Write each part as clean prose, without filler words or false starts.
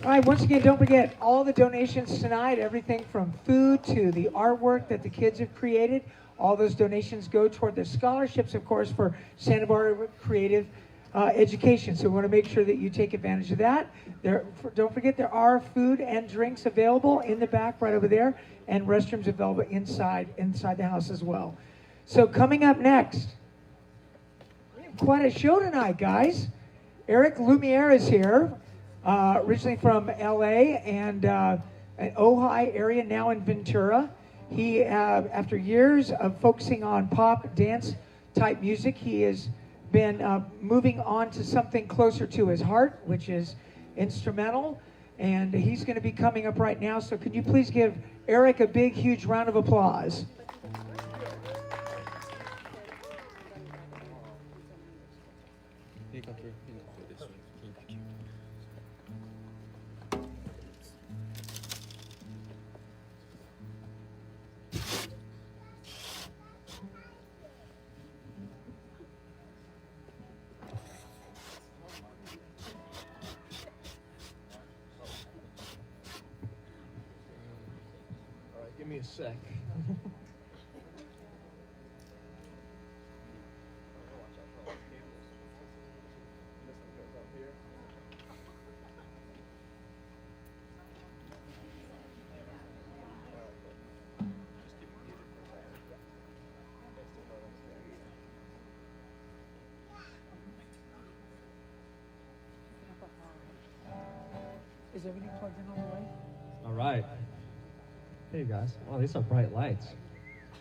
All right, once again, don't forget all the donations tonight, everything from food to the artwork that the kids have created. All those donations go toward the scholarships, of course, for Santa Barbara Creative Education. So we want to make sure that you take advantage of that. Don't forget there are food and drinks available in the back right over there, and restrooms available inside the house as well. So coming up next, we have quite a show tonight, guys. Eric Lumiere is here. Originally from LA and an Ojai area, now in Ventura. He, after years of focusing on pop dance type music, he has been moving on to something closer to his heart, which is instrumental. And he's going to be coming up right now. So could you please give Eric a big, huge round of applause? Give me a sec. Is everything plugged in all the way? All right. Hey guys. Wow, these are bright lights.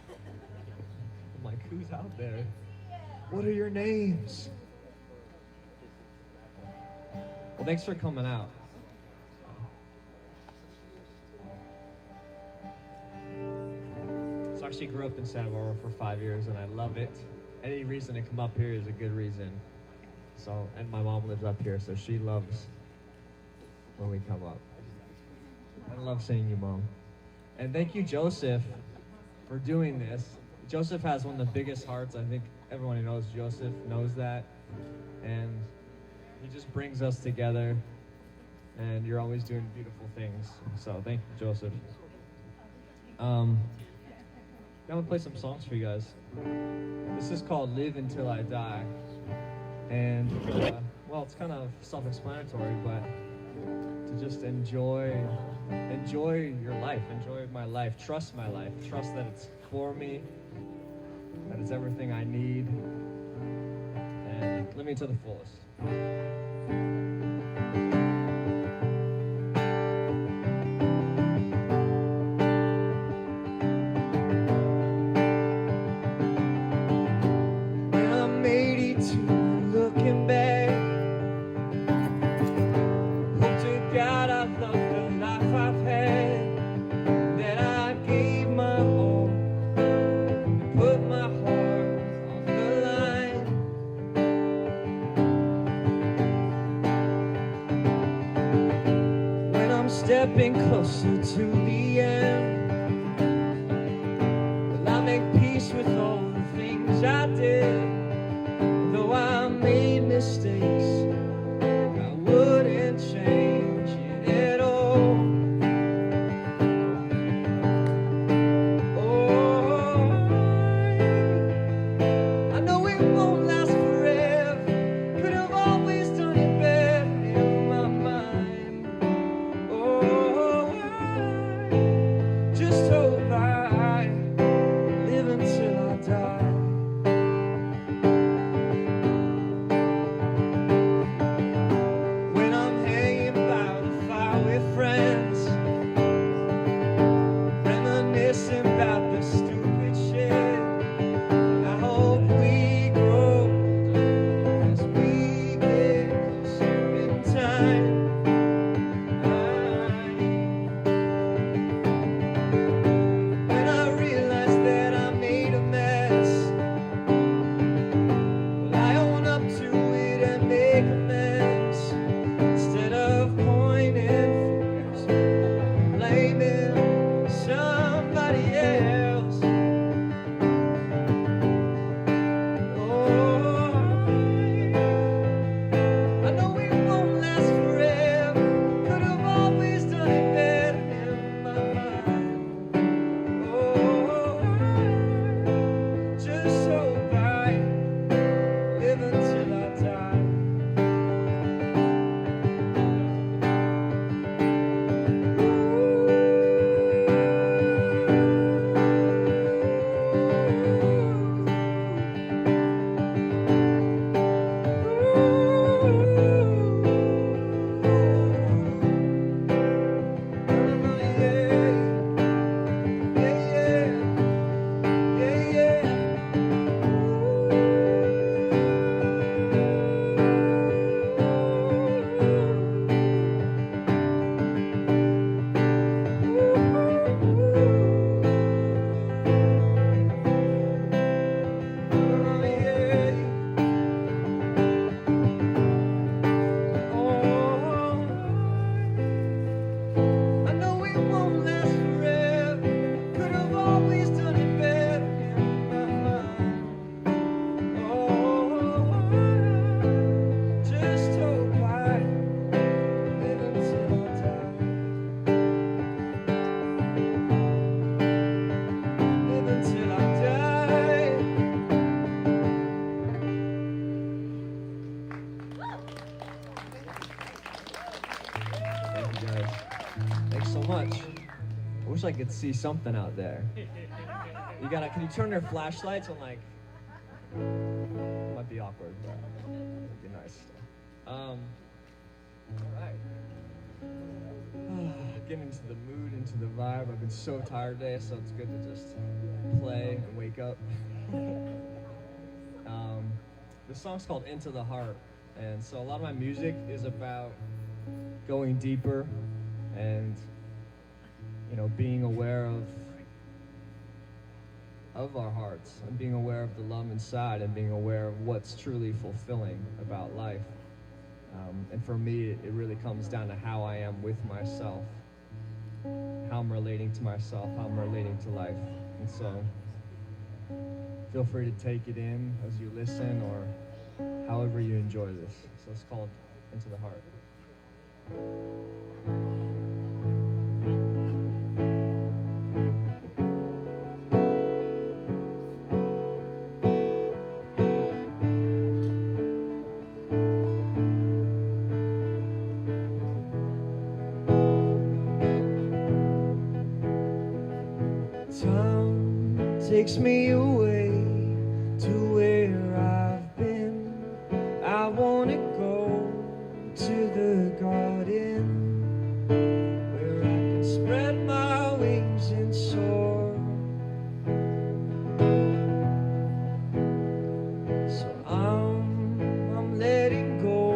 I'm like, who's out there? What are your names? Well, thanks for coming out. So I actually grew up in Santa Barbara for 5 years, and I love it. Any reason to come up here is a good reason. So, and my mom lives up here, so she loves when we come up. I love seeing you, Mom. And thank you, Joseph, for doing this. Joseph has one of the biggest hearts. I think everyone who knows Joseph knows that. And he just brings us together. And you're always doing beautiful things. So thank you, Joseph. I'm going to play some songs for you guys. This is called Live Until I Die. And, well, it's kind of self-explanatory, but to just enjoy your life, enjoy my life, trust my life, trust that it's for me, that it's everything I need, and living to the fullest. When I'm 82, looking back, hope to God I love the life I've had, that I gave my all and put my heart on the line. When I'm stepping closer to the end, will I make peace with all the things I did? Though I made mistakes, I wouldn't change it at all. Oh, I know it won't last forever. Could have always done it better in my mind. Oh, I just hope I live until I die. When I'm hanging by the fire with friends, reminiscing about the stupid shit, I hope we grow as we get closer in time. When I realize that I made a mess, well, I own up to it and make amends. Instead of pointing fingers, blaming somebody else. Oh, I know it won't last forever. you guys. Thanks so much. I wish I could see something out there. Can you turn your flashlights on, like, might be awkward, but it'd be nice. All right. Getting into the mood, into the vibe. I've been so tired today, so it's good to just play and wake up. This song's called Into the Heart, and so a lot of my music is about going deeper and, being aware of our hearts and being aware of the love inside and being aware of what's truly fulfilling about life. And for me, it really comes down to how I am with myself, how I'm relating to myself, how I'm relating to life. And so feel free to take it in as you listen or however you enjoy this. So it's called Into the Heart. Time takes me away to where I've been. I wanna go to the garden where I can spread my wings and soar. So I'm letting go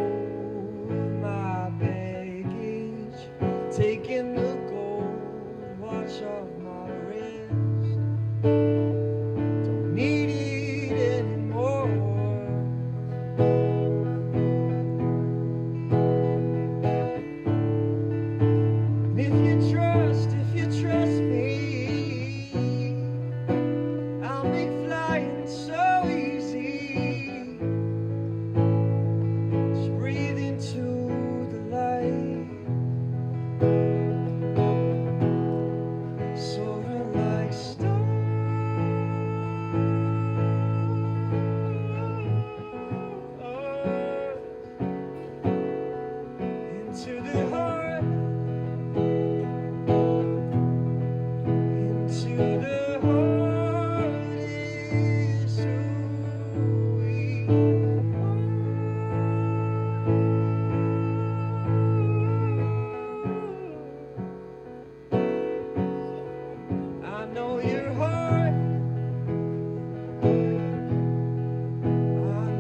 of my baggage, taking the gold watch off my wrist. Don't need it anymore. And if you trust me, I'll make flying so easy. Just breathe into the light, soaring like stars into the heart, into the heart is who we are. I know your heart. I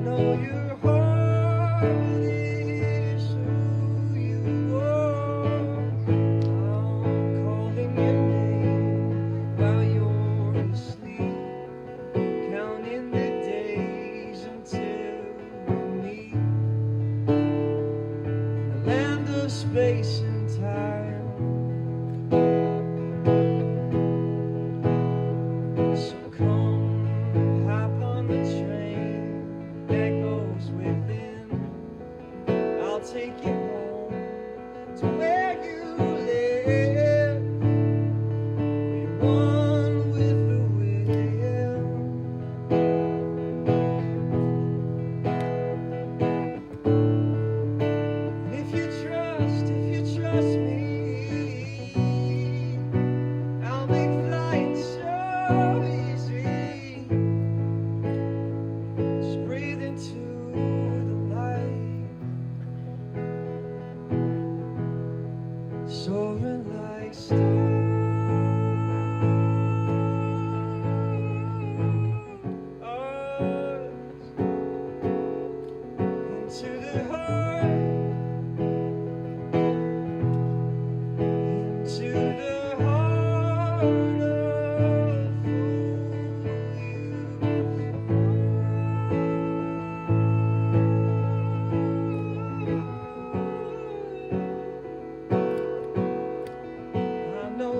know your heart is who you are. I'm calling your name while you're asleep, counting the days until we meet in the land of space and time. So come, hop on the train that goes within. I'll take you home to where you live. We're one with the wind. And if you trust me, I'll make flying so easy. Just breathe into the light, soaring like stars into the heart, into the heart of who you are. I know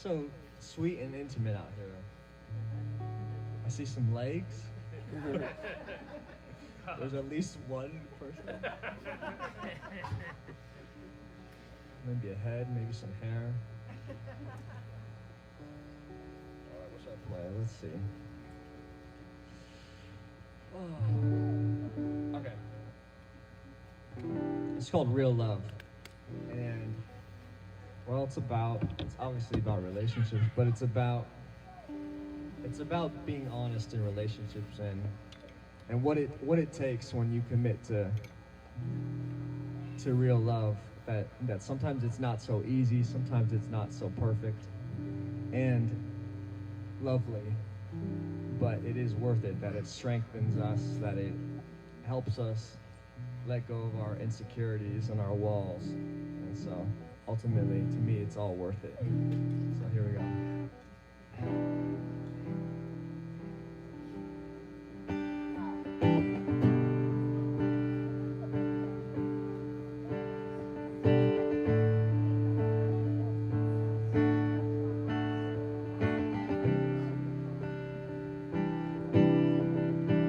so sweet and intimate out here. I see some legs. There's at least one person. Maybe a head, maybe some hair. What should I play? Let's see. Oh. Okay. It's called Real Love. And, well, it's obviously about relationships, but it's about being honest in relationships and what it takes when you commit to real love, that sometimes it's not so easy, sometimes it's not so perfect and lovely, but it is worth it, that it strengthens us, that it helps us let go of our insecurities and our walls. And so ultimately, to me, it's all worth it. So here we go.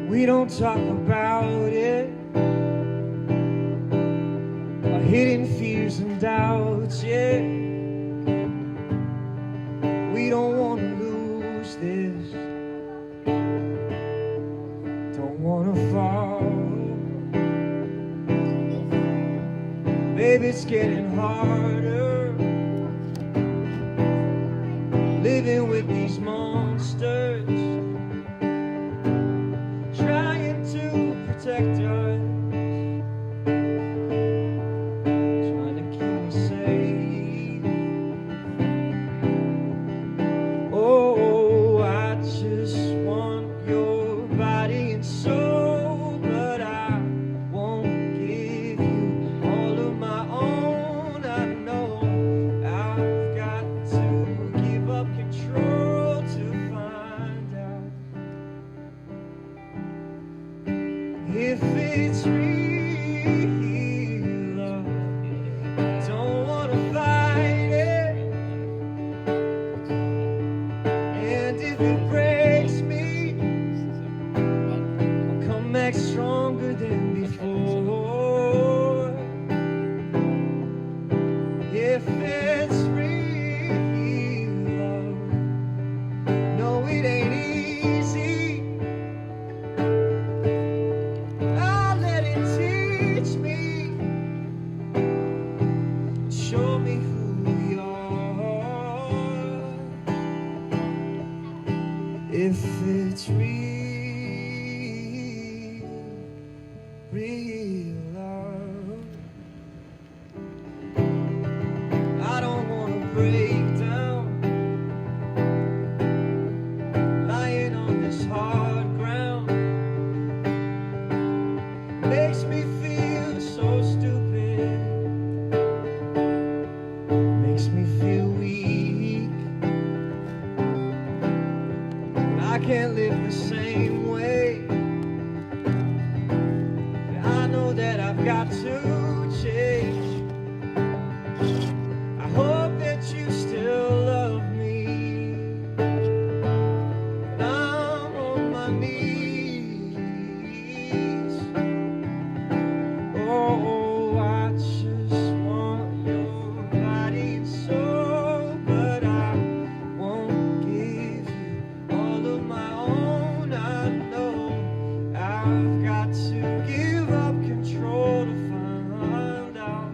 We don't talk about it, our hidden fears and doubts, yeah. We don't want to lose this, don't want to fall. Baby, it's getting harder, living with these monsters, trying to protect us, trying to keep us safe. Oh, I just want your body and soul, but I won't give you all of my own. I know I've got to give up control to find out if it's real love. Don't wanna fight it, and if it breaks me, I'll come back stronger than before. If it's real love, no, it ain't easy. I'll let it teach me, show me who we are. If it's real love, I don't wanna break down, lying on this hard ground. Makes me feel so stupid, makes me feel weak. I can't live the same way. I know that I've got to change. I hope that you still love me. I'm on my knees. Oh, I just want your body and soul, but I won't give you all of my own. I know I've got to give up control to find out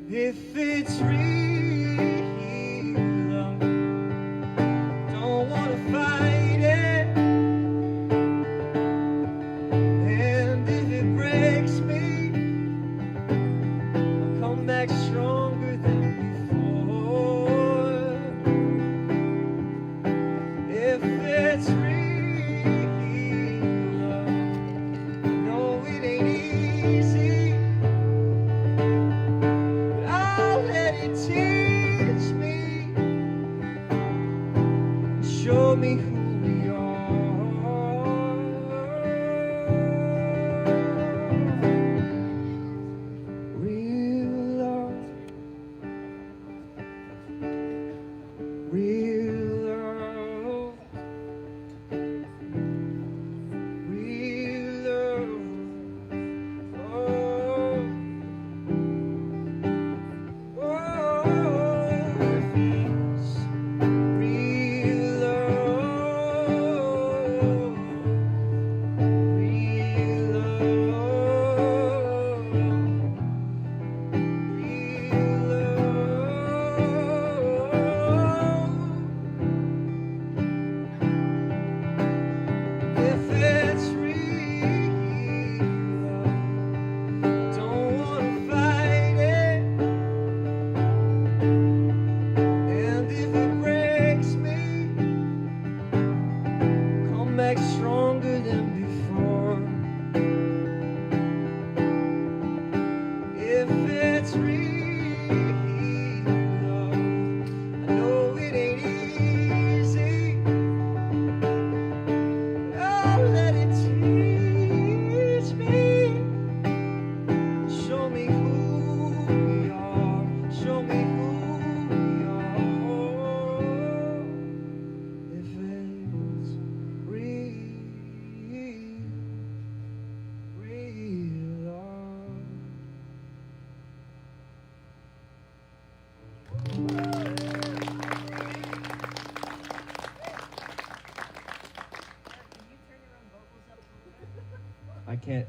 if it's real love. Don't wanna fight it, and if it breaks me, I'll come back stronger than before. If it's real love, no, it ain't easy, but I'll let it teach me, show me who we are. Real love, back stronger than before. If it's real love, I know it ain't easy. Oh, let it teach me. Show me who we are. Show me who we are. If it's real, real love. I can't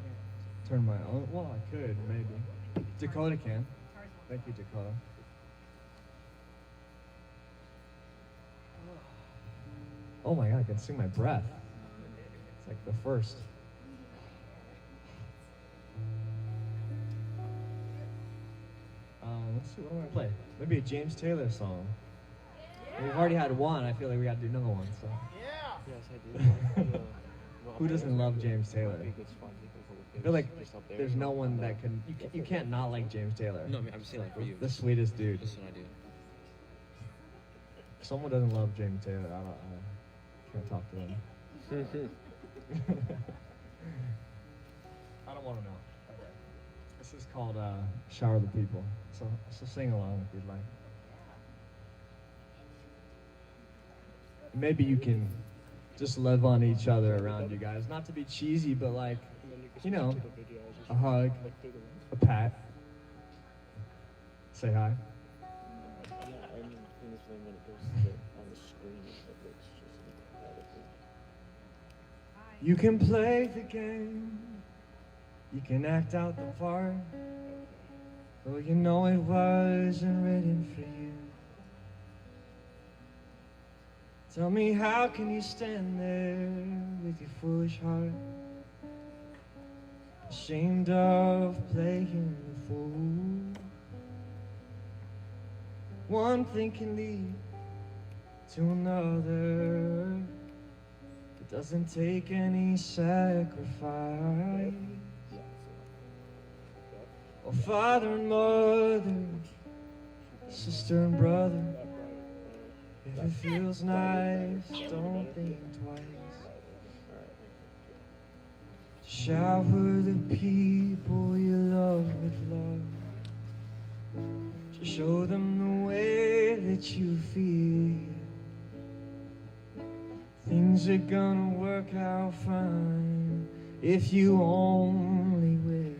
turn my own. Well, I could, maybe. Dakota can. Thank you, Dakota. Oh my god, I can sing my breath. It's like the first. Let's see, what am I gonna play? Maybe a James Taylor song. We've already had one. I feel like we gotta do another one. So. Yes, I do. Who doesn't love James Taylor? I feel like there's no one that can. You can't not like James Taylor. No, I mean, I'm saying like for you. The sweetest dude. That's what I do. If someone doesn't love James Taylor, I can't talk to them. I don't want to know. Okay. This is called "Shower the People." So sing along if you'd like. Maybe you can just love on each other around you guys. Not to be cheesy, but like, you know, a hug, a pat, say hi. You can play the game, you can act out the part, though you know it wasn't written for you. Tell me, how can you stand there with your foolish heart, ashamed of playing the fool? One thing can lead to another. It doesn't take any sacrifice. Oh, father and mother, sister and brother, if it feels nice, don't think twice. Shower the people you love with love. Just show them the way that you feel. Things are gonna work out fine if you only will.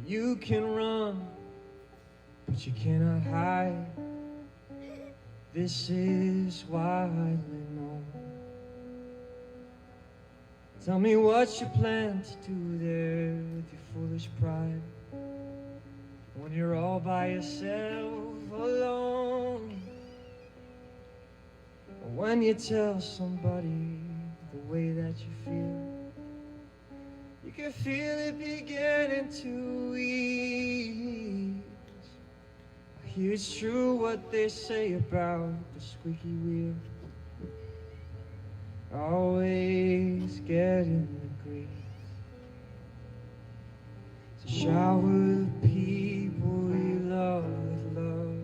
You can run, but you cannot hide. This is widely known. Tell me what you plan to do there with your foolish pride, when you're all by yourself alone. When you tell somebody the way that you feel, you can feel it beginning to ease. I hear it's true what they say about the squeaky wheel, always getting the grease. So shower the people you love with love.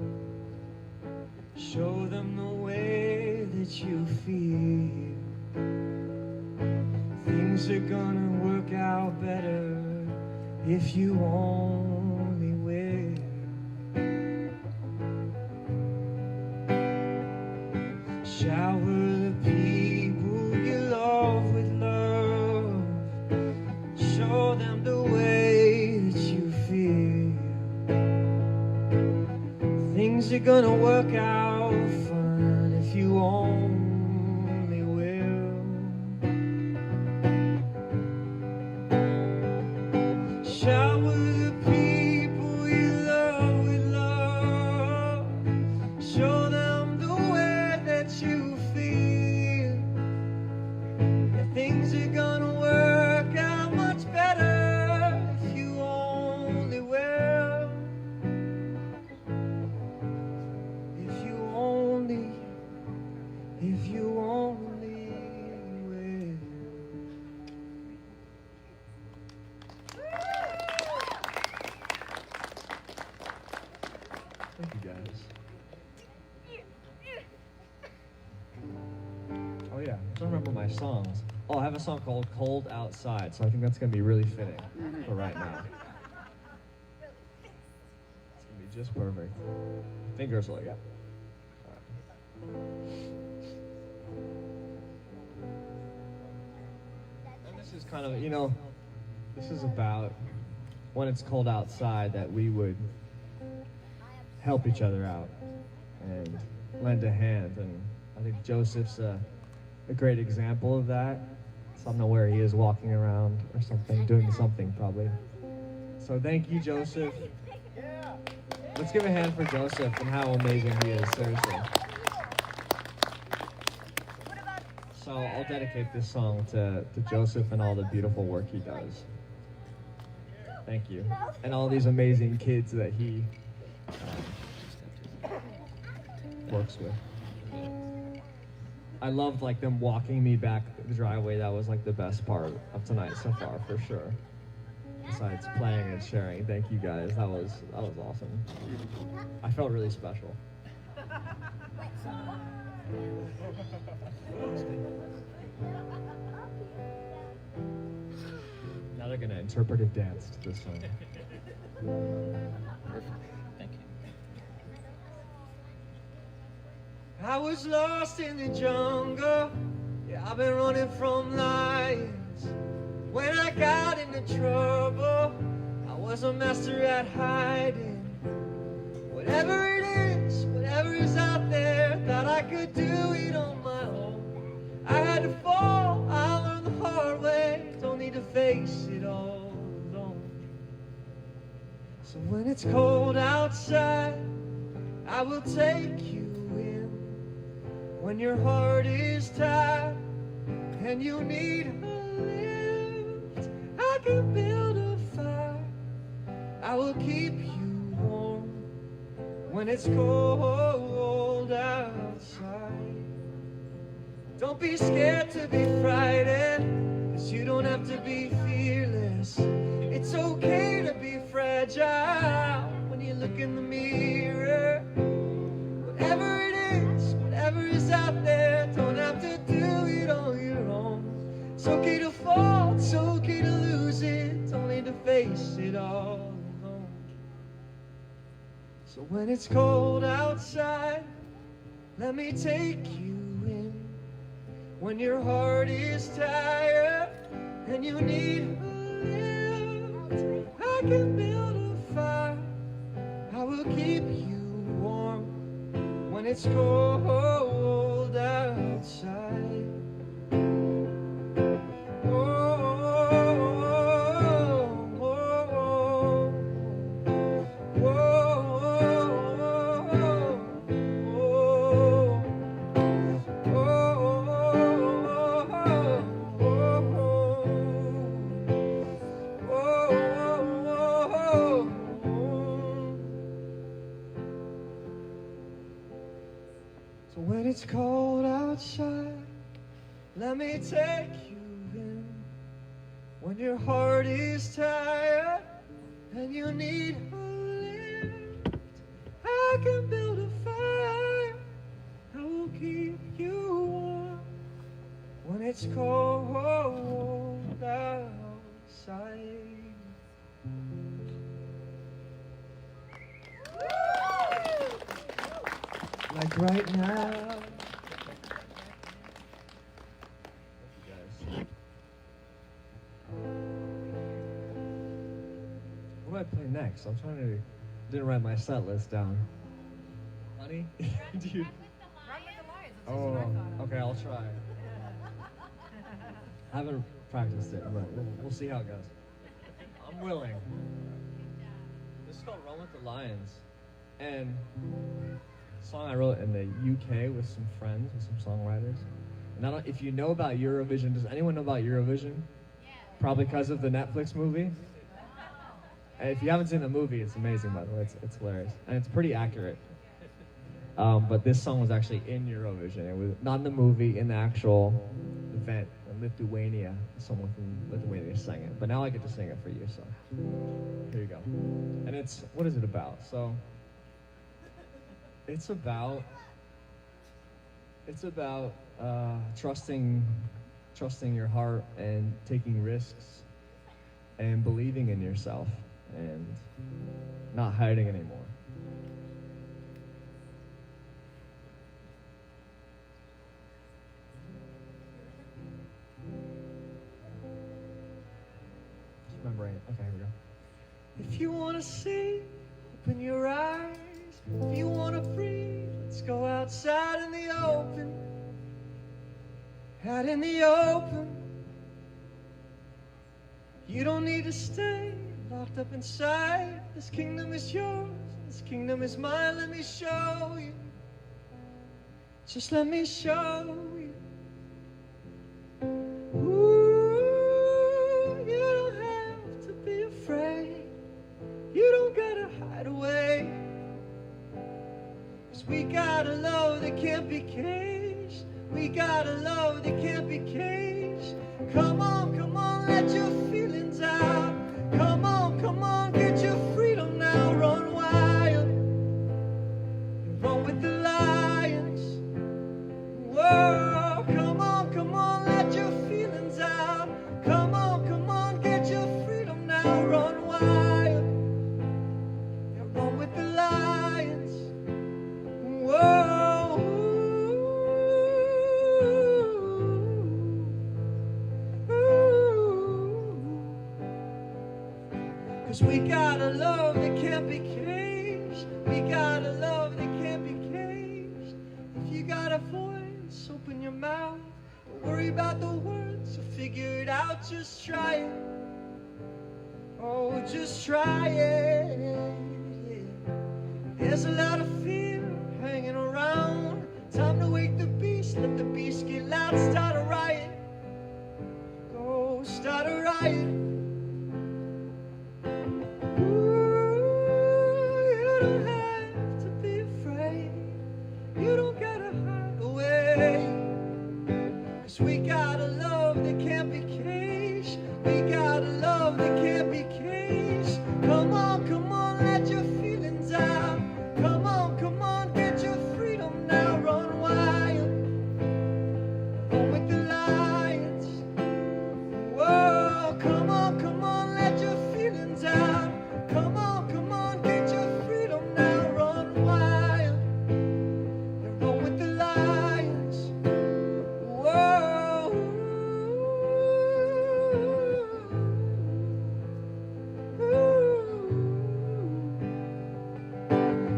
Show them the way that you feel. Things are gonna work out better if you only will. Shower the people you love with love. Show them the way that you feel. Things are gonna work out fine if you only will. Shower the people you love with love. Show them the way that you feel. Yeah, things are gonna work out much better if you only will. If you only Thank you guys. Oh yeah, I'm trying to remember my songs. Oh, I have a song called Cold Outside, so I think that's gonna be really fitting for right now. It's gonna be just perfect. Fingers like that. And this is kind of, this is about when it's cold outside that we would help each other out and lend a hand. And I think Joseph's a great example of that. So I don't know where he is, walking around or something, doing something probably. So thank you, Joseph. Let's give a hand for Joseph and how amazing he is, seriously. So I'll dedicate this song to Joseph and all the beautiful work he does. Thank you. And all these amazing kids that he works with. I loved them walking me back the driveway. That was the best part of tonight so far, for sure. Besides playing and sharing, thank you guys. That was awesome. I felt really special. Now they're gonna interpretive dance to this song. Perfect. Thank you. I was lost in the jungle. Yeah, I've been running from lions. When I got into trouble, I was a master at hiding. Whatever it is out there, thought I could do it on my own. I had to fall, I learned the hard way. Don't need to face it all alone. So when it's cold outside, I will take you in. When your heart is tired and you need a lift, I can build a fire. I will keep you warm when it's cold outside. Don't be scared to be frightened, 'cause you don't have to be fearless. It's okay to be fragile when you look in the mirror. Whatever is out there, don't have to do it on your own. It's okay to fall, it's okay to lose it, don't need to face it all alone. So when it's cold outside, let me take you in. When your heart is tired and you need a lift, I can build a fire. I will keep you warm when it's cold outside. So when it's cold outside, let me take you in. When your heart is tired and you need a lift, I can build a fire. I will keep you warm when it's cold outside. Like right now. What do I play next? I'm trying to. Didn't write my set list down. Honey? Dude. Oh, okay, I'll try. I haven't practiced it, but we'll see how it goes. I'm willing. This is called Run with the Lions. And a song I wrote in the UK with some friends, with some songwriters. And I don't, if you know about Eurovision, does anyone know about Eurovision? Yeah. Probably because of the Netflix movie. And if you haven't seen the movie, it's amazing, by the way. It's hilarious. And it's pretty accurate. But this song was actually in Eurovision. It was not in the movie, in the actual event in Lithuania. Someone from Lithuania sang it. But now I get to sing it for you, so here you go. And it's, what is it about? So, It's about trusting your heart and taking risks and believing in yourself and not hiding anymore. Just remembering. Okay, here we go. If you wanna see, open your eyes. If you wanna breathe, let's go outside in the open. Out in the open. You don't need to stay locked up inside. This kingdom is yours, this kingdom is mine. Let me show you. Just let me show you. Ooh, you don't have to be afraid. You don't gotta hide away. 'Cause we got a love that can't be caged. We got a love that can't be caged. Come on, let your feelings out. Come on, get your freedom now. Run wild and run with the lions. Whoa, come on, let your feelings out. Come on, get your freedom now. Run wild and run with the lions. Whoa. 'Cause we got a love that can't be caged. We got a love that can't be caged. If you got a voice, open your mouth. Don't worry about the words, you'll figure it out. Just try it. Oh, just try it. Yeah. There's a lot of fear hanging around. Time to wake the beast, let the beast get loud. Start a riot. Go, start a riot. We got a love that can't be caged. We got a love that can't be caged. Come on, let your feelings out. Come on, get your freedom now. Run wild, run with the lions. Whoa, come on, let your feelings out. Come on, get your freedom now. Run wild and run with the lions. Whoa.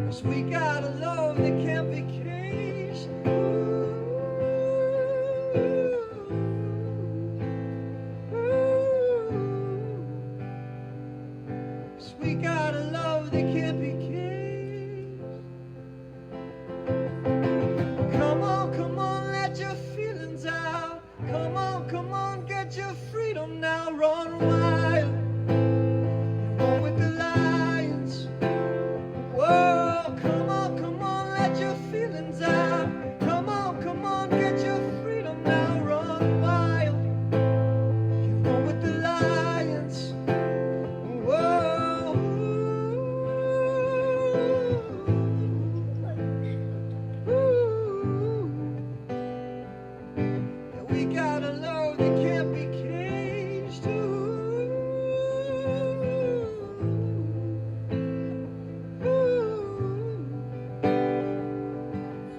'Cause we got a love that can't be caged. Cause we got a love that can't be caged. Come on, let your feelings out. Come on, get your freedom now. Run wild and run with the lions. Whoa, come on, let your feelings out. Come on, get your freedom now. Run wild and run with the lions. Whoa. Yeah, we got a love that can't be caged.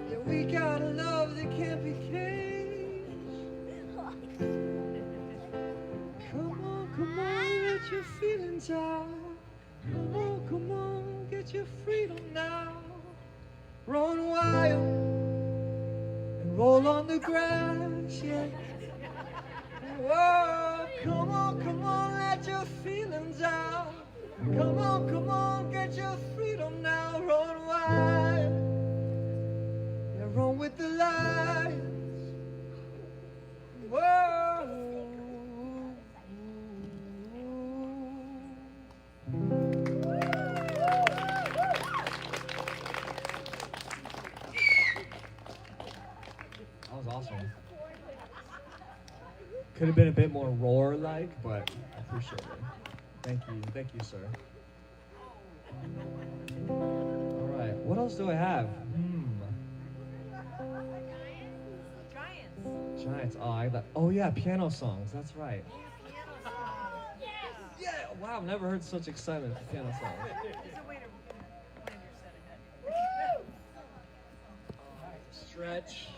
Yeah, we got a love that can't be caged. Come on, let your feelings out. Come on, get your freedom now. Run wild and roll on the grass, yeah. Whoa, come on, let your feelings out. Come on, get your freedom now. Run wild, yeah, run with the lions. Whoa. That was awesome. Could have been a bit more roar-like, but I appreciate it. Thank you, sir. All right. What else do I have? Giants. Oh yeah, piano songs. That's right. Yeah. Wow, I've never heard such excitement for piano songs. Stretch.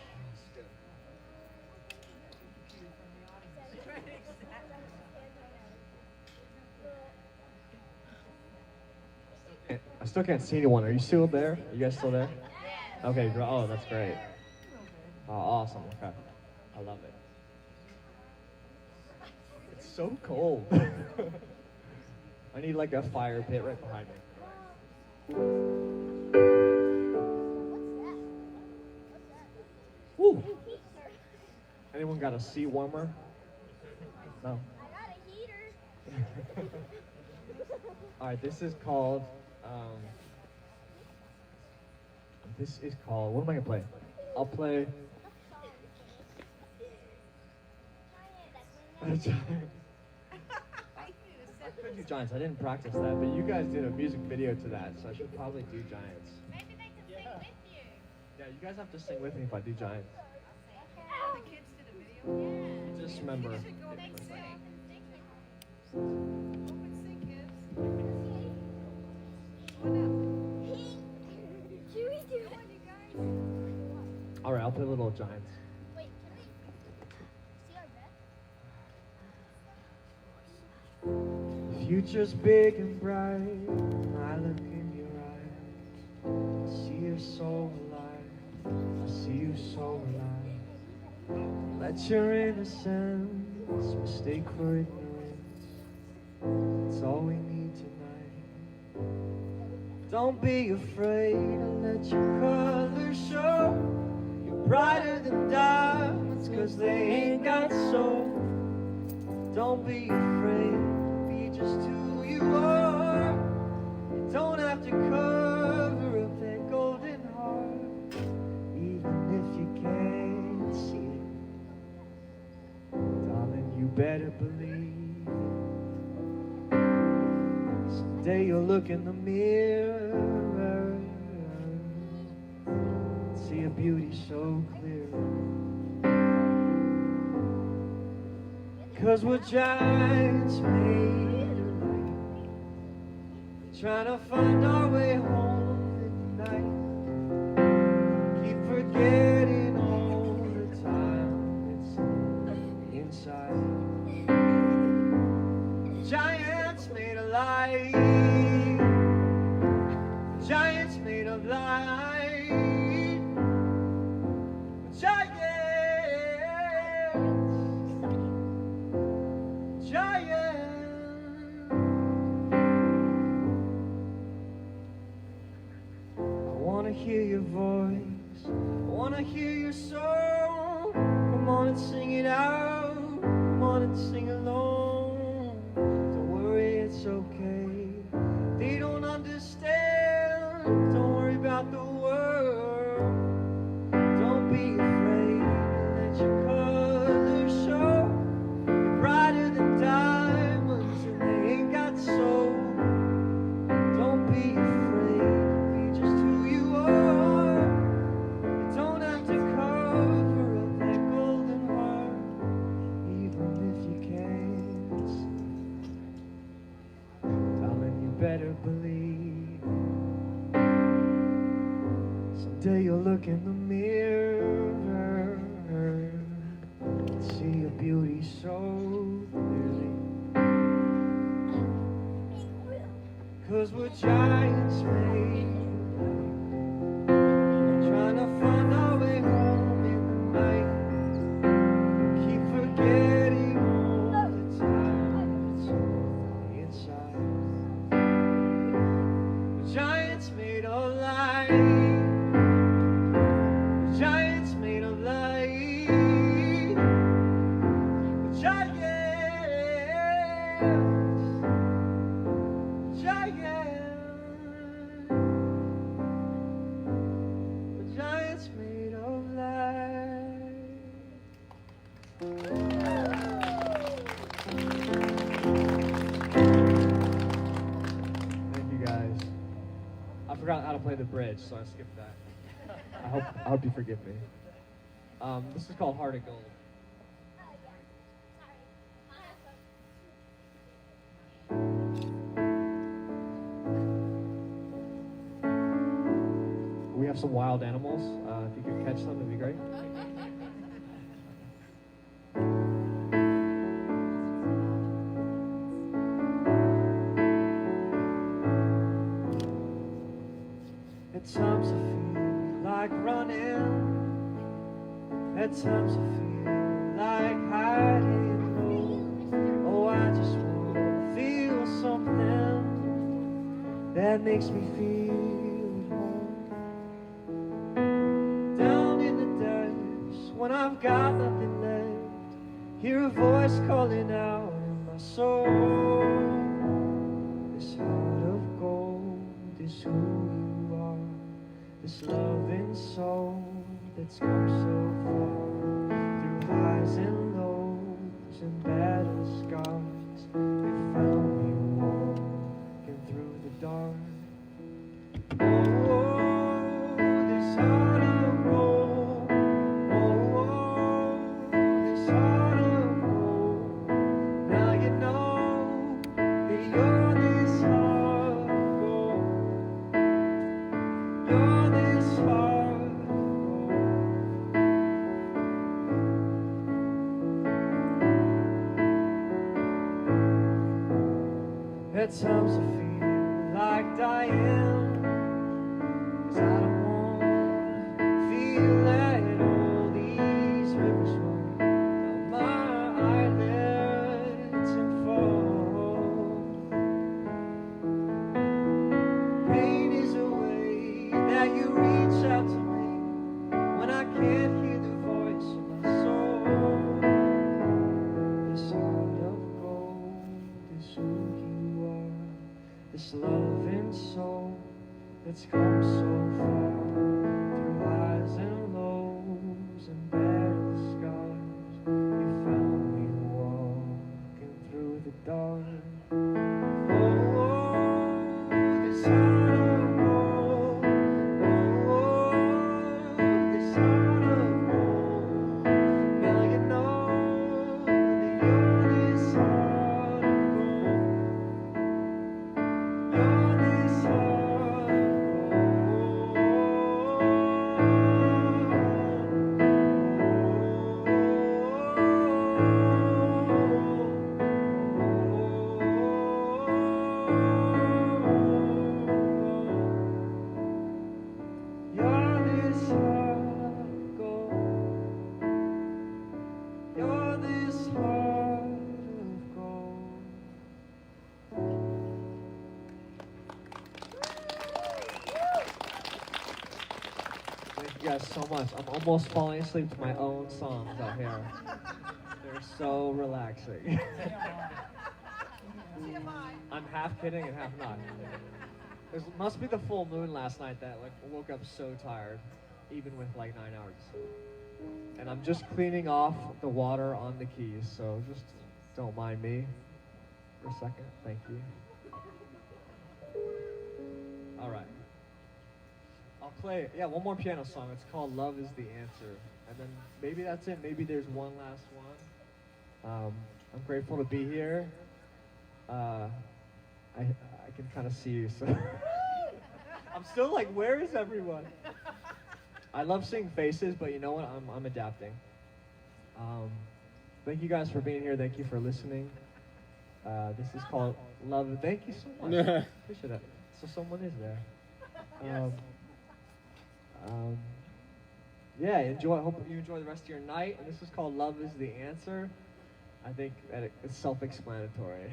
I still can't see anyone. Are you still there? Are you guys still there? Okay, oh, that's great. Oh, awesome. Okay. I love it. It's so cold. I need like a fire pit right behind me. Woo. Anyone got a seat warmer? No. All right, this is called, what am I gonna play? I'll play. I could do Giants. I didn't practice that, but you guys did a music video to that, so I should probably do Giants. Maybe they can sing with you. Yeah, you guys have to sing with me if I do Giants. The kids did a video. Just remember. Go sing. Open sing, kids. Come on up. All right, I'll play Little Giants. Wait, can we see our bed? The future's big and bright. I look in your eyes. I see you're so alive. I see you so alive. Let your innocence mistake for ignorance. It's all we need tonight. Don't be afraid to let your colors show. You're brighter than diamonds, 'cause they ain't got soul. Don't be afraid to be just who you are. You don't have to cover up that golden heart, even if you can't see it. Darling, you better believe. Someday you'll look in the mirror, see a beauty so clear. 'Cause we're giants made of light, trying to find our way home at night. Keep forgetting all the time it's inside. Giants made of light, giants made of light, giants. Hear your voice, I wanna hear your song. Come on and sing it out, come on and sing along. Don't worry, it's okay, they don't understand. Don't worry about the world. Don't be afraid to let your colors show. You're brighter than diamonds and they ain't got soul. Don't be afraid to be just who you are. You don't have to cover up that golden heart, even if you can't see. Darling, you better believe. Someday you'll look in the mirror and see your beauty so clearly. 'Cause we're giants made of light, trying to find our way home in the night. Keep forgetting all the time it's on the inside. We're giants made of light, we're giants made of light, we're giants. Giants. to play the bridge, so I skipped that. I hope you forgive me. This is called Heart of Gold. We have some wild animals. If you could catch them, it'd be great. At times I feel like running. At times I feel like hiding low. Oh, I just want to feel something that makes me feel at home. Down in the depths, when I've got nothing left, hear a voice calling out in my soul. This heart of gold is who you are. This loving soul that's come so far, through highs and lows and battle scars. You found me walking through the dark. Oh, this heart of gold. Oh, this heart of gold. Now you know that you're this heart of gold. You're this heart of gold. At times I feel like dying, 'cause I don't want to feel that all these rivers run down my eyelids and fall. Pain is a way that you reach out to me when I can't hear the voice of my soul. This heart of gold is who you are. This loving soul that's come so far, through highs and lows and battle scars. You found me walking through the dark. Oh, this heart of gold. Oh, this heart of gold. Now you know that you're this heart of gold. You're this heart of gold. You're this heart of gold. You're this heart of gold. Thank you guys so much. I'm almost falling asleep to my own songs out here. They're so relaxing. I'm half kidding and half not. It must be the full moon last night that like woke up so tired, even with like 9 hours of sleep. And I'm just cleaning off the water on the keys, so just don't mind me for a second. Thank you. All right. I'll play, one more piano song. It's called Love is the Answer. And then maybe that's it. Maybe there's one last one. I'm grateful to be here. I can kind of see you, so. I'm still like, where is everyone? I love seeing faces, but you know what? I'm adapting. Thank you guys for being here. Thank you for listening. This is called Love. Thank you so much. Appreciate it. So someone is there. Yeah, enjoy. Hope you enjoy the rest of your night. And this is called Love is the Answer. I think that it's self-explanatory,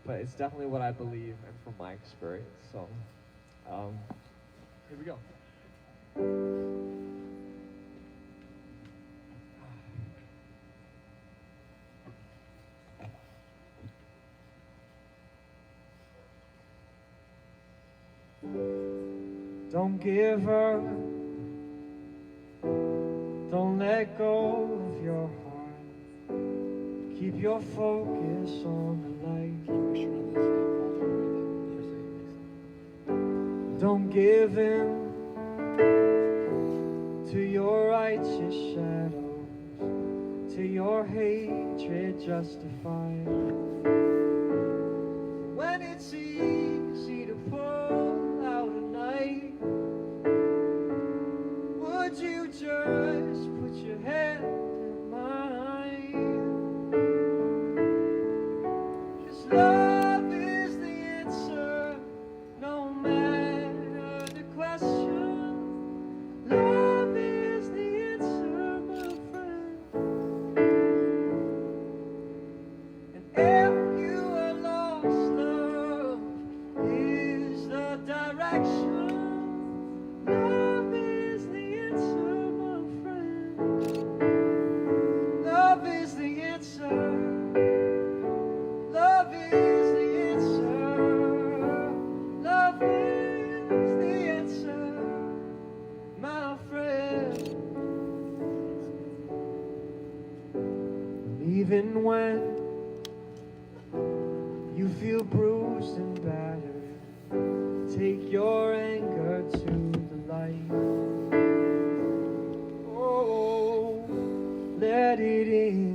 but it's definitely what I believe and from my experience. So, here we go. Don't give up. Don't let go of your heart. Keep your focus on the light. Don't give in to your righteous shadows, to your hatred justified. When it's easy to pull out a knife, would you just put your hand in mine? 'Cause love is the answer, no matter the question. Love is the answer, my friend. And if you are lost, love is the direction. Love is the answer, my friend. Love is the answer. Love is the answer. Love is the answer, my friend. Even when you feel bruised and battered, take your anger to the light. Oh, let it in.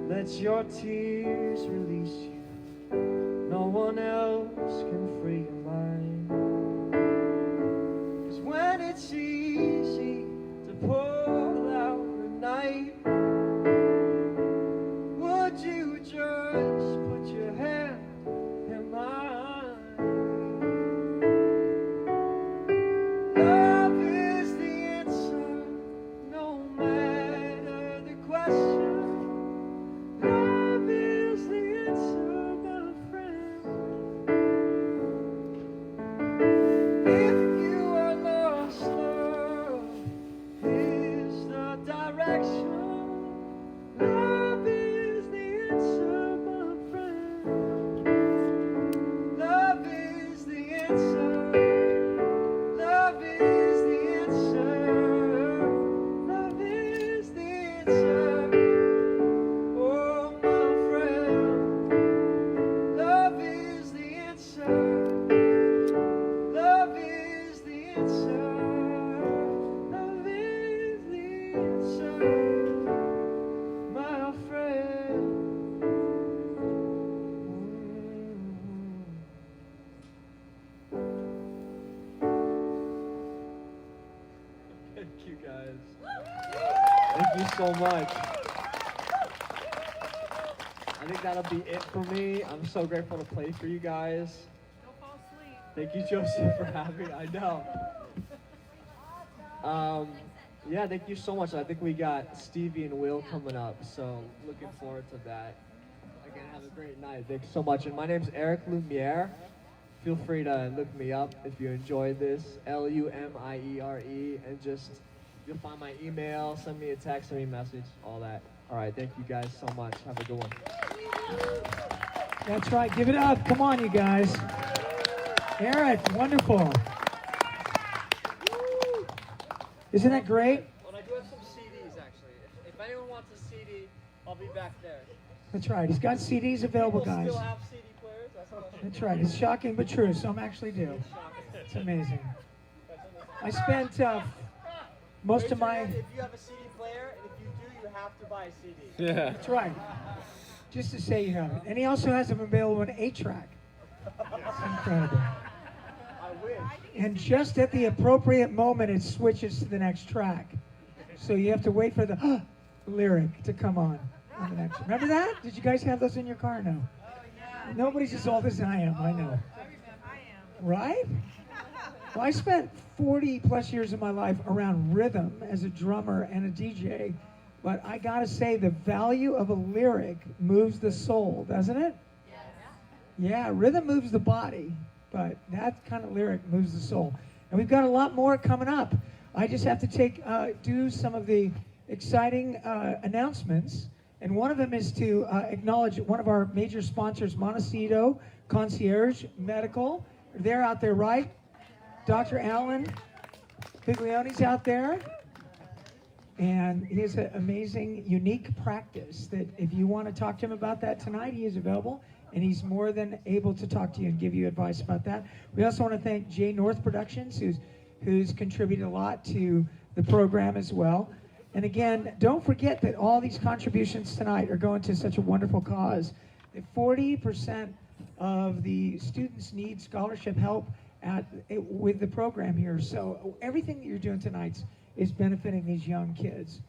Let your tears release you. No one else can free your mind. 'Cause when it's easy to pull out the knife, would you just put your hand in mine? Love is the answer, no matter the question. Love is the answer, my friend. If you are lost, love is the direction. Love is the answer, my friend. Love is the answer. Love is the answer. Love is the answer. Oh, my friend. Love is the answer. Love is the answer. Love is the answer, my friend. Thank you, guys. Thank you so much. I think that'll be it for me. I'm so grateful to play for you guys. Don't fall asleep. Thank you, Joseph, for having me. I know. Yeah, thank you so much. I think we got Stevie and Will coming up, so looking forward to that. Again, have a great night. Thanks so much. And my name's Eric Lumiere. Feel free to look me up if you enjoyed this. Lumiere, and just you'll find my email. Send me a text, send me a message, all that. All right, thank you guys so much. Have a good one. That's right. Give it up. Come on, you guys. Eric, wonderful. Isn't that great? Well, I do have some CDs actually. If anyone wants a CD, I'll be back there. That's right. He's got CDs available, People guys. still have CD players? That's what That's right. It's shocking but true. Some actually do. It's amazing. I spent most of my... If you have a CD player, and if you do, you have to buy a CD. Yeah. That's right. Just to say you have it. And he also has them available in 8-track. It's incredible. I wish. And just at the appropriate moment, it switches to the next track. So you have to wait for the lyric to come on the next. Remember that? Did you guys have those in your car? No. Nobody's as old as I am. I know. Right? Well, I spent 40 plus years of my life around rhythm as a drummer and a DJ. But I gotta say, the value of a lyric moves the soul, doesn't it? Yeah, rhythm moves the body, but that kind of lyric moves the soul. And we've got a lot more coming up. I just have to do some of the exciting announcements. And one of them is to acknowledge one of our major sponsors, Montecito Concierge Medical. They're out there, right? Dr. Alan Biglione's out there. And he has an amazing, unique practice that if you want to talk to him about that tonight, he is available. and he's more than able to talk to you and give you advice about that. We also want to thank J North Productions, who's contributed a lot to the program as well. And again, don't forget that all these contributions tonight are going to such a wonderful cause. That 40% of the students need scholarship help with the program here. So everything that you're doing tonight is benefiting these young kids.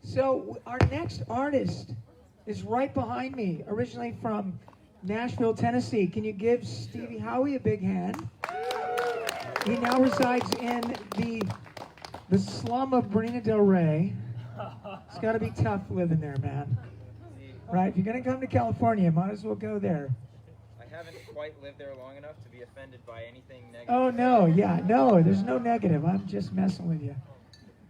So our next artist is right behind me, originally from Nashville, Tennessee. Can you give Stevie Howie a big hand? He now resides in the slum of Marina Del Rey. It's got to be tough living there, man. Right? If you're going to come to California, might as well go there. I haven't quite lived there long enough to be offended by anything negative. Oh, no, yeah, no, there's no negative. I'm just messing with you.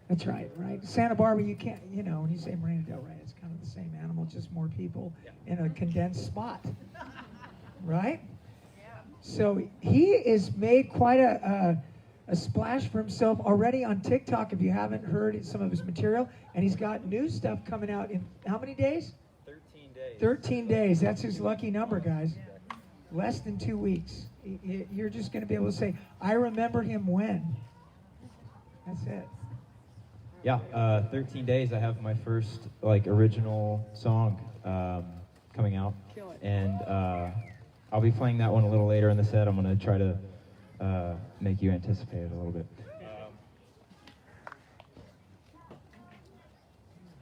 That's right, right? Santa Barbara, you can't, you know, when you say Marina Del Rey, it's kind of the same animal, just more people in a condensed spot. Right? So he has made quite a splash for himself already on TikTok, if you haven't heard some of his material. And he's got new stuff coming out in how many days? 13 days. 13 days. That's his lucky number, guys. Less than 2 weeks. You're just going to be able to say, I remember him when. That's it. Yeah, 13 days. I have my first original song coming out, and I'll be playing that one a little later in the set. I'm gonna try to make you anticipate it a little bit.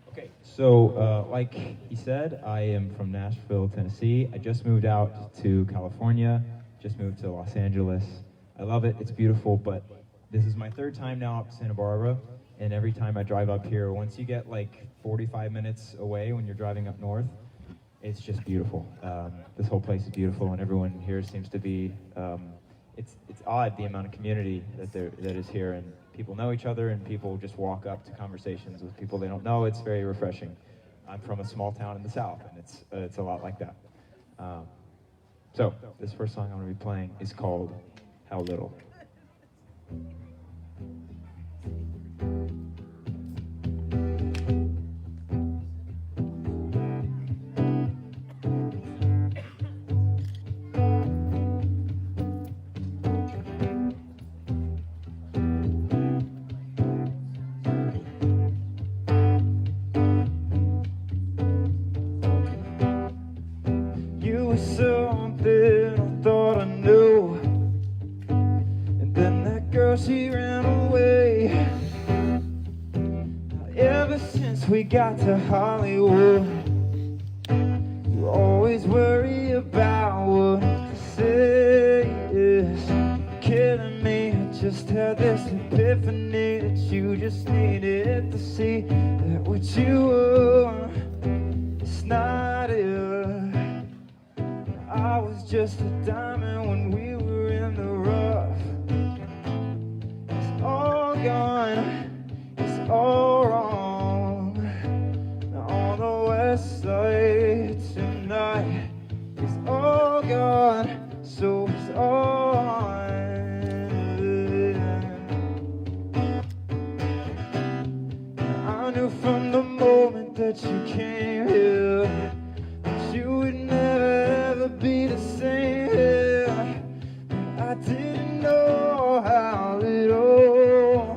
Okay, so like he said, I am from Nashville, Tennessee. I just moved out to California. Just moved to Los Angeles. I love it. It's beautiful, but this is my third time now up to Santa Barbara. And every time I drive up here, once you get 45 minutes away when you're driving up north, it's just beautiful. This whole place is beautiful, and everyone here seems to be, it's odd the amount of community that is here, and people know each other, and people just walk up to conversations with people they don't know. It's very refreshing. I'm from a small town in the South, and it's a lot like that. So this first song I'm going to be playing is called How Little. Something I thought I knew, and then that girl, she ran away. Ever since we got to Hollywood, you always worry about what to say. It's killing me. I just had this epiphany that you just needed to see that what you were, it's not it. I was just a diamond when we were in the rough. It's all gone, it's all wrong. Now on the west side tonight, it's all gone, so it's on. I knew from the moment that you came here that you would never be the same. I didn't know how little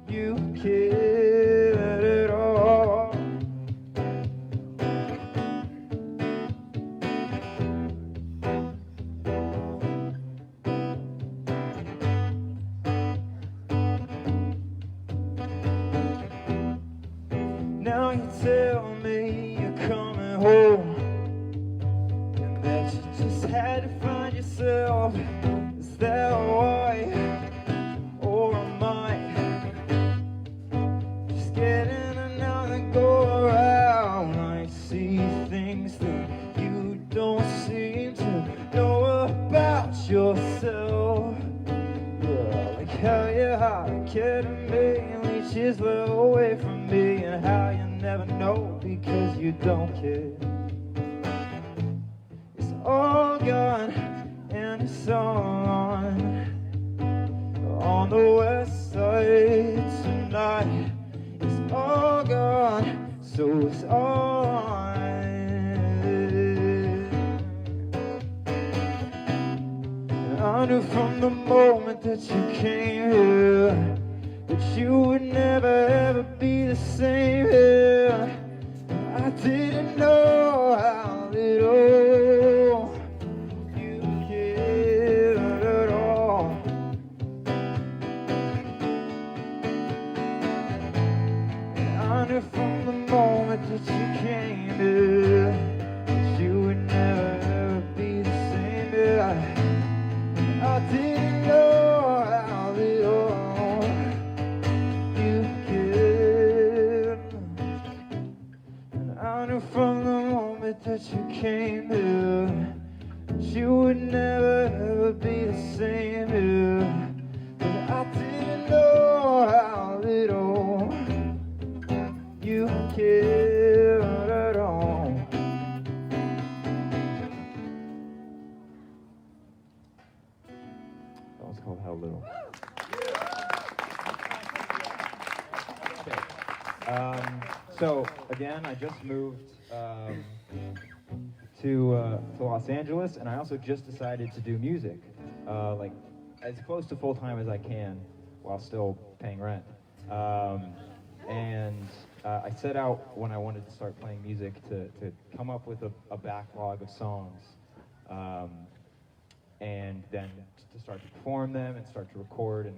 you cared at all. Now you tell me you're coming home, that you just had to find yourself. Is that why? Or am I just getting another go around? I see things that you don't seem to know about yourself. Yeah, like how you hide ketamine leeches well away from me, and how you never know because you don't care. All gone and it's on the west side tonight. It's all gone, so it's on. knew from the moment that you came here that you would never ever be the same here. I didn't know how little you cared at all. I knew from the moment that you came here that you would never ever be the same here. I didn't know how little you cared. And I knew from the moment that you came here that you would never ever be the same here. But I didn't know how little you cared at all. That was called How Little. So again, I just moved to Los Angeles, and I also just decided to do music, like as close to full time as I can, while still paying rent. I set out when I wanted to start playing music to come up with a backlog of songs, and then to start to perform them and start to record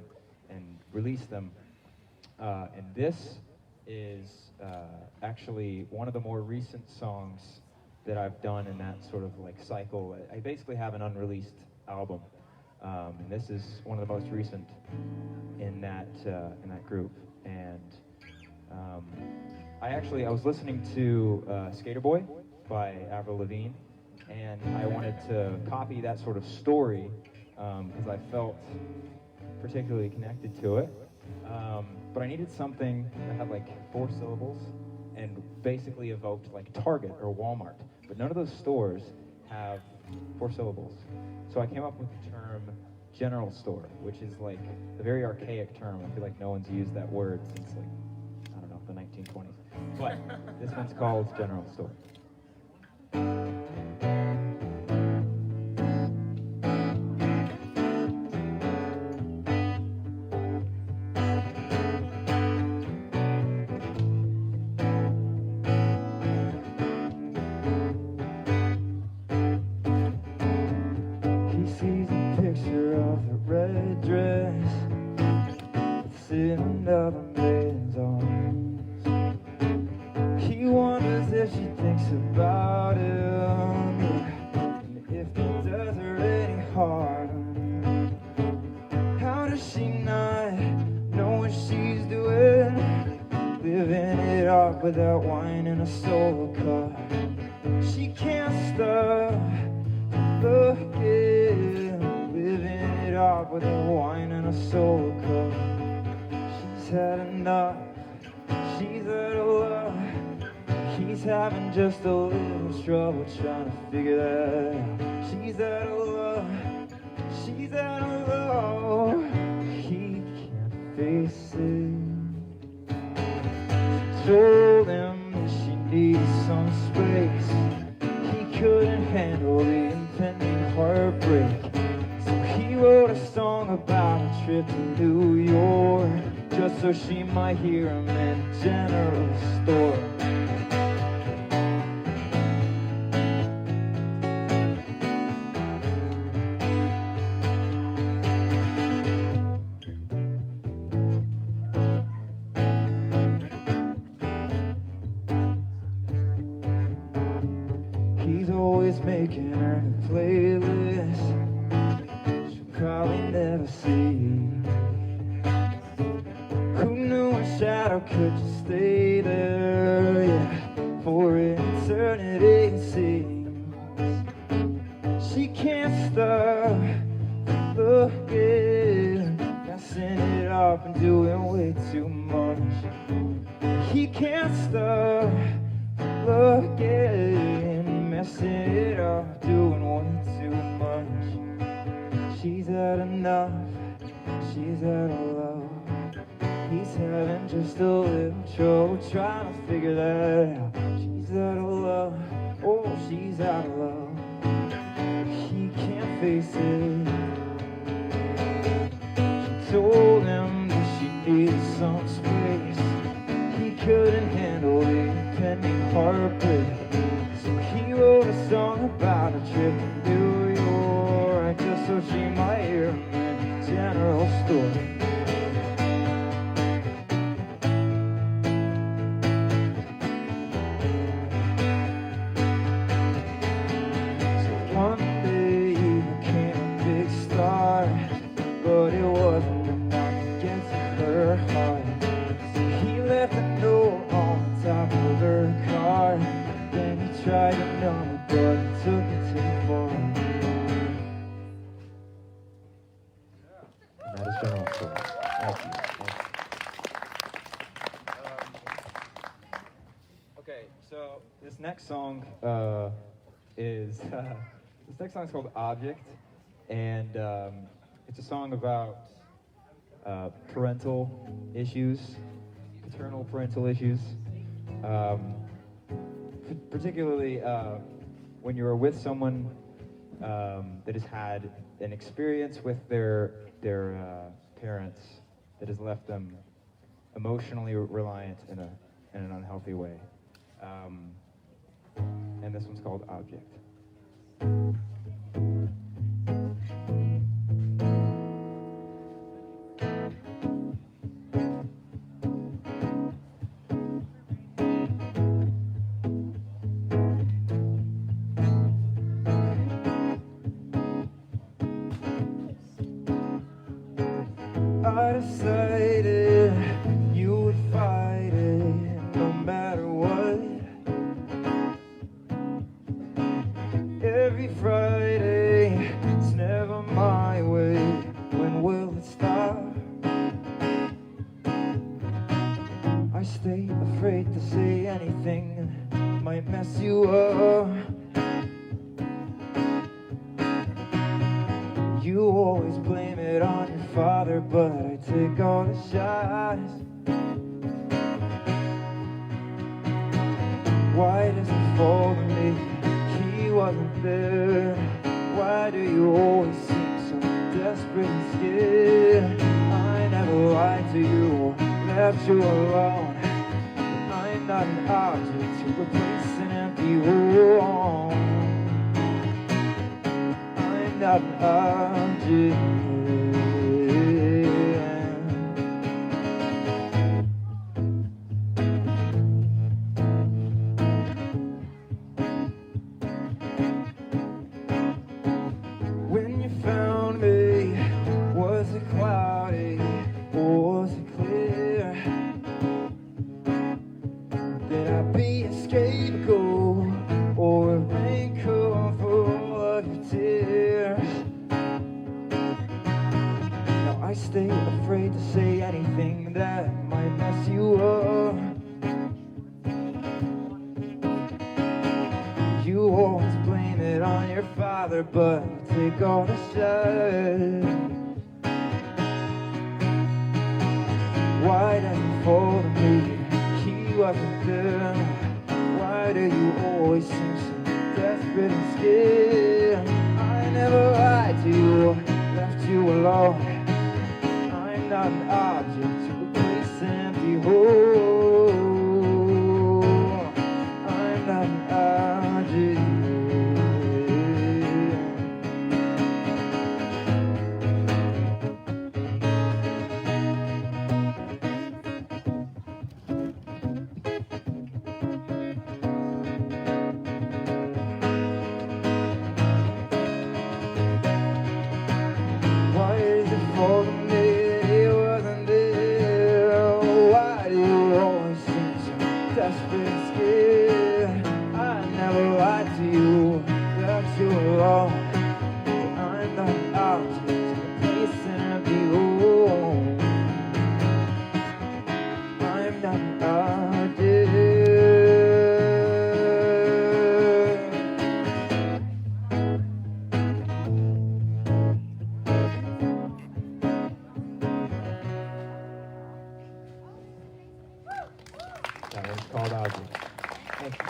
and release them. And this is actually one of the more recent songs that I've done in that sort of like cycle. I basically have an unreleased album, and this is one of the most recent in that group. And I was listening to Skater Boy by Avril Lavigne, and I wanted to copy that sort of story because I felt particularly connected to it. But I needed something that had like 4 syllables and basically evoked like Target or Walmart. But none of those stores have 4 syllables. So I came up with the term general store, which is like a very archaic term. I feel like no one's used that word since like, I don't know, the 1920s. But this one's called General Store. Without wine in a soul car, she can't stop looking, living it up without wine in a soul car. She's had enough, she's out of love, he's having just a little trouble trying to figure that out. She's out of love, she's out of love, he can't face it. Told him that she needed some space. He couldn't handle the impending heartbreak. So he wrote a song about a trip to New York, just so she might hear him in a general store. Making her a playlist she'll probably never see. Who knew a shadow could just stay there, yeah, for eternity it seems. She can't stop looking, messing it up and doing way too much. He can't stop looking, messing it up, doing way too much. She's had enough, she's had a love. He's having just a little trouble trying to figure that out. She's out of love, oh, she's out of love. He can't face it. some space. He couldn't handle the impending heartbreak, so he wrote a song about a trip to New York, just so she might hear the general story. So one day he became a big star, but it wasn't enough to get to her heart. So he left a note on the top of her car. Then he tried to numb it, but it took it too far. And that is General Story. Thank you. Okay, so this next song is this next song is called Object, and it's a song about parental issues, paternal parental issues, particularly when you're with someone that has had an experience with their parents that has left them emotionally reliant in an unhealthy way. And this one's called Object. I decided you would fight it no matter what. Every Friday, it's never my way. When will it stop? I stay afraid to say anything that might mess you up. You always blame it on your father, but I take all the shots. Why does it fall to me? He wasn't there. Why do you always seem so desperate and scared? I never lied to you or left you alone, but I'm not an object to replace an empty home. I'm not an object. When you found me, was it cloudy or was it clear? Did I be a scapegoat or a raincoat for all of your tears? Now I stay afraid to say anything that might mess you up. You always blame it on your father, but take all the shine. Why does it fall to me? He wasn't there. Why do you always seem so desperate and scared? I never lied to you, left you alone. I'm not an object to replace an empty hole. I'm not an object. Why is it for me? It wasn't there. Why do you always seem so desperate and scared? I never lied to you, left you alone. I'm not an object to replace an empty home. I'm not an object. That one's called Object. Thank you.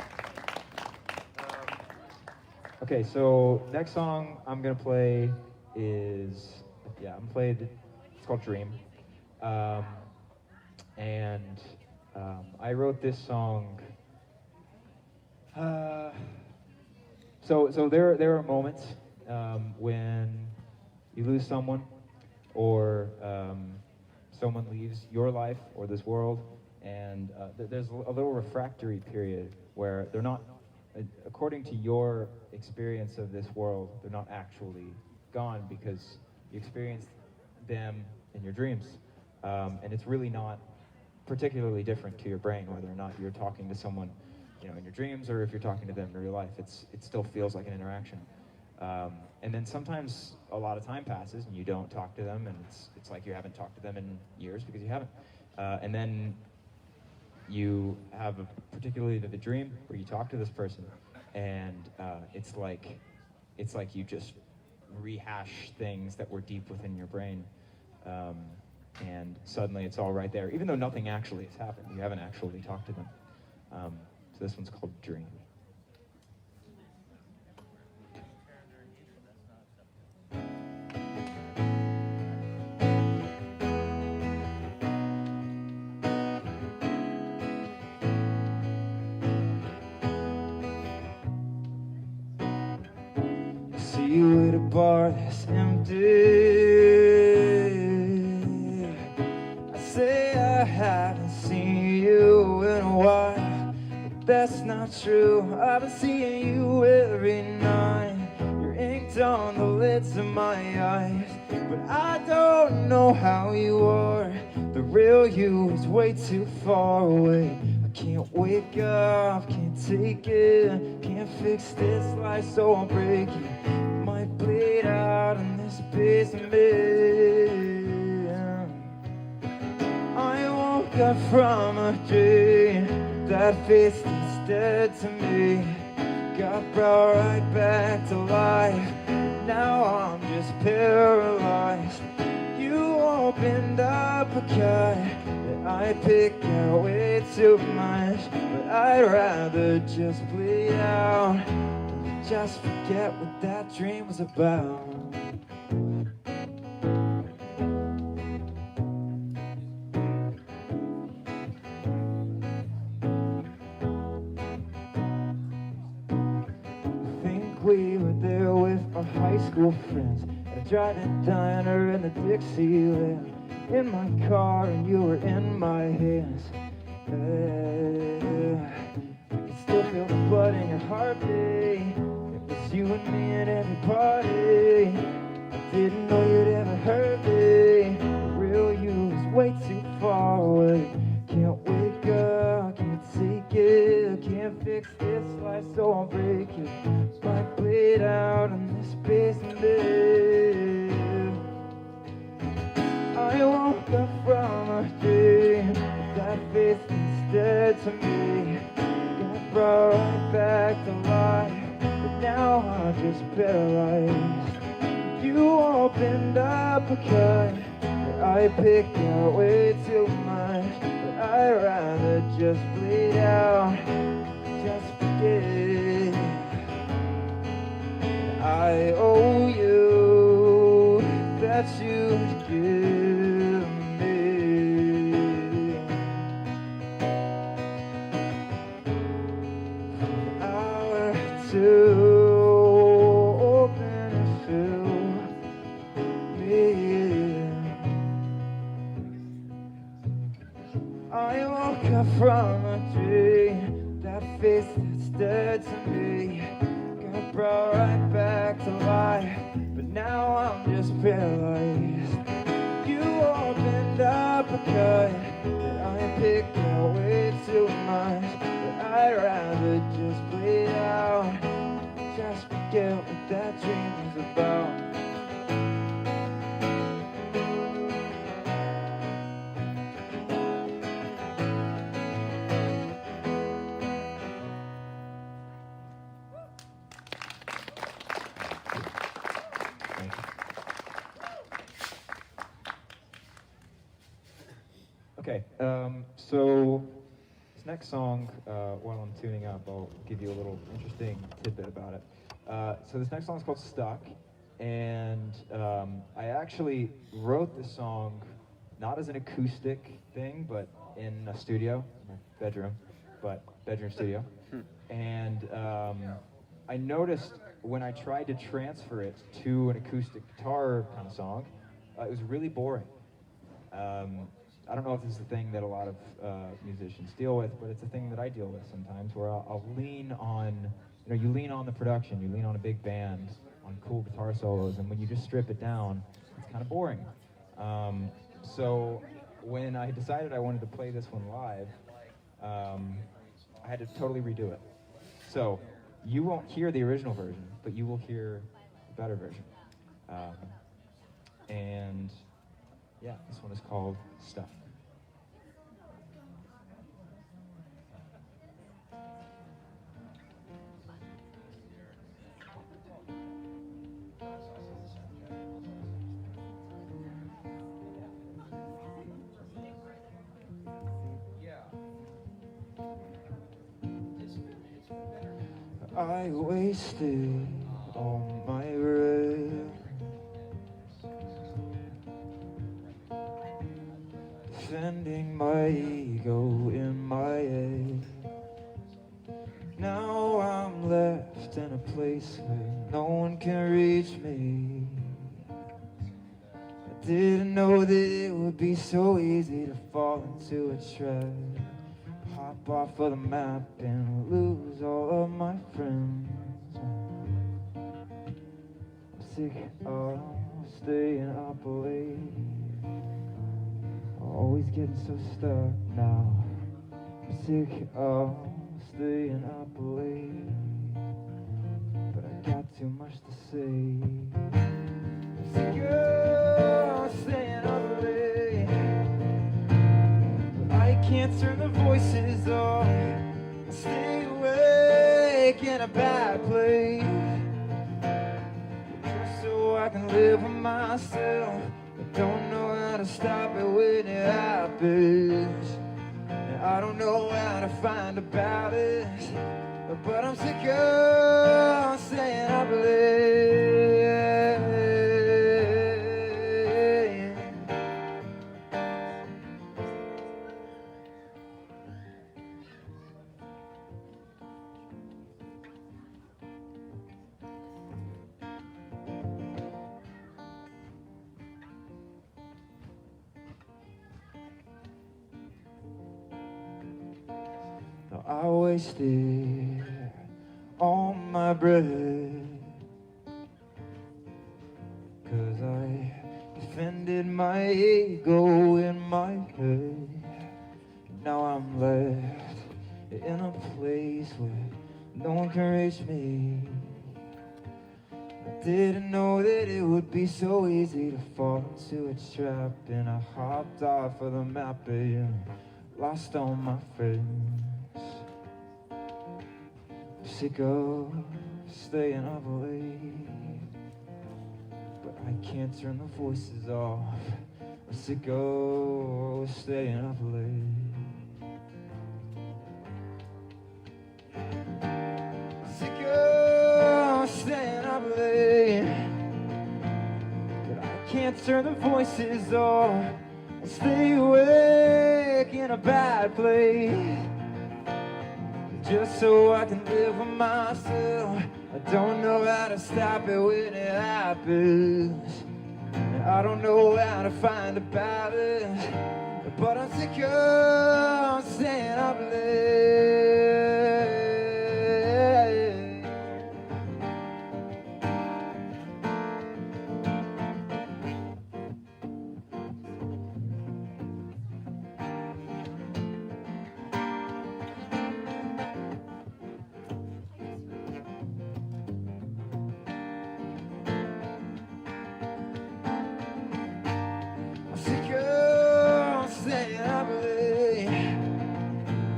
Okay, so next song I'm gonna play is, it's called Dream. and I wrote this song. So there are moments when you lose someone, or someone leaves your life or this world, and there's a little refractory period where they're not, according to your experience of this world, they're not actually gone because you experienced them in your dreams, and it's really not particularly different to your brain whether or not you're talking to someone, in your dreams, or if you're talking to them in real life. It still feels like an interaction. And then sometimes a lot of time passes and you don't talk to them, and it's like you haven't talked to them in years because you haven't. And then you have a particularly vivid dream where you talk to this person, and it's like you just rehash things that were deep within your brain, and suddenly it's all right there, even though nothing actually has happened. You haven't actually talked to them. So this one's called Dream. See you at a bar that's empty. I say I haven't seen you in a while, but that's not true. I've been seeing you every night. You're inked on the lids of my eyes, but I don't know how you are. The real you is way too far away. I can't wake up, can't take it, can't fix this life, so I'll break it. Might bleed out in this basement. I woke up from a dream, that face that's dead to me got brought right back to life. Now I'm just paralyzed. You opened up a cut that I picked out way too much, but I'd rather just bleed out, just forget what that dream was about. I think we were there with our high school friends at a drive-in diner in the Dixieland. In my car and you were in my hands. I can still feel the blood in your heartbeat. It was you and me at every party. I didn't know you'd ever hurt me. The real you is way too far away. Can't wake up, can't take it, can't fix this life, so I'll break it. Might bleed out in this basement. I woke up from a dream, that face that's dead to me got brought right back to life, but now I'm just paralyzed. You opened up a cut that I picked out way too much, but I'd rather just bleed out, just forget. I owe you that you give me. From hour to open and fill me. I woke up from a dream, that face that's dead to me got brought right back to life, but now I'm just paralyzed. You opened up a cut that I picked out way too much, but I'd rather just bleed out, just forget what that dream was about. Okay, so this next song, while I'm tuning up, I'll give you a little interesting tidbit about it. So this next song is called Stuck, and I actually wrote this song not as an acoustic thing, but in a studio, my bedroom, but bedroom studio. And I noticed when I tried to transfer it to an acoustic guitar kind of song, it was really boring. I don't know if this is a thing that a lot of musicians deal with, but it's a thing that I deal with sometimes, where I'll lean on, you lean on the production, you lean on a big band, on cool guitar solos, and when you just strip it down, it's kind of boring. So when I decided I wanted to play this one live, I had to totally redo it. So you won't hear the original version, but you will hear the better version. And yeah, this one is called Stuff. I wasted all my breath defending my ego in my head. Now I'm left in a place where no one can reach me. I didn't know that it would be so easy to fall into a trap, hop off of the map and lose all of my friends. I'm sick of staying up late, always getting so stuck now. I'm sick of staying up late, but I got too much to say. I'm sick of staying up late, but I can't turn the voices off. Stay awake in a bad place, just so I can live with myself. I don't know how to stop it when it happens, and I don't know how to find a balance, but I'm sick of staying up late. I wasted all my breath, 'cause I defended my ego in my head. Now I'm left in a place where no one can reach me. I didn't know that it would be so easy to fall into a trap, and I hopped off of the map and lost all my friends. Sick of staying up late, but I can't turn the voices off. I'm sick of staying up late. Sick of staying up late, but I can't turn the voices off. I stay awake in a bad place, just so I can live with myself. I don't know how to stop it when it happens, and I don't know how to find a balance, but I'm sick of staying up late. Sick of staying up late.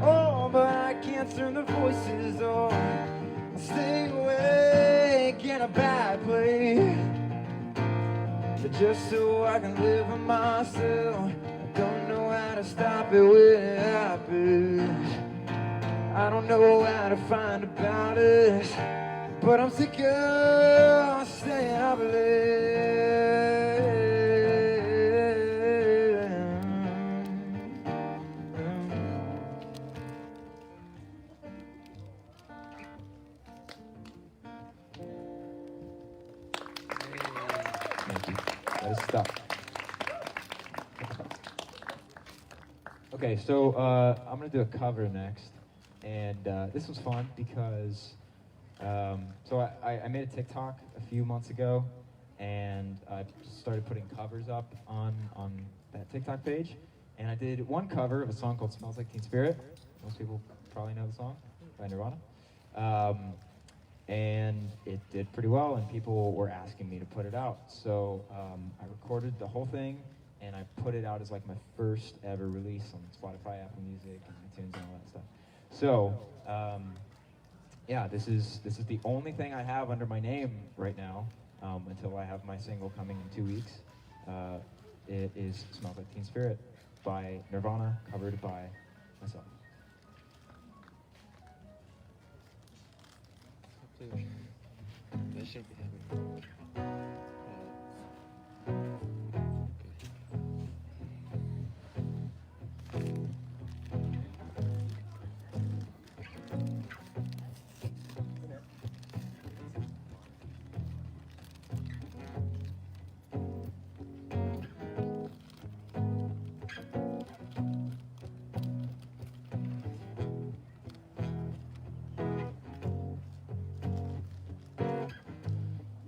Oh, but I can't turn the voices off. I stay awake in a bad place, just so I can live with myself. I don't know how to stop it when it happens. I don't know how to find a balance, but I'm sick of staying up late. this stuff. Okay, so I'm gonna do a cover next, and this was fun because so I made a TikTok a few months ago, and I started putting covers up on that TikTok page, and I did one cover of a song called "Smells Like Teen Spirit." Most people probably know the song by Nirvana. And it did pretty well, and people were asking me to put it out. So I recorded the whole thing, and I put it out as like my first ever release on Spotify, Apple Music, and iTunes, and all that stuff. So yeah, this is the only thing I have under my name right now until I have my single coming in 2 weeks. It is "Smells Like Teen Spirit" by Nirvana, covered by myself. That should be happening.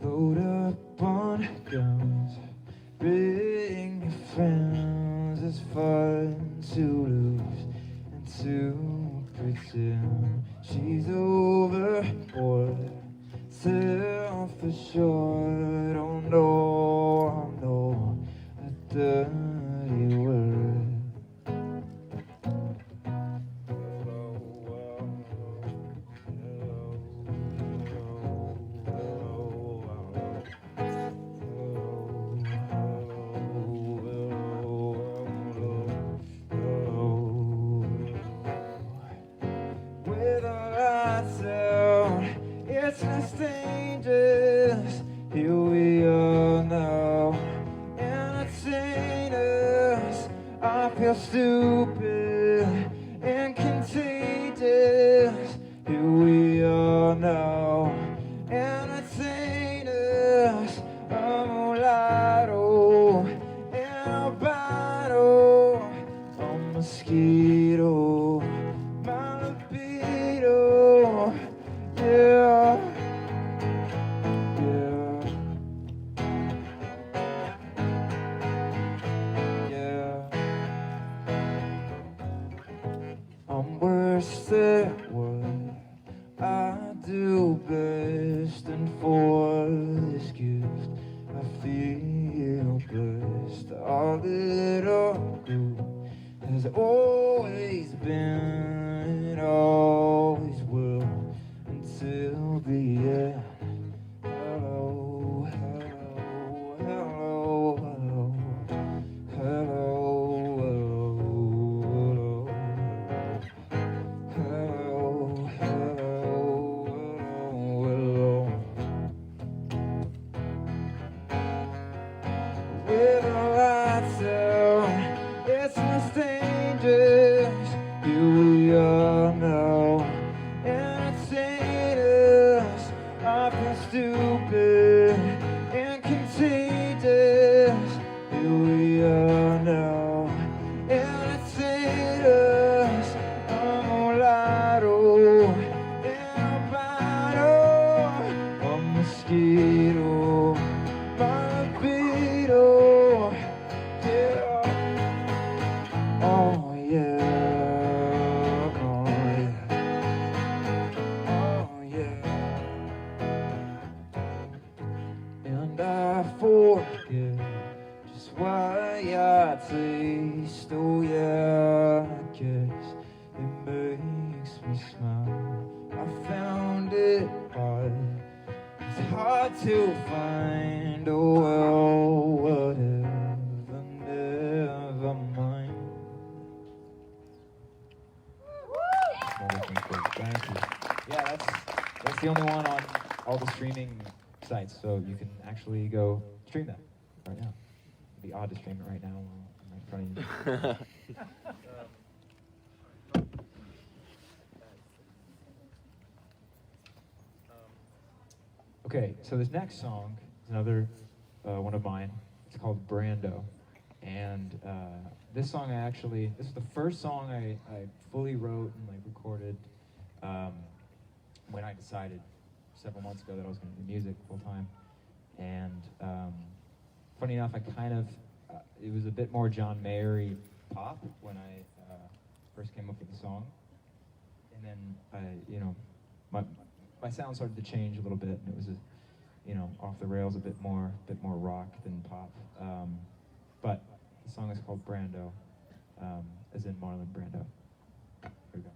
Load up on guns, bring your friends. It's fun to lose and to pretend. She's overboard, self-assured. Oh no, I know a dirty word. With the lights out, it's less dangerous. Here we are now, entertain us. I feel stupid and contagious. Here we are now, entertain us. A mulatto and albino, a mosquito, my libido, yeah, yeah, yeah. I'm worse at what I do best, and for this gift I feel blessed. Our little group has always been, always will, until the end. Hello, hello, hello, hello, hello, hello, hello, hello, hello, hello. With the lights out, it's less dangerous. Here we are now, entertain us. I feel stupid and contagious. Here we are now, entertain us. I'm mulatto and albino, a mosquito, my libido, yeah. Oh yeah, oh yeah, oh yeah. And I forget just why I taste. Oh yeah, I guess it makes me smile. I found it hard. It's hard to find. Oh well, whatever, never mind. Thank you. Yeah, that's the only one on all the streaming sites, so you can actually go stream that right now. It'd be odd to stream it right now while I'm right in front of you. Okay, so this next song is another one of mine. It's It's called Brando. And this song this is the first song I fully wrote and like recorded when I decided several months ago that I was going to do music full time. And funny enough, it was a bit more John Mayer-y pop when I first came up with the song. And then my sound started to change a little bit, and it was off the rails, a bit more rock than pop. But the song is called Brando, as in Marlon Brando. Here we go.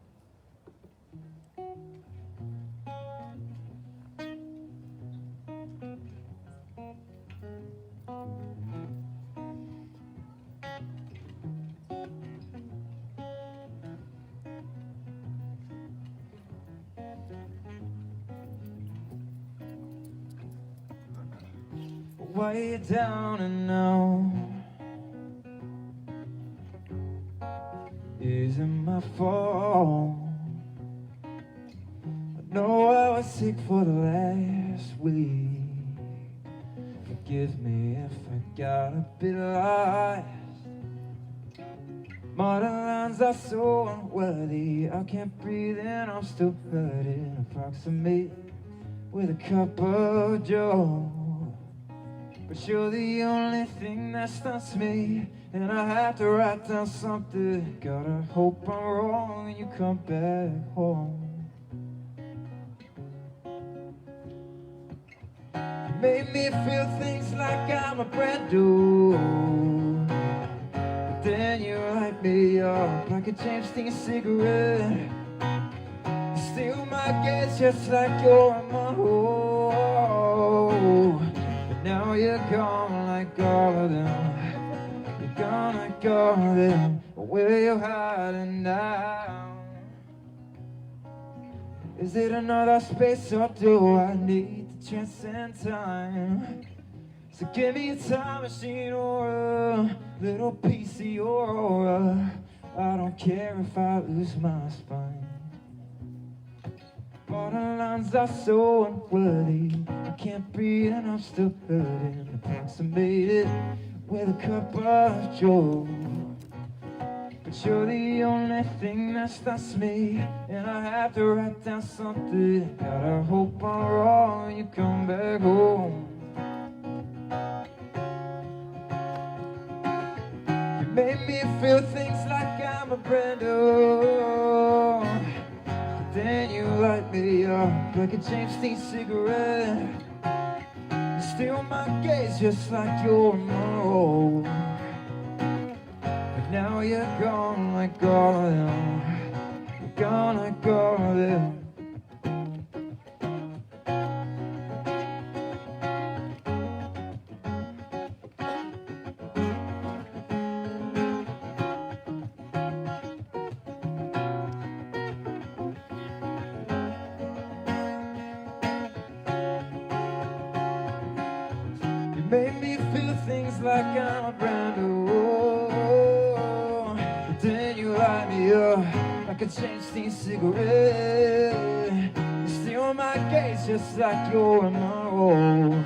Way down and now isn't my fault. I know I was sick for the last week. Forgive me if I got a bit lost. Modern lines are so unworthy. I can't breathe and I'm still hurting. Approximate with a cup of joe. But you're the only thing that stops me, and I have to write down something. Gotta hope I'm wrong and you come back home. You made me feel things like I'm a brand new, but then you light me up like a James Dean cigarette. You steal my gaze just like you're in my home. Now you're gone like all of them. You're gone like all of them. Where you hiding now? Is it another space or do I need to transcend time? So give me a time machine or a little piece of your aura. I don't care if I lose my spine. Modern lines are so unworthy. I can't breathe and I'm still hurting. Approximated with a cup of joe. But you're the only thing that stops me, and I have to write down something. Gotta hope I'm wrong when you come back home. You made me feel things like I'm a brand new. Then you light me up like a James Dean cigarette. You steal my gaze just like you're my own. But now you're gone like all of them. You're gone like all of them. Made me feel things like I'm a brand new. But then you light me up like a James Dean cigarette. You steal my gaze just like you're in my own.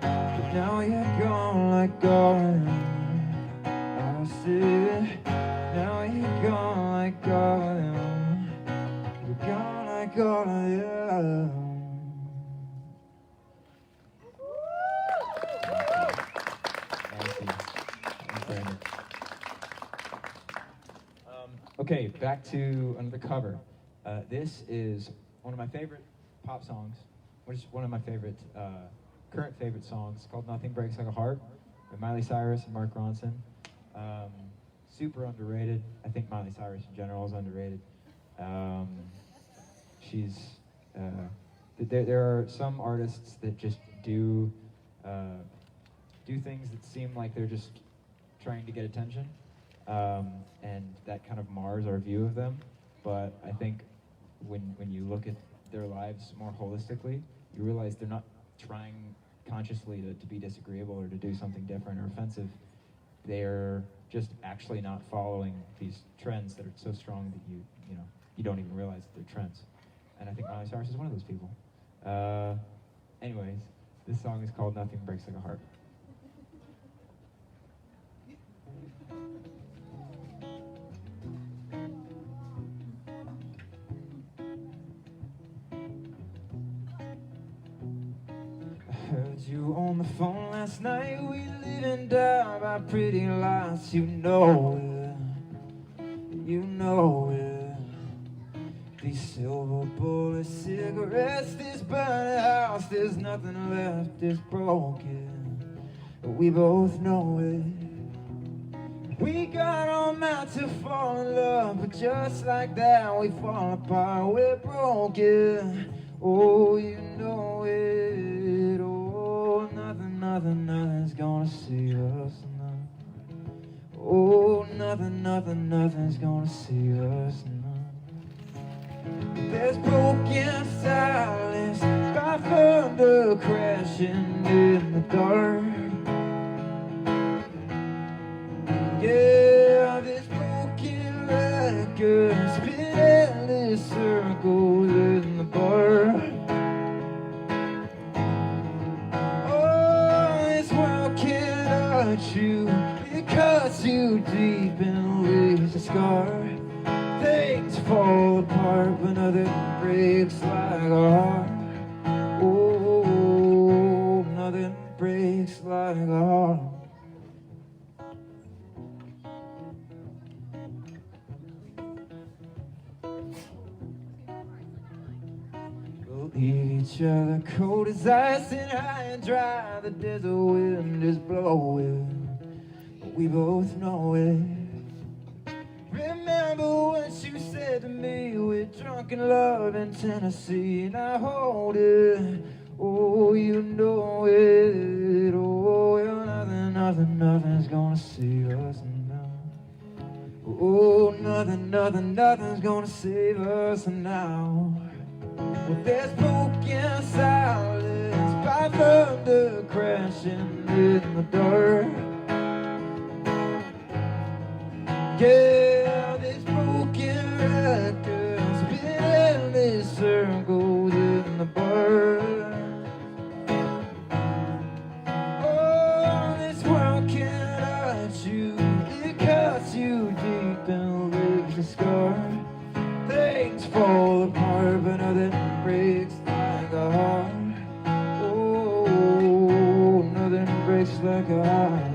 But now you're gone like all of them. I see. Now you're gone like all of them. You're gone like all of them. Okay, back to another cover. This is one of my favorite pop songs, which is one of my favorite, current favorite songs, called Nothing Breaks Like a Heart by Miley Cyrus and Mark Ronson. Super underrated. I think Miley Cyrus in general is underrated. There are some artists that just do things that seem like they're just trying to get attention. And that kind of mars our view of them. But I think when you look at their lives more holistically, you realize they're not trying consciously to be disagreeable or to do something different or offensive. They're just actually not following these trends that are so strong that you don't even realize that they're trends. And I think Miley Cyrus is one of those people. Anyways, this song is called Nothing Breaks Like a Heart. Heard you on the phone last night. We live and die by pretty lights. You know it, you know it. These silver bullet cigarettes, this burning house, there's nothing left, it's broken. But we both know it. We got on out to fall in love, but just like that we fall apart, we're broken. Oh, you know it. Oh, nothing's gonna save us now. Oh, nothing's gonna save us now. There's broken silence by thunder crashing in the dark. Yeah, this broken record spin endless circles in the bar. Oh, this world can't hurt you. It cuts you deep and leaves a scar. Things fall apart, but nothing breaks like a heart. Oh, nothing breaks like a heart. Leave each other cold as ice and high and dry. The desert wind is blowing, but we both know it. Remember what you said to me, we're drunk in love in Tennessee, and I hold it. Oh, you know it. Oh, well, nothing's gonna save us now. Oh, nothing's gonna save us now. Well, there's broken silence by thunder crashing in the dark. Yeah, this broken record spin endless circles in the bar. Oh, this world can't hurt you. It cuts you deep and leaves a scar. Things fall apart, but nothing breaks like a heart. Oh, nothing breaks like a heart.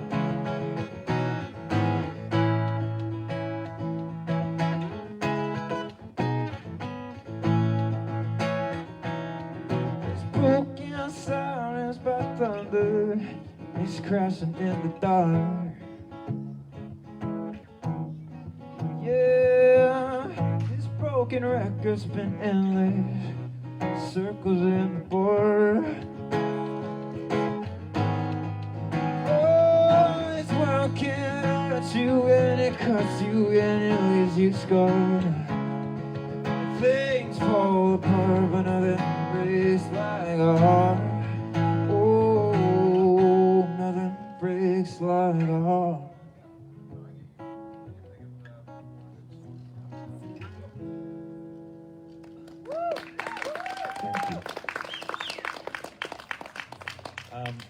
It's broken silence by thunder, it's crashing in the dark. Yeah, this broken record's been endless circles in the bar. Oh, this world can hurt you and it cuts you and it leaves you scarred. Things fall apart, but nothing breaks like a heart. Oh, nothing breaks like a heart.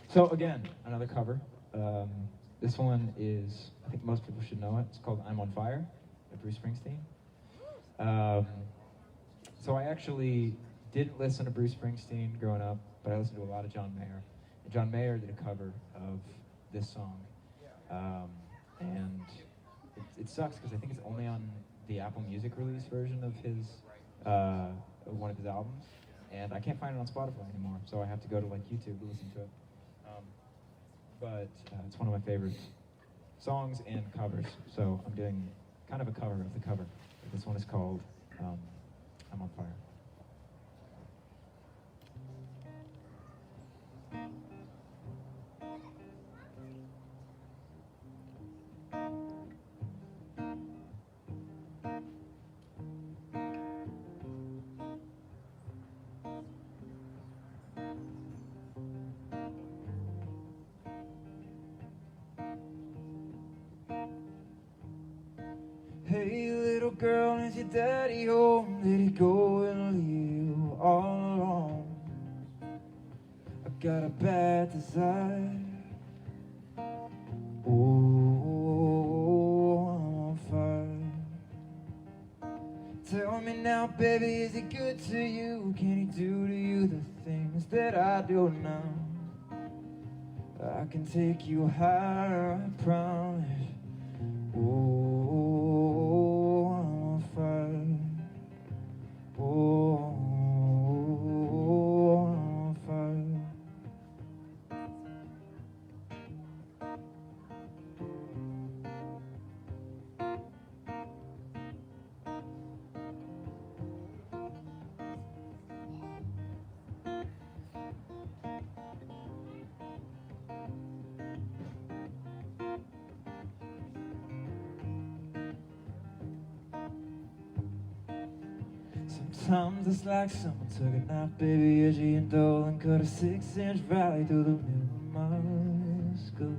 So again, another cover. This one is, I think most people should know it. It's called "I'm on Fire" by Bruce Springsteen. So I actually didn't listen to Bruce Springsteen growing up, but I listened to a lot of John Mayer. And John Mayer did a cover of this song, and it sucks because I think it's only on the Apple Music release version of his one of his albums, and I can't find it on Spotify anymore. So I have to go to like YouTube to listen to it. But it's one of my favorite songs and covers, so I'm doing kind of a cover of the cover. This one is called "I'm on Fire." Hey, little girl, is your daddy home? Did he go and leave you all alone? I got a bad desire. Oh, I'm on fire. Tell me now, baby, is he good to you? Can he do to you the things that I do now? I can take you higher, I promise. Oh, I'm on fire. Oh, I'm on fire. Sometimes it's like someone took a knife, baby, edgy and dull, and cut a 6-inch valley through the middle of my skull.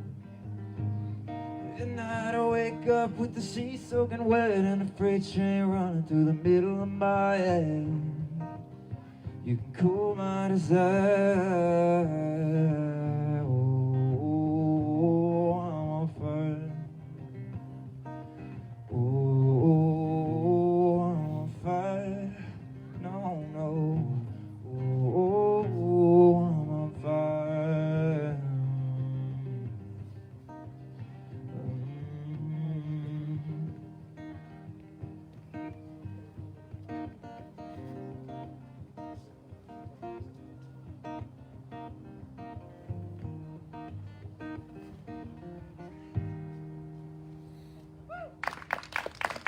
At night I wake up with the sheets soaking wet and a freight train running through the middle of my head. You can cool my desire. Oh, I'm on fire. Oh, I'm on fire. No, no. Oh, I'm on fire.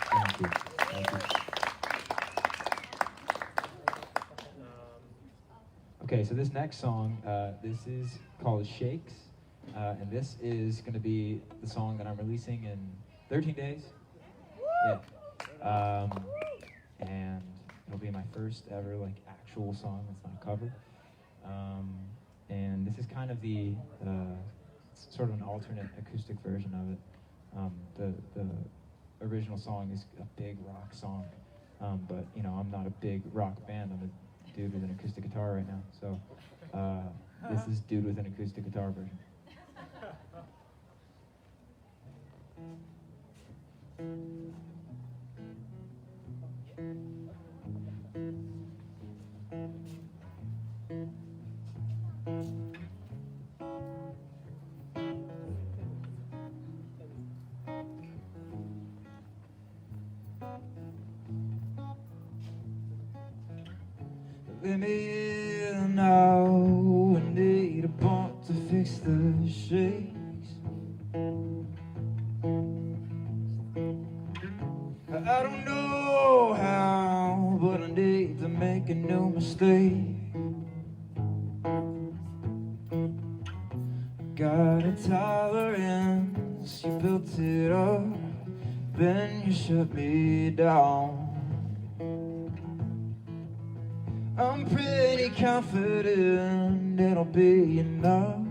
Thank you. Thank you. Okay, so this next song, this is called Shakes, and this is going to be the song that I'm releasing in 13 days. Yeah. And it'll be my first ever like actual song that's not a cover. And this is kind of the sort of an alternate acoustic version of it. The original song is a big rock song, but you know, I'm not a big rock band. I'm a dude with an acoustic guitar right now, so this is dude with an acoustic guitar version. Let me in now, I need a bump to fix the shakes. I don't know how, but I need to make a new mistake. Got a tolerance, you built it up, then you shut me down. I'm pretty confident it'll be enough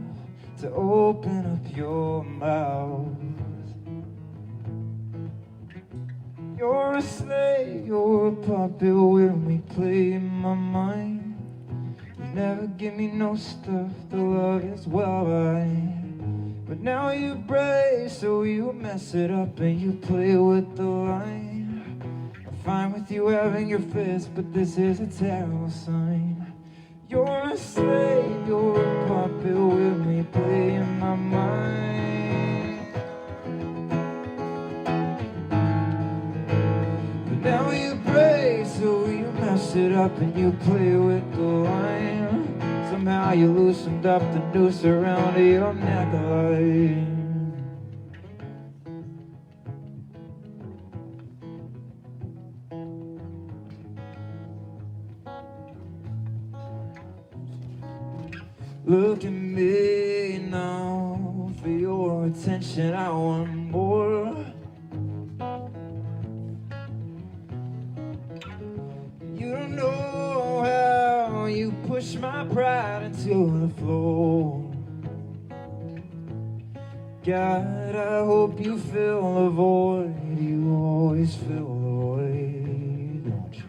to open up your mouth. You're a slave, you're a puppet when we play in my mind. You never give me no stuff, the love is well right. But now you break, so you mess it up and you play with the line. Fine with you having your fist, but this is a terrible sign. You're a slave, you're a puppet with me playing my mind. But now you break, so you mess it up and you play with the line. Somehow you loosened up the noose around your neckline. Look at me now, for your attention I want more. You don't know how you push my pride into the floor. God, I hope you fill the void, you always fill the void, don't you?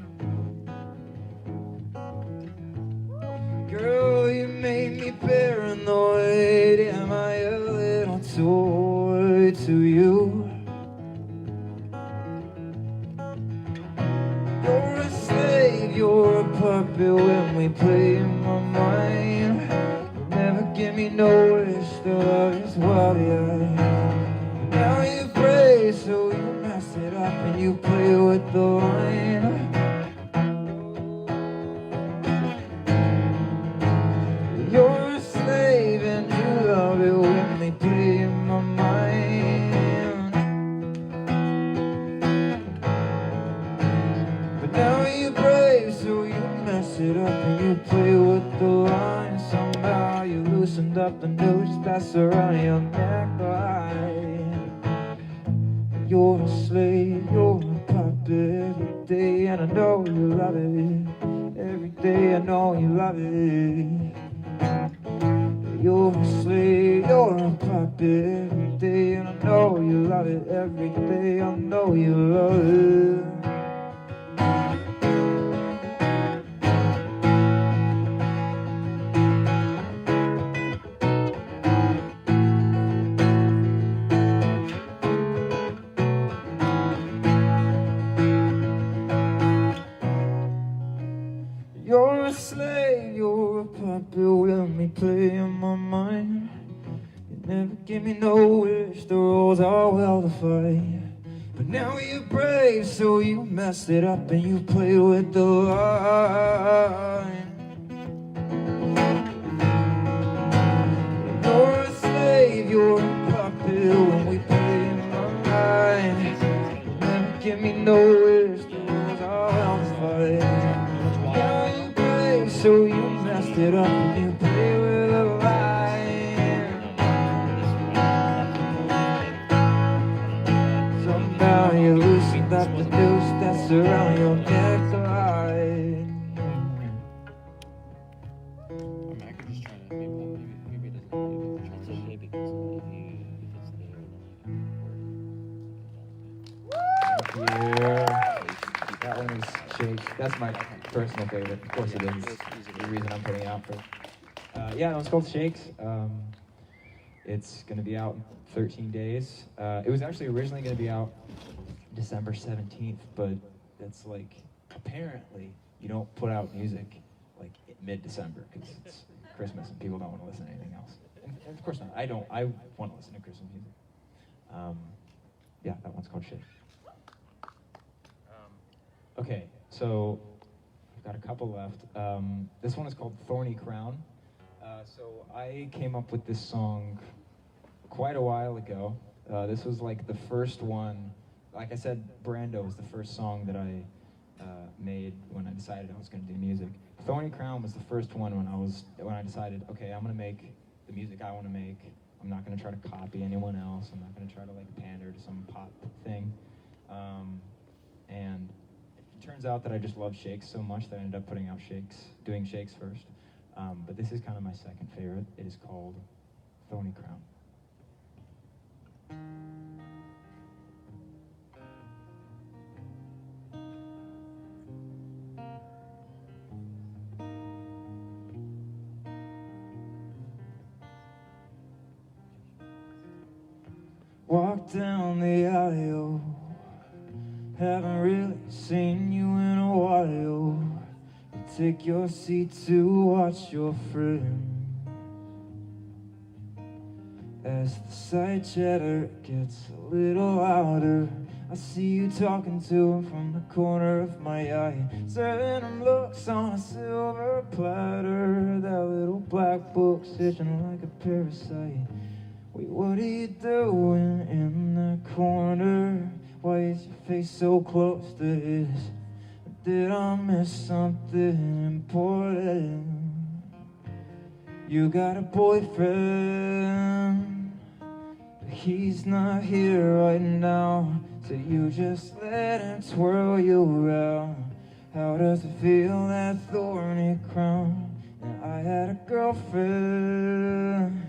Girl, you made me paranoid. Am I a little toy to you? You're a slave, you're a puppet when we play in my mind. You'll never give me no wish, the love is well, yeah. Now you pray, so you mess it up and you play with the line. You're a slave and you love it when they play in my mind. But now you're brave, so you mess it up and you play with the line. Somehow you loosened up the noose that's around your neckline. You're a slave, you're a puppet every day, and I know you love it. Every day I know you love it. You're a slave, you're a puppet every day, and I know you love it. Every day I know you love it. You're a slave, you're a puppet with me playing my mind. You never give me no wish, the rules are well defined. But now you're brave, so you messed it up and you play with the line. You're a slave, you're a puppet when we play my mind. You never give me no wish, the rules are well defined. So you messed it up and you play with a line. Somehow you loosened up the noose that's around your neckline. I mean, I could just try to maybe it doesn't maybe the transition maybe if it's there then Yeah. That one is Shake. That's my personal favorite. Of course it is. The reason I'm putting it out first. Yeah, no, it's called Shakes. It's going to be out in 13 days. It was actually originally going to be out December 17th, but it's like, apparently, you don't put out music like mid-December because it's Christmas and people don't want to listen to anything else. And of course not. I don't. I want to listen to Christmas music. Yeah, that one's called Shake. Okay, so I've got a couple left. This one is called Thorny Crown. So I came up with this song quite a while ago. This was like the first one. Like I said, Brando was the first song that I made when I decided I was going to do music. Thorny Crown was the first one when I decided, okay, I'm going to make the music I want to make. I'm not going to try to copy anyone else. I'm not going to try to like pander to some pop thing. And it turns out that I just love Shakes so much that I ended up putting out doing Shakes first. But this is kind of my second favorite. It is called Thorny Crown. Walk down the aisle, haven't really seen you in a while. You take your seat to watch your friend. As the side chatter gets a little louder, I see you talking to him from the corner of my eye, serving him looks on a silver platter. That little black book's itching like a parasite. Wait, what are you doing in that corner? Why is your face so close to his? Did I miss something important? You got a boyfriend, but he's not here right now. So you just let him twirl you around. How does it feel, that thorny crown? And I had a girlfriend,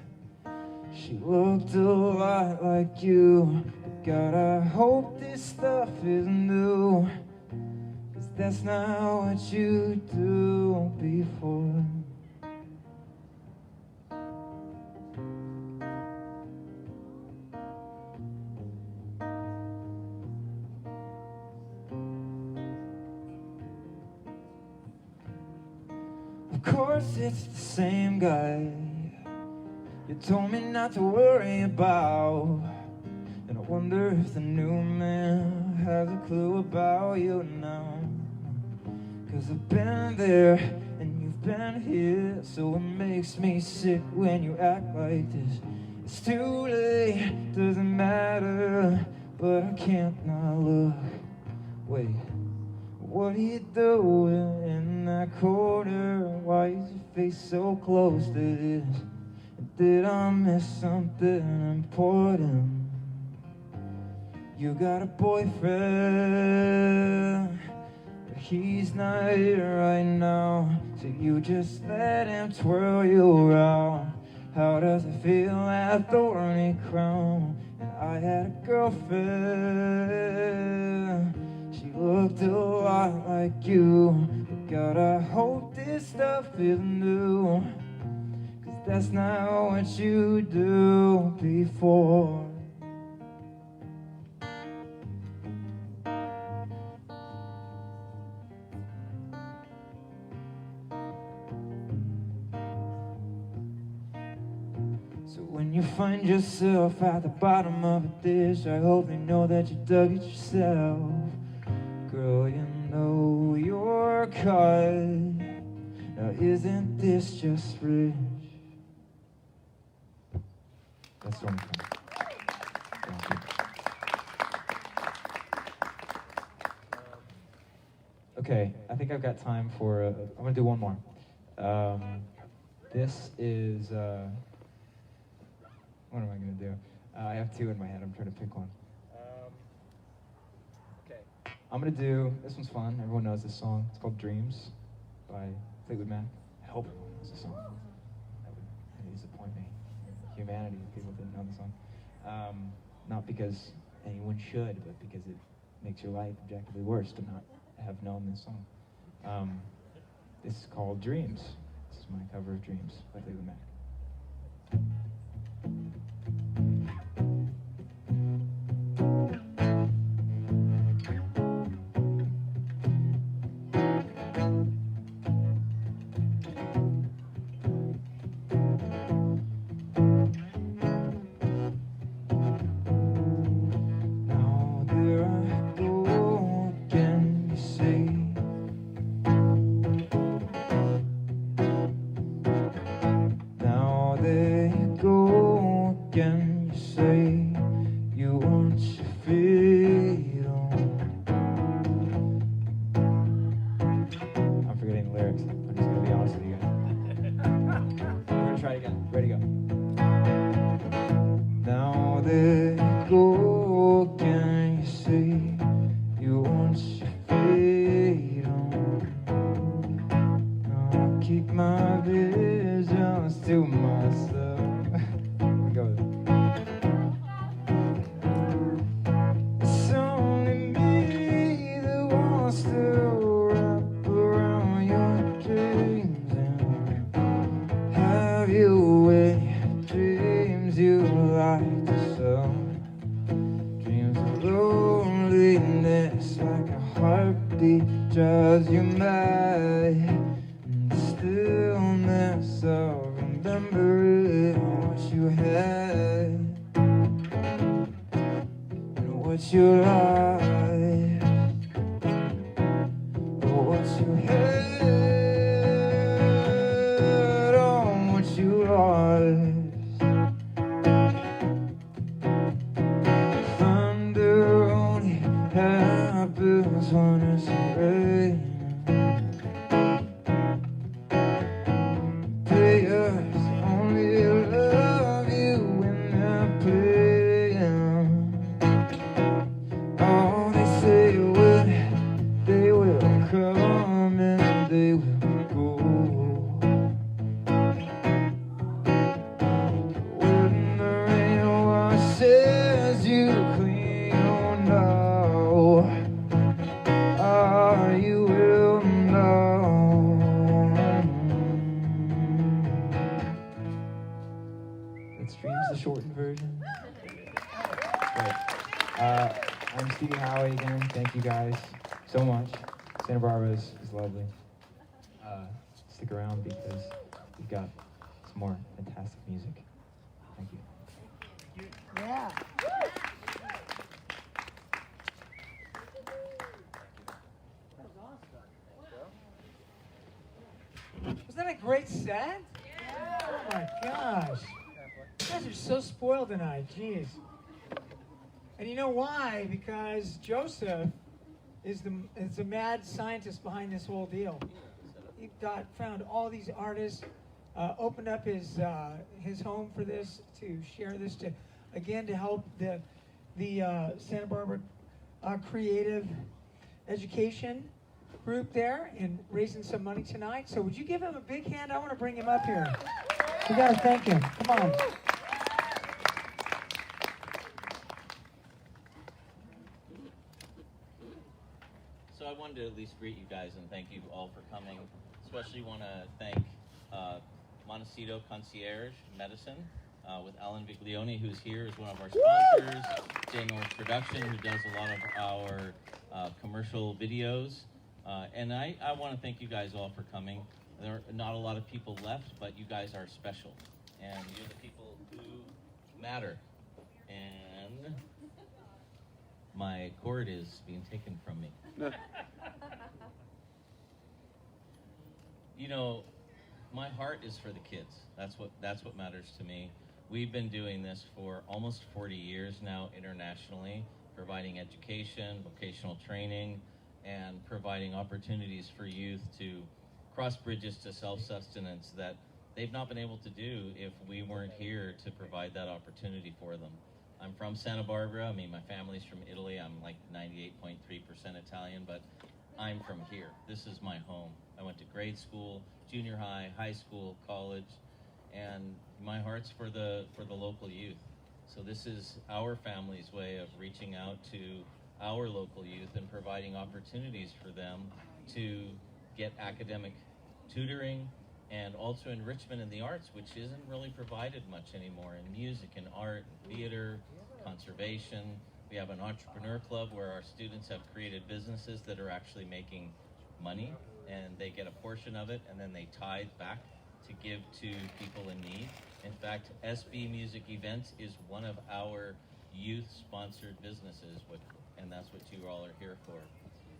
she looked a lot like you. But God, I hope this stuff is new, 'cause that's not what you do before. Of course it's the same guy, You told me not to worry about, and I wonder if the new man has a clue about you now. 'Cause I've been there and you've been here, so it makes me sick when you act like this. It's too late, doesn't matter, but I can't not look. Wait, what are you doing in that corner? Why is your face so close to this? Did I miss something important? You got a boyfriend, but he's not here right now, so you just let him twirl you around. How does it feel, that thorny crown? And I had a girlfriend, she looked a lot like you. But God, I hope this stuff is new, 'cause that's not what you do before. So when you find yourself at the bottom of a dish, I hope you know that you dug it yourself. Girl, you know you're cut. Now isn't this just rich? That's where I'm from. Thank you. Okay, I think I've got time for, I'm gonna do one more. This is, what am I gonna do? I have two in my head, I'm trying to pick one. Okay. I'm gonna do, this one's fun, everyone knows this song. It's called Dreams by Fleetwood Mac. I hope everyone knows this song. That would disappoint me. Humanity, if people didn't know the song. Not because anyone should, but because it makes your life objectively worse to not have known this song. This is called Dreams. This is my cover of Dreams by Fleetwood Mac. Now there I go again, you say. Now there you go again, you say you want your freedom. I'm forgetting the lyrics. I'm just gonna be honest with you guys. We're gonna try it again. Ready, go. Now there you go again, you say you want your freedom. Now I keep my visions to myself. Here we go. It's only me that wants to wrap around your dreams and have you with dreams you like to sell. Dreams of loneliness, like a heartbeat drives you mad. And the stillness of remembering what you had and what you like, or what you had, or what you lost. Thunder only happens when it's raining. Players only love you when they're playing. Oh, they say they will come and they will go. When the rain washes you clean, oh no, you will know. That's Dreams, the shortened version. Great. I'm Stevie Howie again. Thank you guys so much. Santa Barbara is lovely. Stick around because we've got some more fantastic music Thank you. Yeah. Was that a great set? Oh my gosh. You guys are so spoiled tonight. Jeez. And you know why? Because Joseph is the mad scientist behind this whole deal. He found all these artists, opened up his home for this, to share this, to help the Santa Barbara creative education group there in raising some money tonight. So would you give him a big hand? I want to bring him up here. We got to thank him. Come on. So I wanted to at least greet you guys and thank you all for coming. Especially want to thank Montecito Concierge Medicine with Alan Viglione, who's here as one of our sponsors. J North Production, who does a lot of our commercial videos. And I want to thank you guys all for coming. There are not a lot of people left, but you guys are special. And you're the people who matter. And my cord is being taken from me. You know, my heart is for the kids. That's what matters to me. We've been doing this for almost 40 years now internationally, providing education, vocational training, and providing opportunities for youth to cross bridges to self-sustenance that they've not been able to do if we weren't here to provide that opportunity for them. I'm from Santa Barbara. I mean, my family's from Italy. I'm like 98.3% Italian, but I'm from here. This is my home. I went to grade school, junior high, high school, college, and my heart's for the local youth. So this is our family's way of reaching out to our local youth and providing opportunities for them to get academic tutoring and also enrichment in the arts, which isn't really provided much anymore, in music and art, theater, conservation. We have an entrepreneur club where our students have created businesses that are actually making money, and they get a portion of it and then they tithe back to give to people in need. In fact, SB Music Events is one of our youth-sponsored businesses, and that's what you all are here for.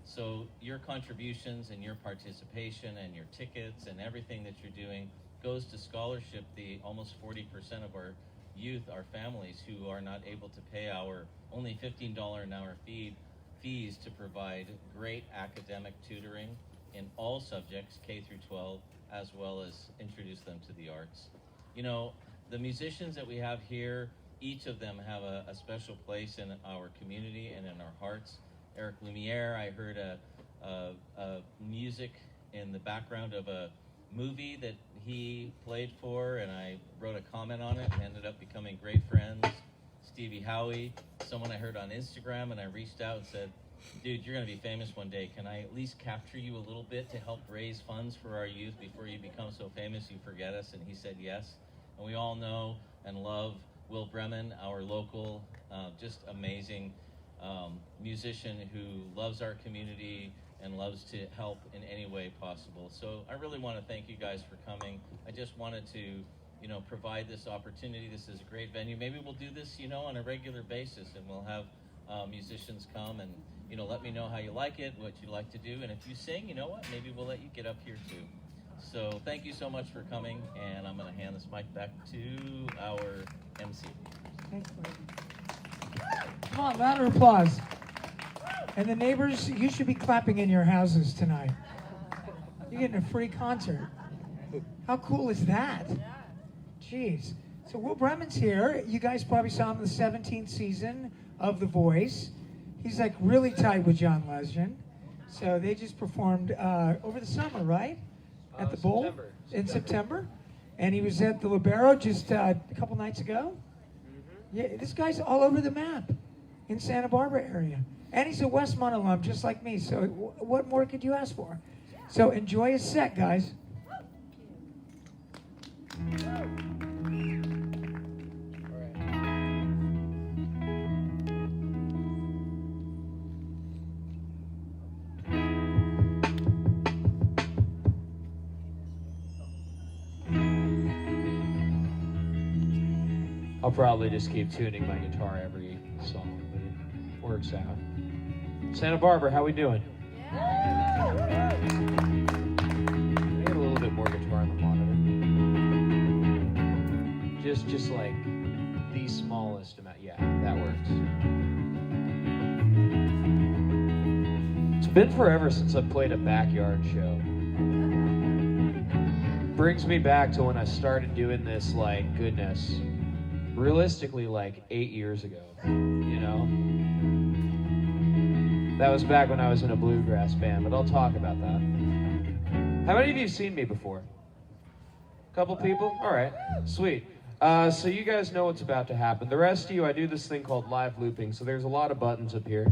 So your contributions and your participation and your tickets and everything that you're doing goes to scholarship. The almost 40% of our youth, our families, who are not able to pay our only $15 an hour fees to provide great academic tutoring in all subjects, K through 12, as well as introduce them to the arts. You know, the musicians that we have here, each of them have a special place in our community and in our hearts. Eric Lumiere, I heard a music in the background of a movie that he played for, and I wrote a comment on it and ended up becoming great friends. Stevie Howie, someone I heard on Instagram, and I reached out and said, dude, you're gonna be famous one day. Can I at least capture you a little bit to help raise funds for our youth before you become so famous you forget us? And he said yes. And we all know and love Will Bremen, our local, just amazing musician who loves our community and loves to help in any way possible. So I really want to thank you guys for coming. I just wanted to, you know, provide this opportunity. This is a great venue. Maybe we'll do this, you know, on a regular basis, and we'll have musicians come and, you know, let me know how you like it, what you like to do, and if you sing, you know what, maybe we'll let you get up here too. So thank you so much for coming, and I'm going to hand this mic back to our MC. Thanks, buddy. Come on, round of applause. And the neighbors, you should be clapping in your houses tonight. You're getting a free concert. How cool is that? Jeez. So Will Bremen's here. You guys probably saw him in the 17th season of The Voice. He's like really tight with John Legend. So they just performed over the summer, right? At the Bowl in September. And he was at the Libero just a couple nights ago. Yeah, this guy's all over the map in Santa Barbara area. And he's a Westmont alum, just like me. So what more could you ask for? So enjoy his set, guys. I'll probably just keep tuning my guitar every song, but it works out. Santa Barbara, how we doing? I need a little bit more guitar on the monitor. Just like the smallest amount. Yeah, that works. It's been forever since I played a backyard show. Brings me back to when I started doing this, like, goodness, realistically, like 8 years ago, you know? That was back when I was in a bluegrass band, but I'll talk about that. How many of you have seen me before? A couple people? All right, sweet. So you guys know what's about to happen. The rest of you, I do this thing called live looping, so there's a lot of buttons up here.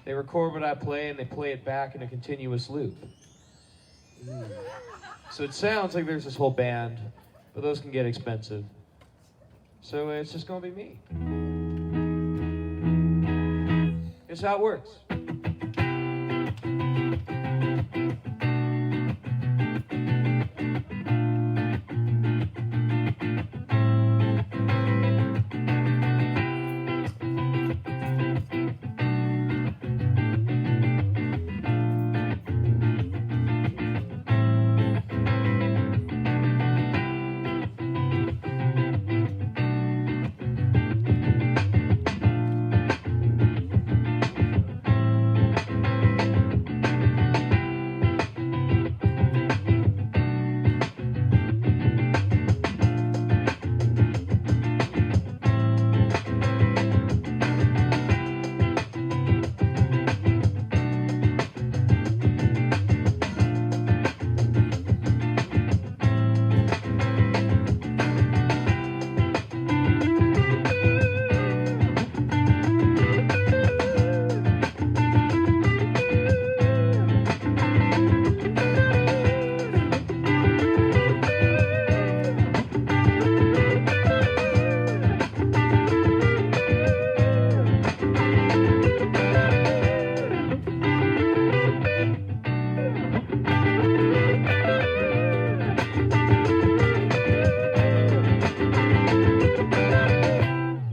They record what I play, and they play it back in a continuous loop. So it sounds like there's this whole band, but those can get expensive. So it's just gonna be me. Here's how it works.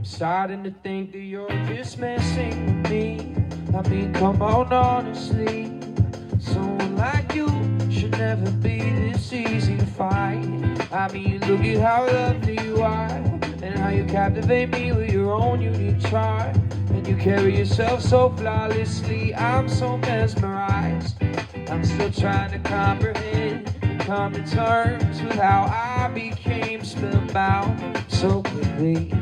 Starting to think that you're just messing with me. I mean, come on, honestly. Someone like you should never be this easy to find. I mean, look at how lovely you are, and how you captivate me with your own unique charm. And you carry yourself so flawlessly, I'm so mesmerized. I'm still trying to comprehend and come to terms with how I became spellbound so quickly.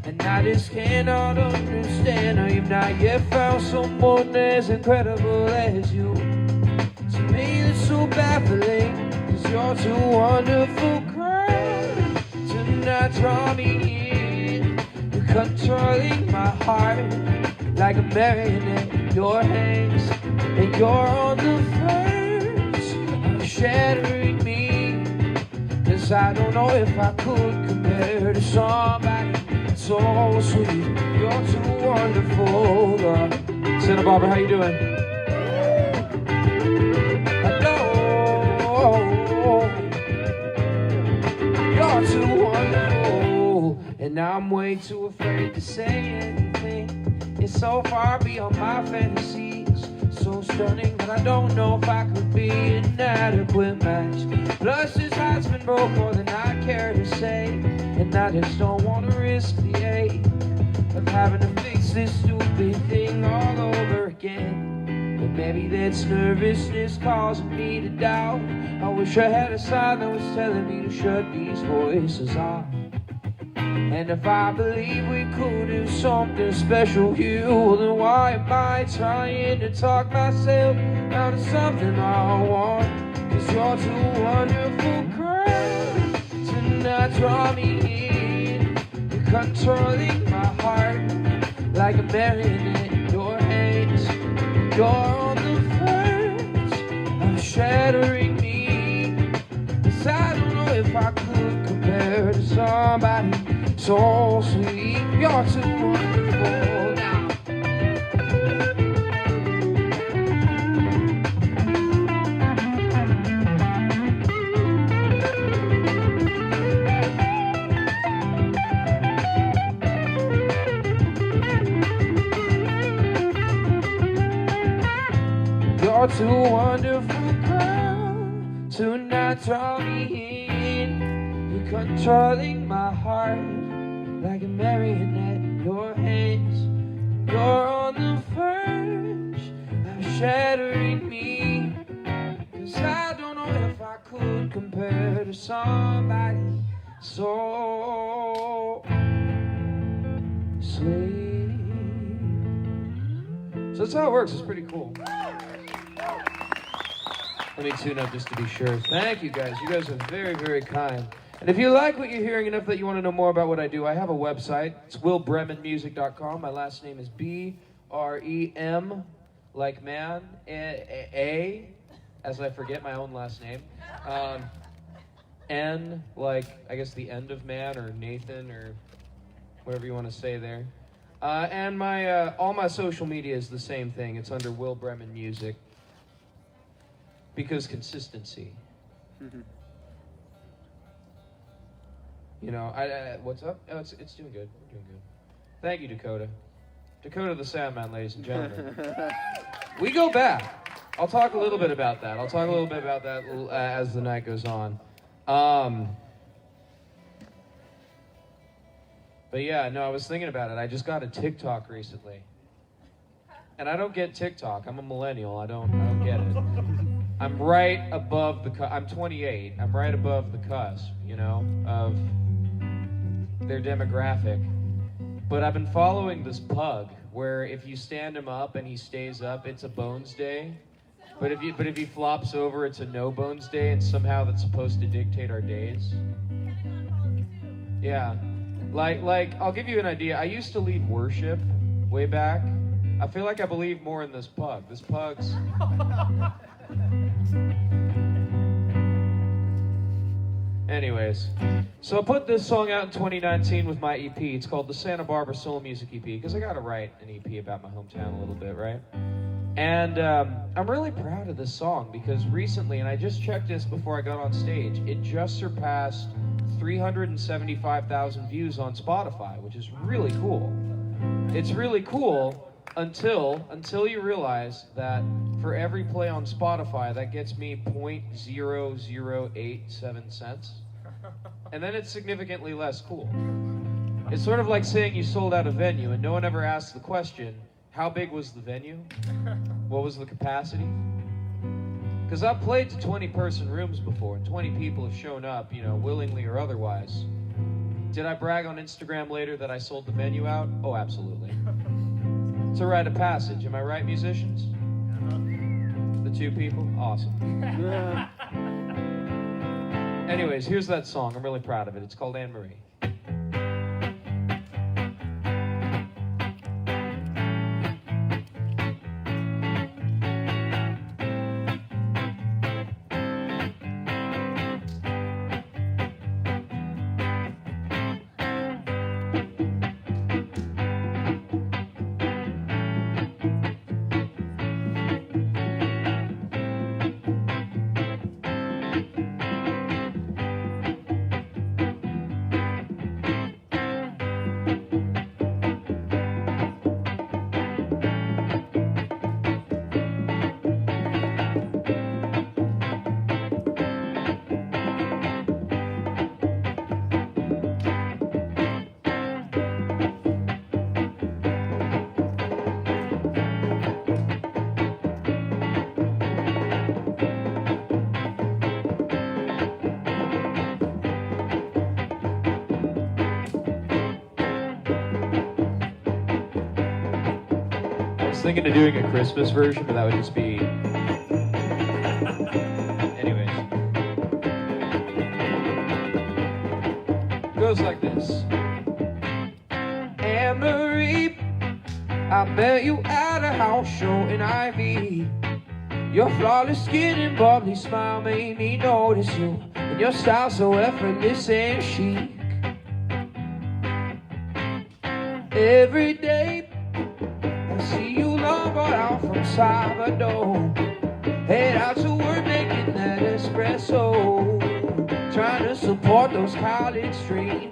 And I just cannot understand how you've not yet found someone as incredible as you. To me it's so baffling, 'cause you're too wonderful, girl, to not draw me in. You're controlling my heart like a marionette in your hands, and you're on the verge of shattering me. 'Cause I don't know if I could compare to somebody so sweet. You're too wonderful, girl. Santa Barbara, how you doing? I know you're too wonderful, and I'm way too afraid to say anything. It's so far beyond my fantasies, so stunning that I don't know if I could be an adequate match. Plus this heart's been broke more than I care to say, and I just don't want to risk the ache of having to fix this stupid thing all over again. But maybe that's nervousness causing me to doubt. I wish I had a sign that was telling me to shut these voices off. And if I believe we could do something special here, well, then why am I trying to talk myself out of something I want? 'Cause you're too wonderful, girl, to not draw me in. You're controlling my heart like a marionette in your hands. You're on the verge of shattering me. 'Cause I don't know if I could compare to somebody so sweet. You're too wonderful now. You're too wonderful, girl, to not draw me in. You're controlling my heart like a marionette in your hands. You're on the verge of shattering me. 'Cause I don't know if I could compare to somebody so sweet. So that's how it works. It's pretty cool. Let me tune up just to be sure. Thank you guys. You guys are very, very kind. And if you like what you're hearing enough that you want to know more about what I do, I have a website. It's willbremenmusic.com. My last name is B-R-E-M, like man, A, as I forget my own last name. N, like, I guess the end of man, or Nathan, or whatever you want to say there. And my all my social media is the same thing. It's under Will Bremen Music. Because consistency. You know, what's up? Oh, it's doing good. We're doing good. Thank you, Dakota. Dakota the Sandman, ladies and gentlemen. We go back. I'll talk a little bit about that. As the night goes on. But yeah, no, I was thinking about it. I just got a TikTok recently. And I don't get TikTok. I'm a millennial. I don't get it. I'm right above I'm 28. I'm right above the cusp, you know, of their demographic. But I've been following this pug where if you stand him up and he stays up, it's a bones day. But if he flops over, it's a no bones day, and somehow that's supposed to dictate our days. Yeah. Like I'll give you an idea. I used to lead worship way back. I feel like I believe more in this pug. This pug's Anyways, so I put this song out in 2019 with my EP. It's called the Santa Barbara Soul Music EP, because I gotta write an EP about my hometown a little bit, right? And I'm really proud of this song because recently, and I just checked this before I got on stage, it just surpassed 375,000 views on Spotify, which is really cool. It's really cool until you realize that for every play on Spotify, that gets me 0.0087 cents. And then it's significantly less cool. It's sort of like saying you sold out a venue and no one ever asks the question, how big was the venue? What was the capacity? Because I've played to 20-person rooms before, and 20 people have shown up, you know, willingly or otherwise. Did I brag on Instagram later that I sold the venue out? Oh, absolutely. It's a rite of passage. Am I right, musicians? The two people? Awesome. Anyways, here's that song. I'm really proud of it. It's called Anne Marie. Thinking of doing a Christmas version, but that would just be... Anyways. It goes like this. Anne Marie, I met you at a house show in Ivy. Your flawless skin and bubbly smile made me notice you, and your style so effortless and chic. Every day I see you brought out from Salvador, head out to work making that espresso, trying to support those college dreams.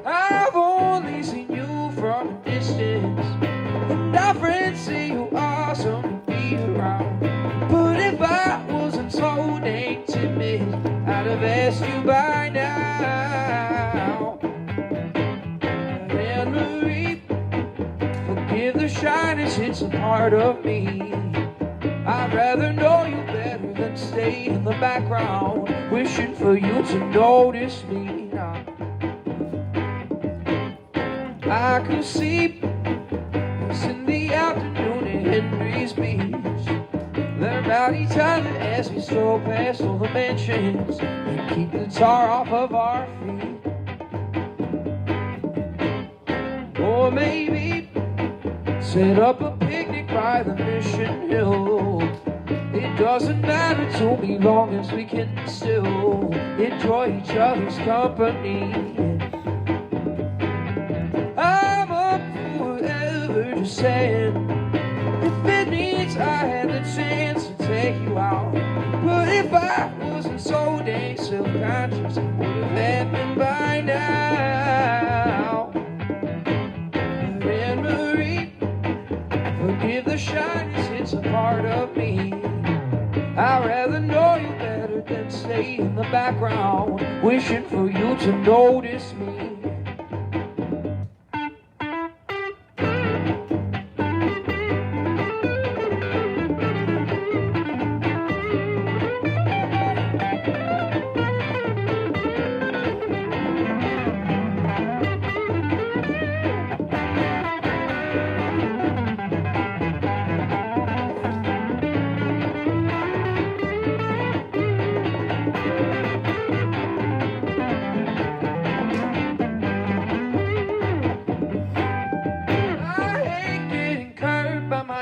I've only seen you from a distance, and our friends say you are some have asked you by now. Anne Marie, forgive the shyness, it's a part of me. I'd rather know you better than stay in the background, wishing for you to notice me now. I could see it's in the afternoon at Henry's Beach. Learn about each other as we stroll past all the mansions and keep the tar off of our feet. Or maybe set up a picnic by the Mission Hill. It doesn't matter to me long as we can still enjoy each other's company. I'm up for whatever, just saying. If it means I had the chance to take you out, but if I wasn't so dang self-conscious, it would have happened by now. Anne Marie, forgive the shyness, it's a part of me. I'd rather know you better than stay in the background, wishing for you to notice me.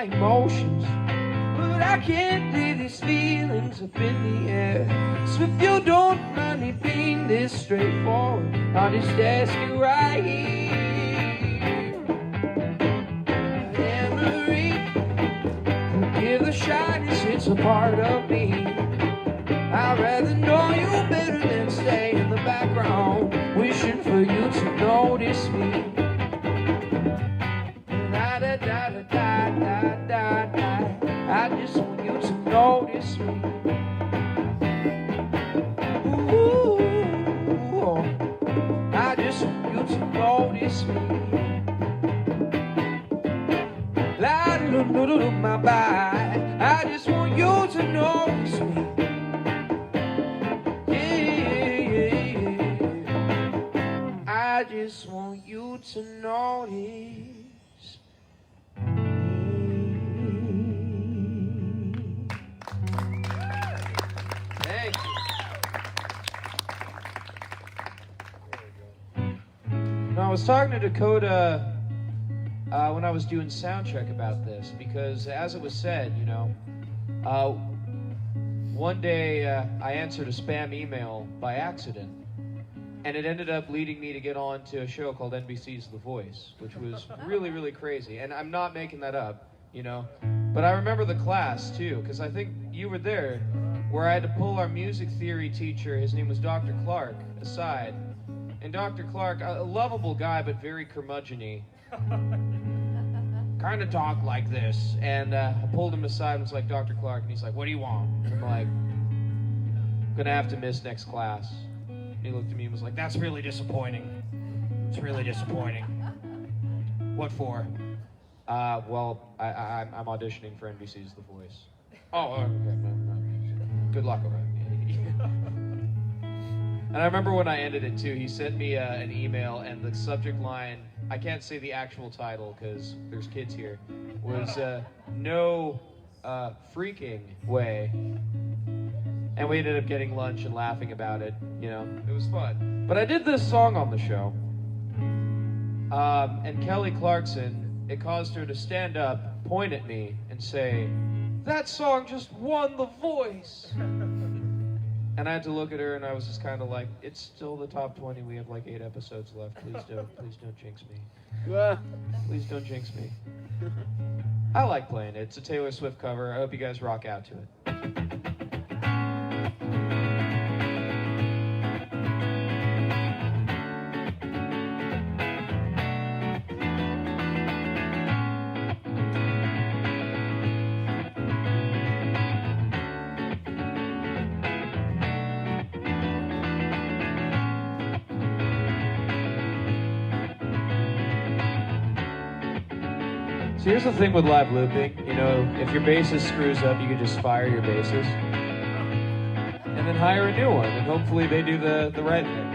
Emotions, but I can't leave these feelings up in the air. So if you don't mind me being this straightforward, I'll just ask you right here. Anne Marie, forgive the shyness, it's a part of me. I'd rather know you better than stay in the background, wishing for you to notice me. I just want you to notice me. Ooh, I just want you to notice me. La do do do do my body. I just want you to notice me. Yeah. I just want you to notice. I was talking to Dakota when I was doing sound check about this, because as it was said, you know, one day I answered a spam email by accident, and it ended up leading me to get on to a show called NBC's The Voice, which was really, really crazy. And I'm not making that up, you know, but I remember the class too, because I think you were there, where I had to pull our music theory teacher, his name was Dr. Clark, aside. And Dr. Clark, a lovable guy, but very curmudgeon-y, kind of talked like this. And I pulled him aside and was like, Dr. Clark, and he's like, what do you want? And I'm like, I'm gonna have to miss next class. And he looked at me and was like, that's really disappointing. It's really disappointing. What for? Well, I'm auditioning for NBC's The Voice. Oh, okay. Good luck with it. And I remember when I ended it too, he sent me an email, and the subject line, I can't say the actual title because there's kids here, was no freaking way. And we ended up getting lunch and laughing about it, you know, it was fun. But I did this song on the show, and Kelly Clarkson, it caused her to stand up, point at me, and say, that song just won The Voice. And I had to look at her, and I was just kind of like, it's still the top 20. We have like 8 episodes left. Please don't jinx me. Please don't jinx me. I like playing it. It's a Taylor Swift cover. I hope you guys rock out to it. So here's the thing with live looping. You know, if your bassist screws up, you could just fire your bassist and then hire a new one, and hopefully they do the right thing.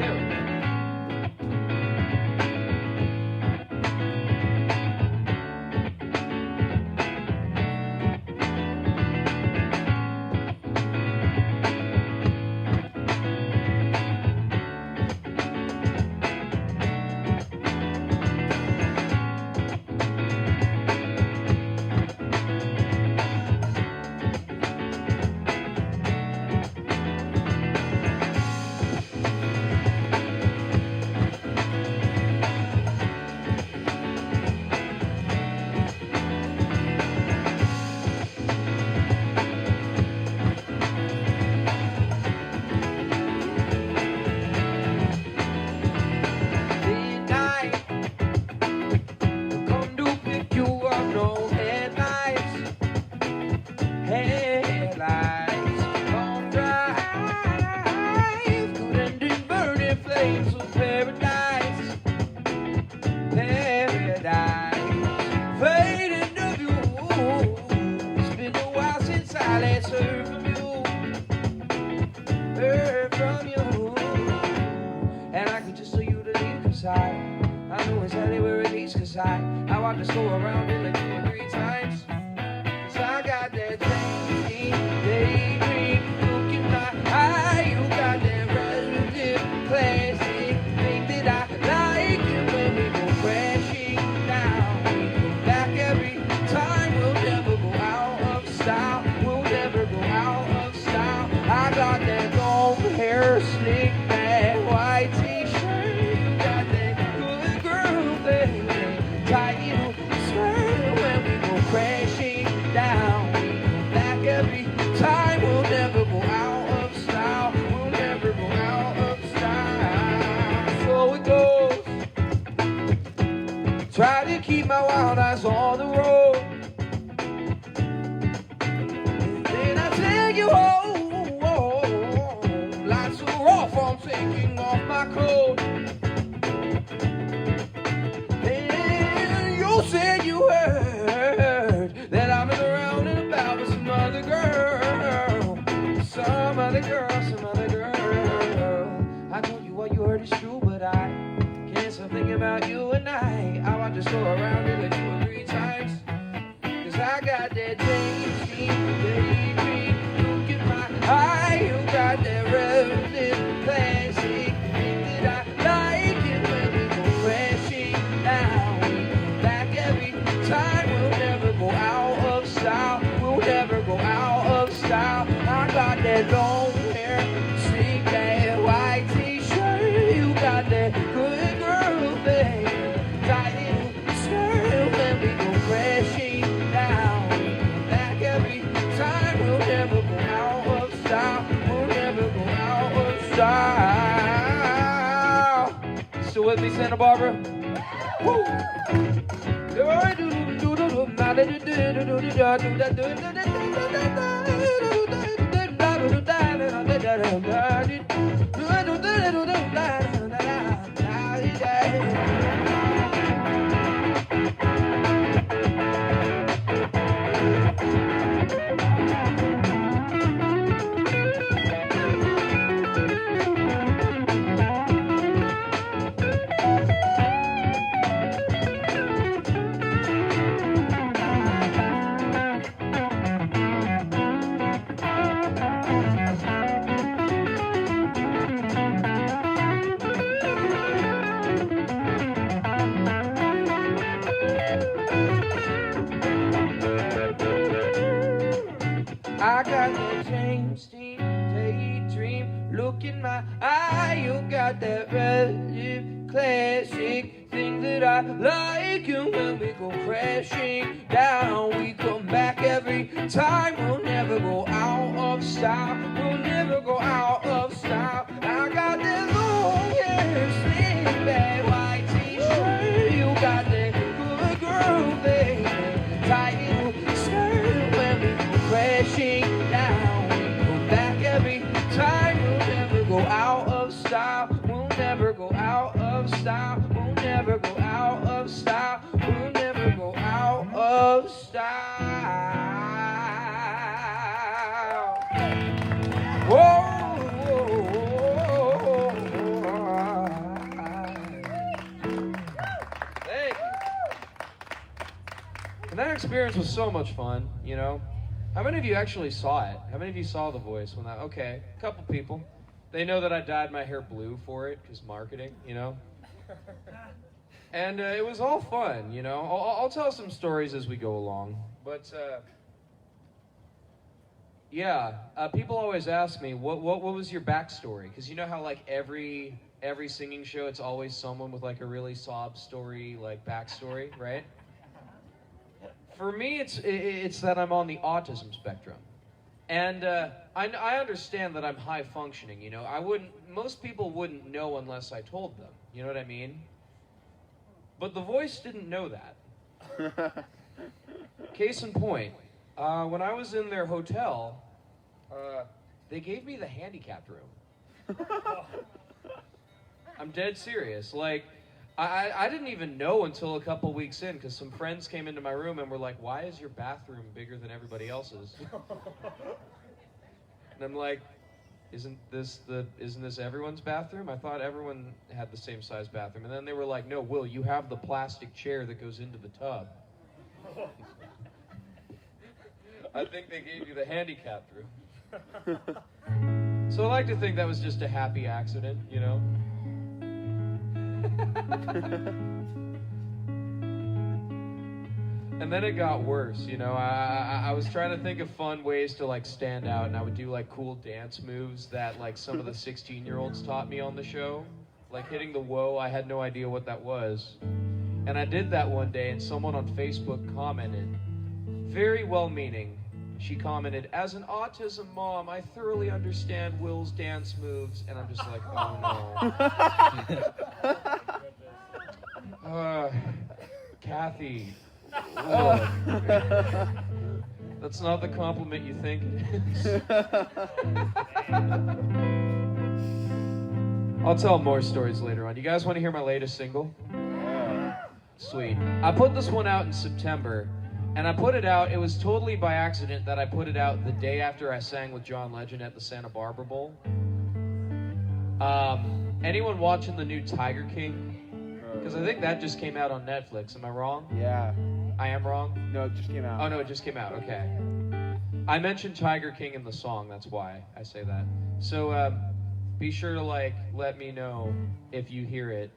There we go. Midnight, come to pick you up, no headlights, long drive, good ending, burning flames of paradise, fade into view. It's been a while since I last heard from you, and I could just tell you to leave, 'cause I know exactly where it is, 'cause I want to go around it like 2 or 3 times, 'cause I got that daydream, look in my eye, you got that relative classic thing that I like, and when we go crashing down, we go back every time, we'll never go out of style, we'll never go out of style. I got that long hair, slick back, white t-shirt, you got that good girl thing, tight little skirt, when we go crashing down, we go back every time, we'll never go out of style, we'll never go out of style. So it goes, try to keep my wild eyes on the road, and then I take you home, lights are off, I'm taking off my coat, and you said you heard that I've been around and about with some other girl, some other girl, some other girl. I told you what you heard is true, but I can't stop thinking about you and I want to go around it like 2 or 3 times, 'cause I got that daydream, look in my eye, you got that relative classic thing that I like, and when we go crashing down, we come back every time, we'll never go out of style, we'll never go out of style. I got that long hair, slick that white t-shirt, you got that good girl thing, tight little skirt, when we go crashing down, we come back every time, we'll never go out of style, we'll never go out of style. Still with me, Santa Barbara? Woo! I got that James Dean daydream look in my eye. You got that relative classic thing that I like. And when we go crashing down, we come back every time. We'll never go out of style. We'll never go out of style. I got that long hair, slick back, white t-shirt. You got that good girl, baby, tight little skirt. When we go crashing style. We'll never go out of style. We'll never go out of style. Whoa. Thank you. And that experience was so much fun, you know. How many of you actually saw it? How many of you saw The Voice when that? Okay, a couple people. They know that I dyed my hair blue for it because marketing, you know. And it was all fun, you know. I'll tell some stories as we go along, but yeah, people always ask me what was your backstory? Because you know how like every singing show, it's always someone with like a really sob story, like backstory, right? For me, it's that I'm on the autism spectrum, and I understand that I'm high functioning. You know, most people wouldn't know unless I told them. You know what I mean? But The Voice didn't know that. Case in point, when I was in their hotel, they gave me the handicapped room. I'm dead serious. Like, I didn't even know until a couple weeks in, because some friends came into my room and were like, "Why is your bathroom bigger than everybody else's?" And I'm like, Isn't this everyone's bathroom? I thought everyone had the same size bathroom. And then they were like, "No, Will, you have the plastic chair that goes into the tub." I think they gave you the handicapped room. So I like to think that was just a happy accident, you know? And then it got worse, you know. I was trying to think of fun ways to like stand out, and I would do like cool dance moves that like some of the 16-year-olds taught me on the show. Like hitting the whoa, I had no idea what that was. And I did that one day, and someone on Facebook commented, very well-meaning, she commented, "As an autism mom, I thoroughly understand Will's dance moves." And I'm just like, oh no. Kathy. Oh. That's not the compliment you think it is. I'll tell more stories later on. You guys want to hear my latest single? Sweet. I put this one out in September, and I put it out, it was totally by accident that I put it out the day after I sang with John Legend at the Santa Barbara Bowl. Anyone watching the new Tiger King? Because I think that just came out on Netflix. Am I wrong? Yeah. I am wrong? No, it just came out. Oh, no, it just came out. Okay. I mentioned Tiger King in the song. That's why I say that. So be sure to, like, let me know if you hear it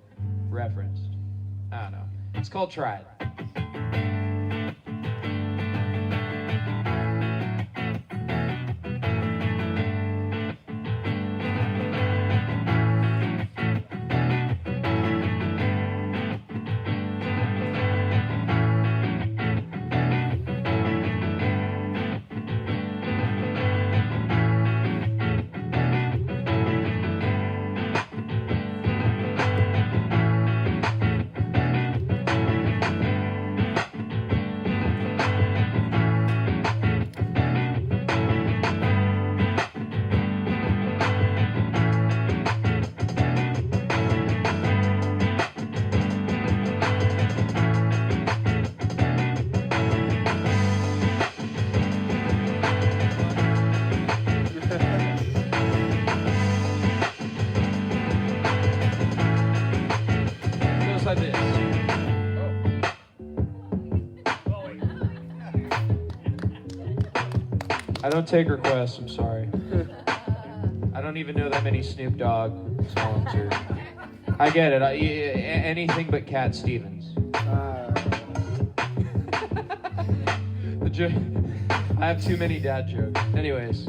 referenced. I don't know. It's called Try It. I don't take requests, I'm sorry. I don't even know that many Snoop Dogg songs. I get it. Anything but Cat Stevens. I have too many dad jokes. Anyways.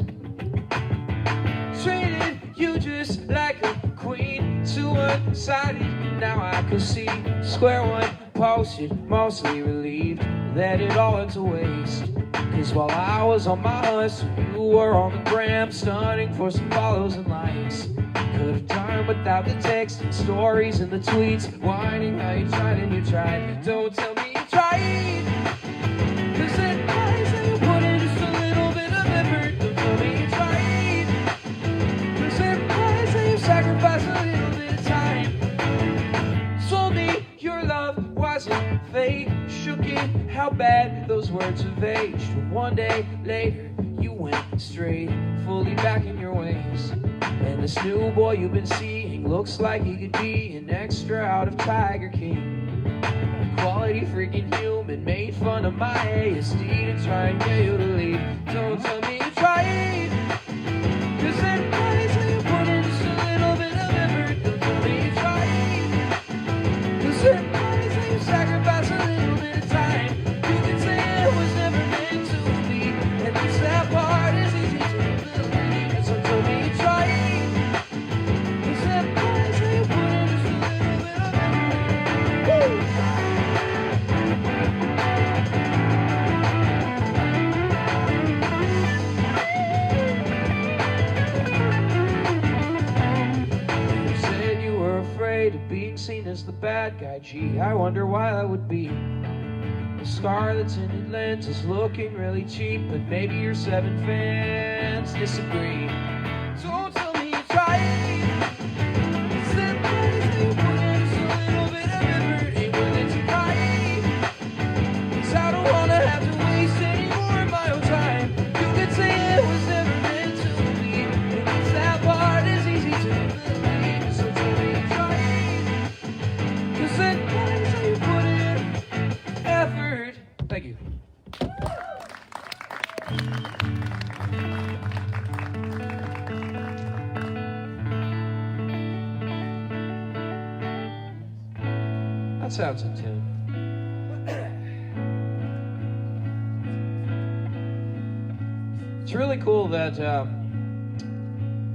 Treated you just like a queen, too one-sided. Now I can see square one posted, mostly relieved that it all went to waste. Cause while I was on my hustle, you were on the gram, stunning for some follows and likes. Could've done without the text and stories and the tweets, whining how you tried and you tried. Don't tell me you tried, cause it implies that you put in just a little bit of effort. Don't tell me you tried, cause it implies that you sacrificed a little bit of time. words of age. But one day later, you went straight, fully back in your ways. And this new boy you've been seeing looks like he could be an extra out of Tiger King. Quality freaking human made fun of my ASD to try and get you to leave. Don't tell me you tried, 'cause that guys how you put in just a little bit of effort. Don't tell me you tried, 'cause that guys how you sacrifice a little bit of time. You can say it was never meant to be, and this that part is easy to believe. So tell me you tried, 'cause that guys how you put in just a little bit of effort. Woo! Of being seen as the bad guy. Gee, I wonder why that would be. The scarlet tinted lens is looking really cheap, but maybe your 7 fans disagree. Don't tell me you tried. It's that place you put in just a little bit of effort. Ain't worth it to cry. 'Cause I don't wanna have to waste any more of my own time. You could say it was never meant to be, and it's that part is easy to believe. So tell me you tried. That place how you put in effort. Thank you. That sounds in tune. It's really cool that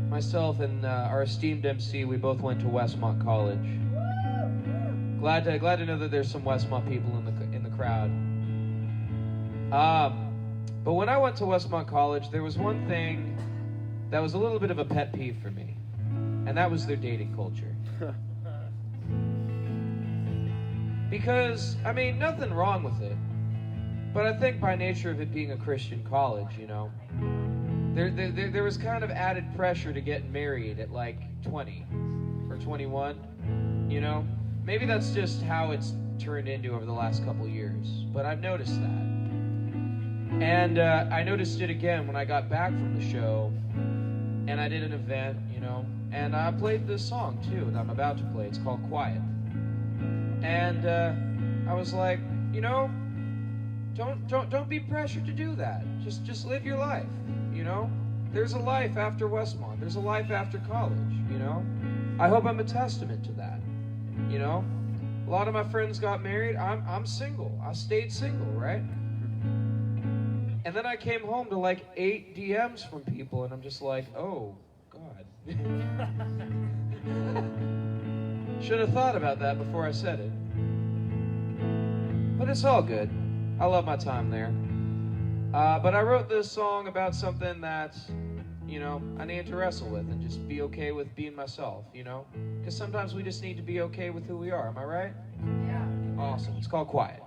myself and our esteemed MC, we both went to Westmont College. Glad to know that there's some Westmont people in the crowd. But when I went to Westmont College, there was one thing that was a little bit of a pet peeve for me, and that was their dating culture. Because, I mean, nothing wrong with it, but I think by nature of it being a Christian college, you know, there was kind of added pressure to get married at like 20 or 21, you know? Maybe that's just how it's turned into over the last couple years, but I've noticed that. And I noticed it again when I got back from the show, and I did an event, you know, and I played this song too that I'm about to play. It's called Quiet. And I was like, you know, don't be pressured to do that. Just live your life, you know? There's a life after Westmont. There's a life after college, you know? I hope I'm a testament to that. You know, a lot of my friends got married. I'm single. I stayed single, right? And then I came home to like 8 DMs from people, and I'm just like, oh, God. Should have thought about that before I said it. But it's all good. I love my time there. But I wrote this song about something that, you know, I need to wrestle with and just be okay with being myself, you know? Because sometimes we just need to be okay with who we are. Am I right? Yeah. Awesome. It's called Quiet.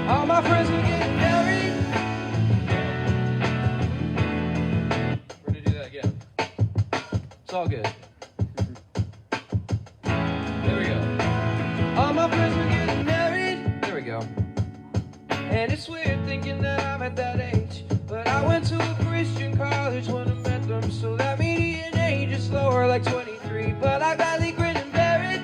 All my friends are getting married. We're gonna do that again. It's all good. There we go. All my friends are getting married. There we go. And it's weird thinking that I'm at that age, but I went to a Christian college when I met them, so that median age is lower, like 23. But I gladly grin and bear it.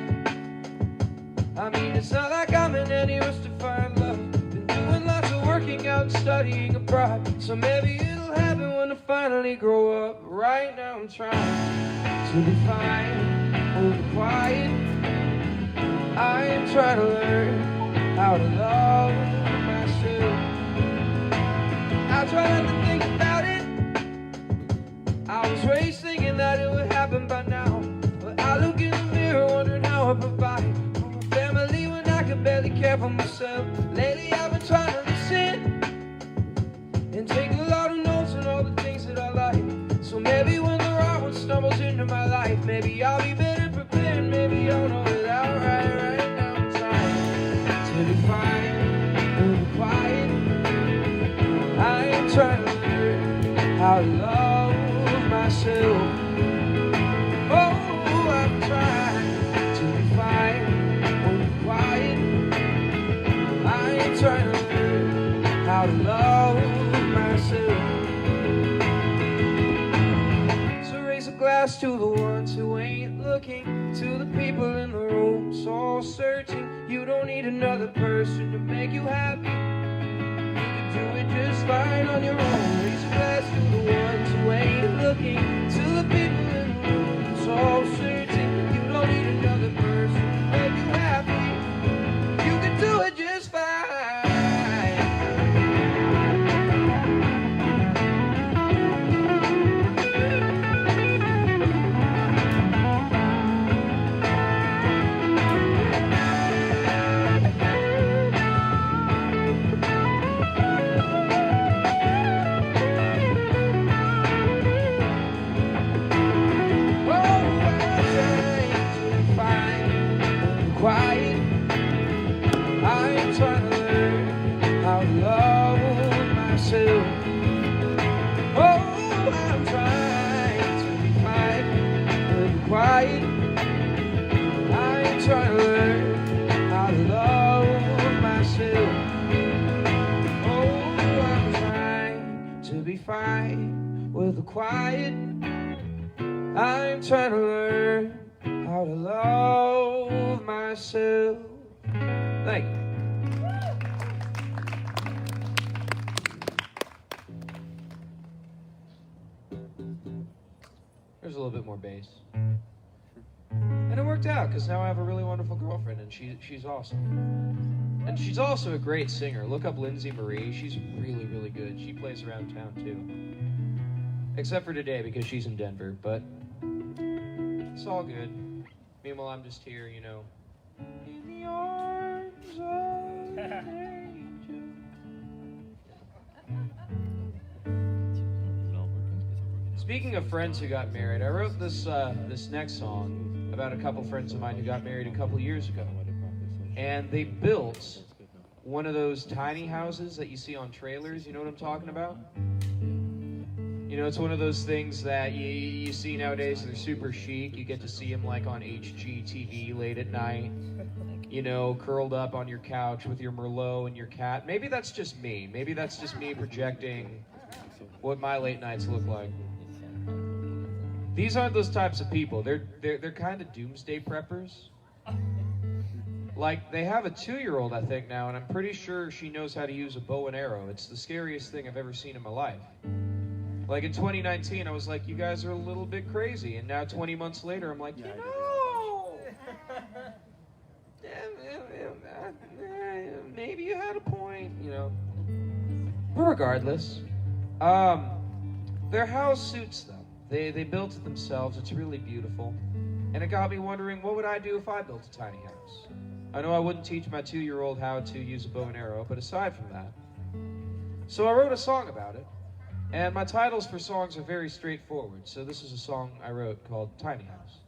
I mean, it's not like I'm in any rush to find love. Been doing lots of working out and studying abroad, so maybe it'll happen when I finally grow up. Right now I'm trying to be fine, hold it quiet. I am trying to learn how to love myself. I try not to think about it. I was raised thinking that it would happen by now, but I look in the mirror wondering how I provide for my family when I can barely care for myself. Lately I've been trying to listen and take a lot of notes on all the things that I like. So maybe when the right one stumbles into my life, maybe I'll be better prepared. Maybe I'll know it outright. Right now I'm trying to be fine, hold quiet. I am trying to learn how to love myself. Oh, I'm trying to be fine, hold quiet. I am trying to learn how to love myself. So raise a glass to the ones who ain't looking, to the people in the room so searching. You don't need another person to make you happy. You can do it just fine on your own. Raise a glass to the ones who ain't looking, to the people in the room so searching. You don't need another person to make you happy. You can do it just fine. Quiet. I am trying to learn how to love myself. Oh, I'm trying to be fine and quiet. I am trying to learn how to love myself. Oh, I'm trying to be fine with the quiet. I'm trying to learn how to love myself. Thank you. There's a little bit more bass. And it worked out, because now I have a really wonderful girlfriend, and she's awesome. And she's also a great singer. Look up Lindsay Marie. She's really, really good. She plays around town, too. Except for today, because she's in Denver, but it's all good. Meanwhile, I'm just here, you know, in the arms of an angel. Speaking of friends who got married, I wrote this this next song about a couple friends of mine who got married a couple years ago. And they built one of those tiny houses that you see on trailers. You know what I'm talking about? You know, it's one of those things that you see nowadays. They're super chic. You get to see them like on HGTV late at night. You know, curled up on your couch with your Merlot and your cat. Maybe that's just me. Maybe that's just me projecting what my late nights look like. These aren't those types of people. They're kind of doomsday preppers. Like, they have a 2-year-old, I think, now, and I'm pretty sure she knows how to use a bow and arrow. It's the scariest thing I've ever seen in my life. Like, in 2019, I was like, you guys are a little bit crazy. And now, 20 months later, I'm like, maybe you had a point, you know. But regardless, their house suits them. They built it themselves. It's really beautiful. And it got me wondering, what would I do if I built a tiny house? I know I wouldn't teach my 2-year-old how to use a bow and arrow, but aside from that. So I wrote a song about it. And my titles for songs are very straightforward. So this is a song I wrote called Tiny House.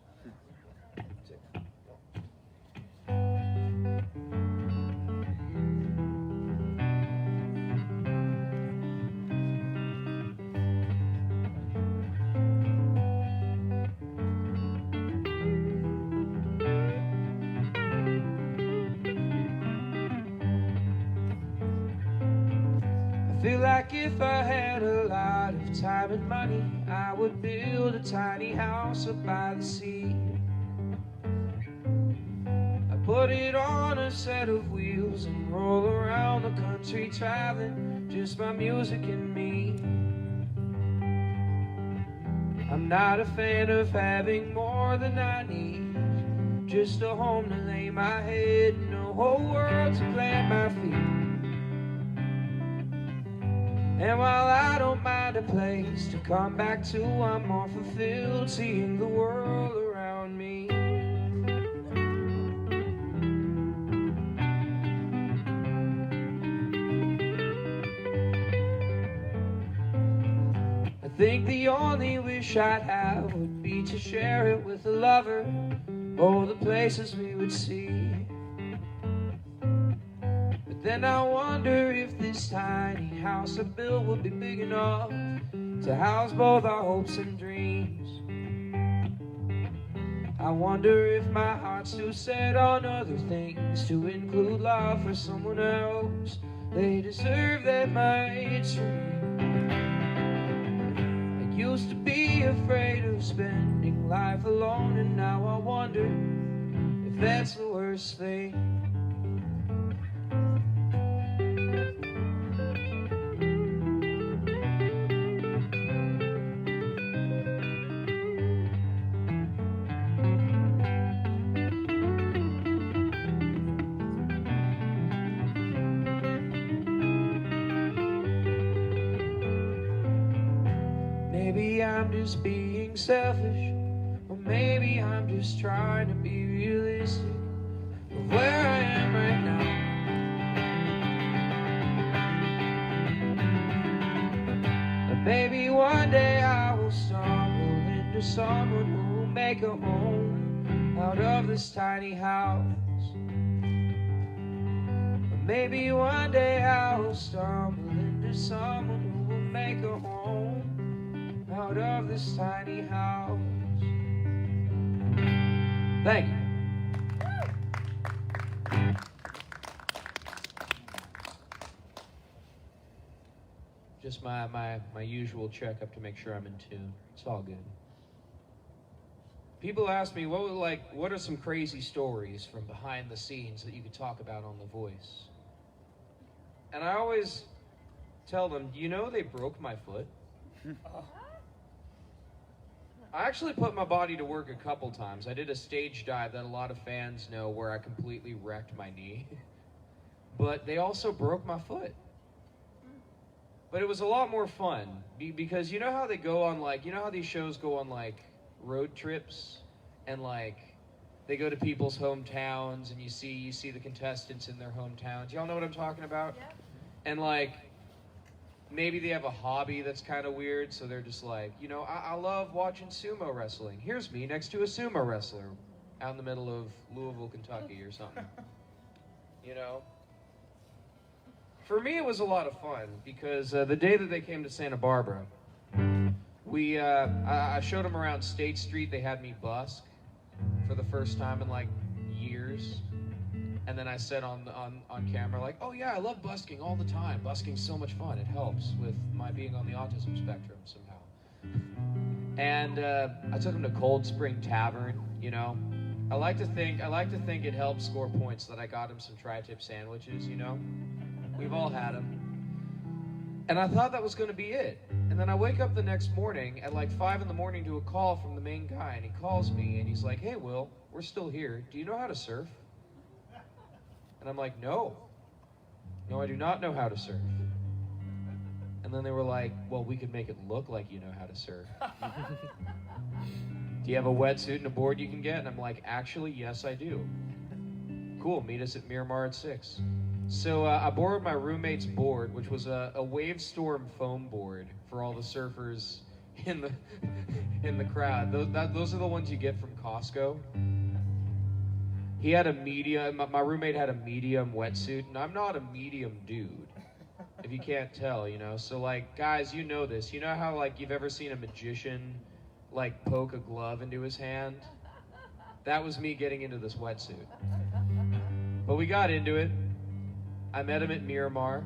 Feel like if I had a lot of time and money, I would build a tiny house up by the sea. I put it on a set of wheels and roll around the country traveling, just my music and me. I'm not a fan of having more than I need, just a home to lay my head and a whole world to plant my feet. And while I don't mind a place to come back to, I'm more fulfilled seeing the world around me. I think the only wish I'd have would be to share it with a lover, all the places we would see. Then I wonder if this tiny house I built would be big enough to house both our hopes and dreams. I wonder if my heart's too set on other things to include love for someone else. They deserve that much from me. I used to be afraid of spending life alone, and now I wonder if that's the worst thing. Maybe I'm just being selfish, or maybe I'm just trying to be realistic of where I am right now. And maybe one day I will stumble into someone who will make a home out of this tiny house. Or maybe one day I will stumble into someone who will make a home out of this tiny house. Thank you. Just my usual checkup to make sure I'm in tune. It's all good. People ask me, what are some crazy stories from behind the scenes that you could talk about on The Voice? And I always tell them, you know they broke my foot? I actually put my body to work a couple times. I did a stage dive that a lot of fans know where I completely wrecked my knee. But they also broke my foot. But it was a lot more fun because you know how they go on you know how these shows go on road trips and they go to people's hometowns and you see the contestants in their hometowns. Y'all know what I'm talking about? Yep. And maybe they have a hobby that's kind of weird, so they're just I love watching sumo wrestling. Here's me next to a sumo wrestler out in the middle of Louisville, Kentucky or something. You know? For me, it was a lot of fun because the day that they came to Santa Barbara, I showed them around State Street. They had me busk for the first time in years. And then I said on camera, oh yeah, I love busking all the time. Busking's so much fun. It helps with my being on the autism spectrum somehow. And I took him to Cold Spring Tavern, you know. I like to think it helped score points that I got him some tri-tip sandwiches, you know. We've all had them. And I thought that was going to be it. And then I wake up the next morning at 5 in the morning to a call from the main guy. And he calls me and he's like, hey, Will, we're still here. Do you know how to surf? And I'm like, no, I do not know how to surf. And then they were like, well, we could make it look like you know how to surf. Do you have a wetsuit and a board you can get? And I'm like, actually, yes, I do. Cool, meet us at Miramar at 6. So I borrowed my roommate's board, which was a Wavestorm foam board for all the surfers in the crowd. Those are the ones you get from Costco. He had a medium, my roommate had a medium wetsuit, and I'm not a medium dude, if you can't tell, you know? So, guys, you know this. You know how, you've ever seen a magician, poke a glove into his hand? That was me getting into this wetsuit. But we got into it. I met him at Miramar,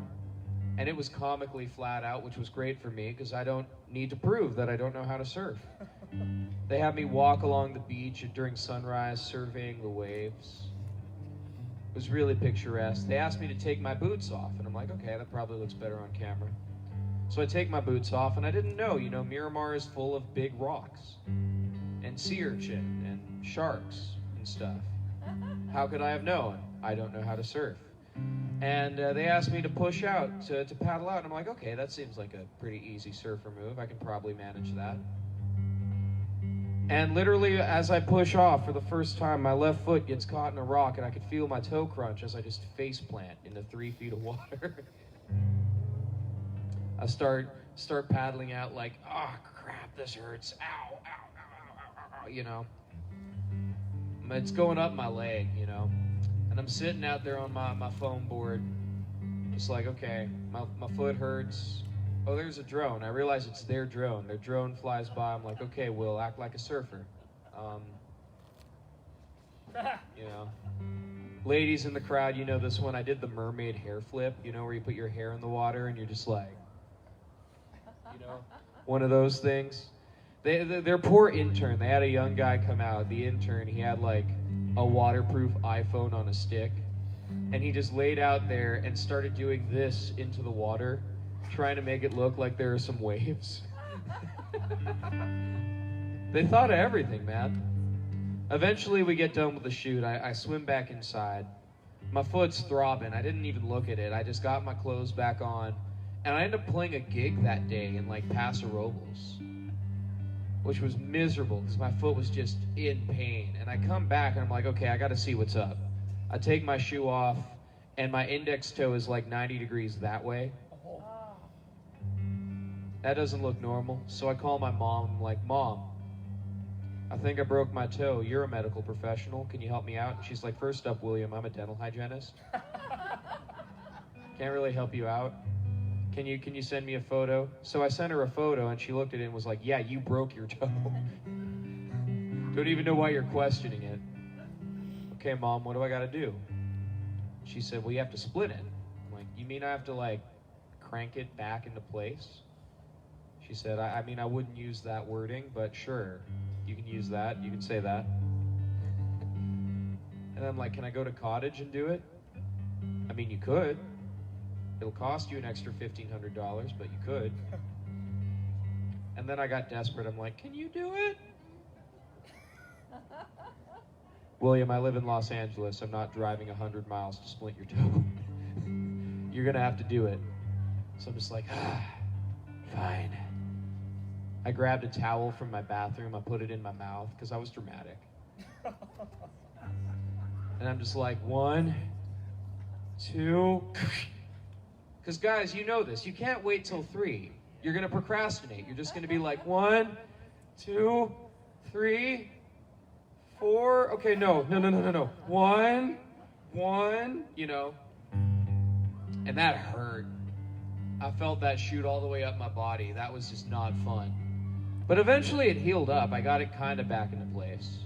And it was comically flat out, which was great for me because I don't need to prove that I don't know how to surf. They had me walk along the beach during sunrise, surveying the waves. It was really picturesque. They asked me to take my boots off, and I'm like, okay, that probably looks better on camera. So I take my boots off, and I didn't know, Miramar is full of big rocks, and sea urchin, and sharks, and stuff. How could I have known? I don't know how to surf. And they asked me to push out, to paddle out, and I'm like, okay, that seems like a pretty easy surfer move. I can probably manage that. And literally, as I push off for the first time, my left foot gets caught in a rock, and I could feel my toe crunch as I just face plant into 3 feet of water. I start paddling out like, oh crap, this hurts, ow, ow, ow, ow, ow, ow. It's going up my leg, and I'm sitting out there on my foam board, just like, okay, my foot hurts. Oh, there's a drone. I realize it's their drone. Their drone flies by. I'm like, okay, Will, act like a surfer. Ladies in the crowd, you know this one. I did the mermaid hair flip, where you put your hair in the water and you're just like, one of those things. Their poor intern, they had a young guy come out. The intern, he had like a waterproof iPhone on a stick, and he just laid out there and started doing this into the water, trying to make it look like there are some waves. They thought of everything, man. Eventually we get done with the shoot. I swim back inside. My foot's throbbing. I didn't even look at it. I just got my clothes back on. And I ended up playing a gig that day in like Paso Robles, which was miserable because my foot was just in pain. And I come back and I'm like, okay, I got to see what's up. I take my shoe off and my index toe is like 90 degrees that way. That doesn't look normal. So I call my mom. I'm like, Mom, I think I broke my toe. You're a medical professional. Can you help me out? And she's like, first up, William, I'm a dental hygienist. Can't really help you out. Can you send me a photo? So I sent her a photo and she looked at it and was like, yeah, you broke your toe. Don't even know why you're questioning it. Okay, Mom, what do I got to do? She said, well, you have to split it. I'm like, you mean I have to like crank it back into place? She said, I mean, I wouldn't use that wording, but sure, you can use that. You can say that. And I'm like, can I go to Cottage and do it? I mean, you could. It'll cost you an extra $1,500, but you could. And then I got desperate. I'm like, can you do it? William, I live in Los Angeles. I'm not driving 100 miles to splint your toe. You're going to have to do it. So I'm just like, fine. I grabbed a towel from my bathroom. I put it in my mouth because I was dramatic. And I'm just like, 1, 2... Because guys, you know this. You can't wait till 3. You're going to procrastinate. You're just going to be like, 1, 2, 3, 4. Okay, no. 1, And that hurt. I felt that shoot all the way up my body. That was just not fun. But eventually it healed up. I got it kind of back into place.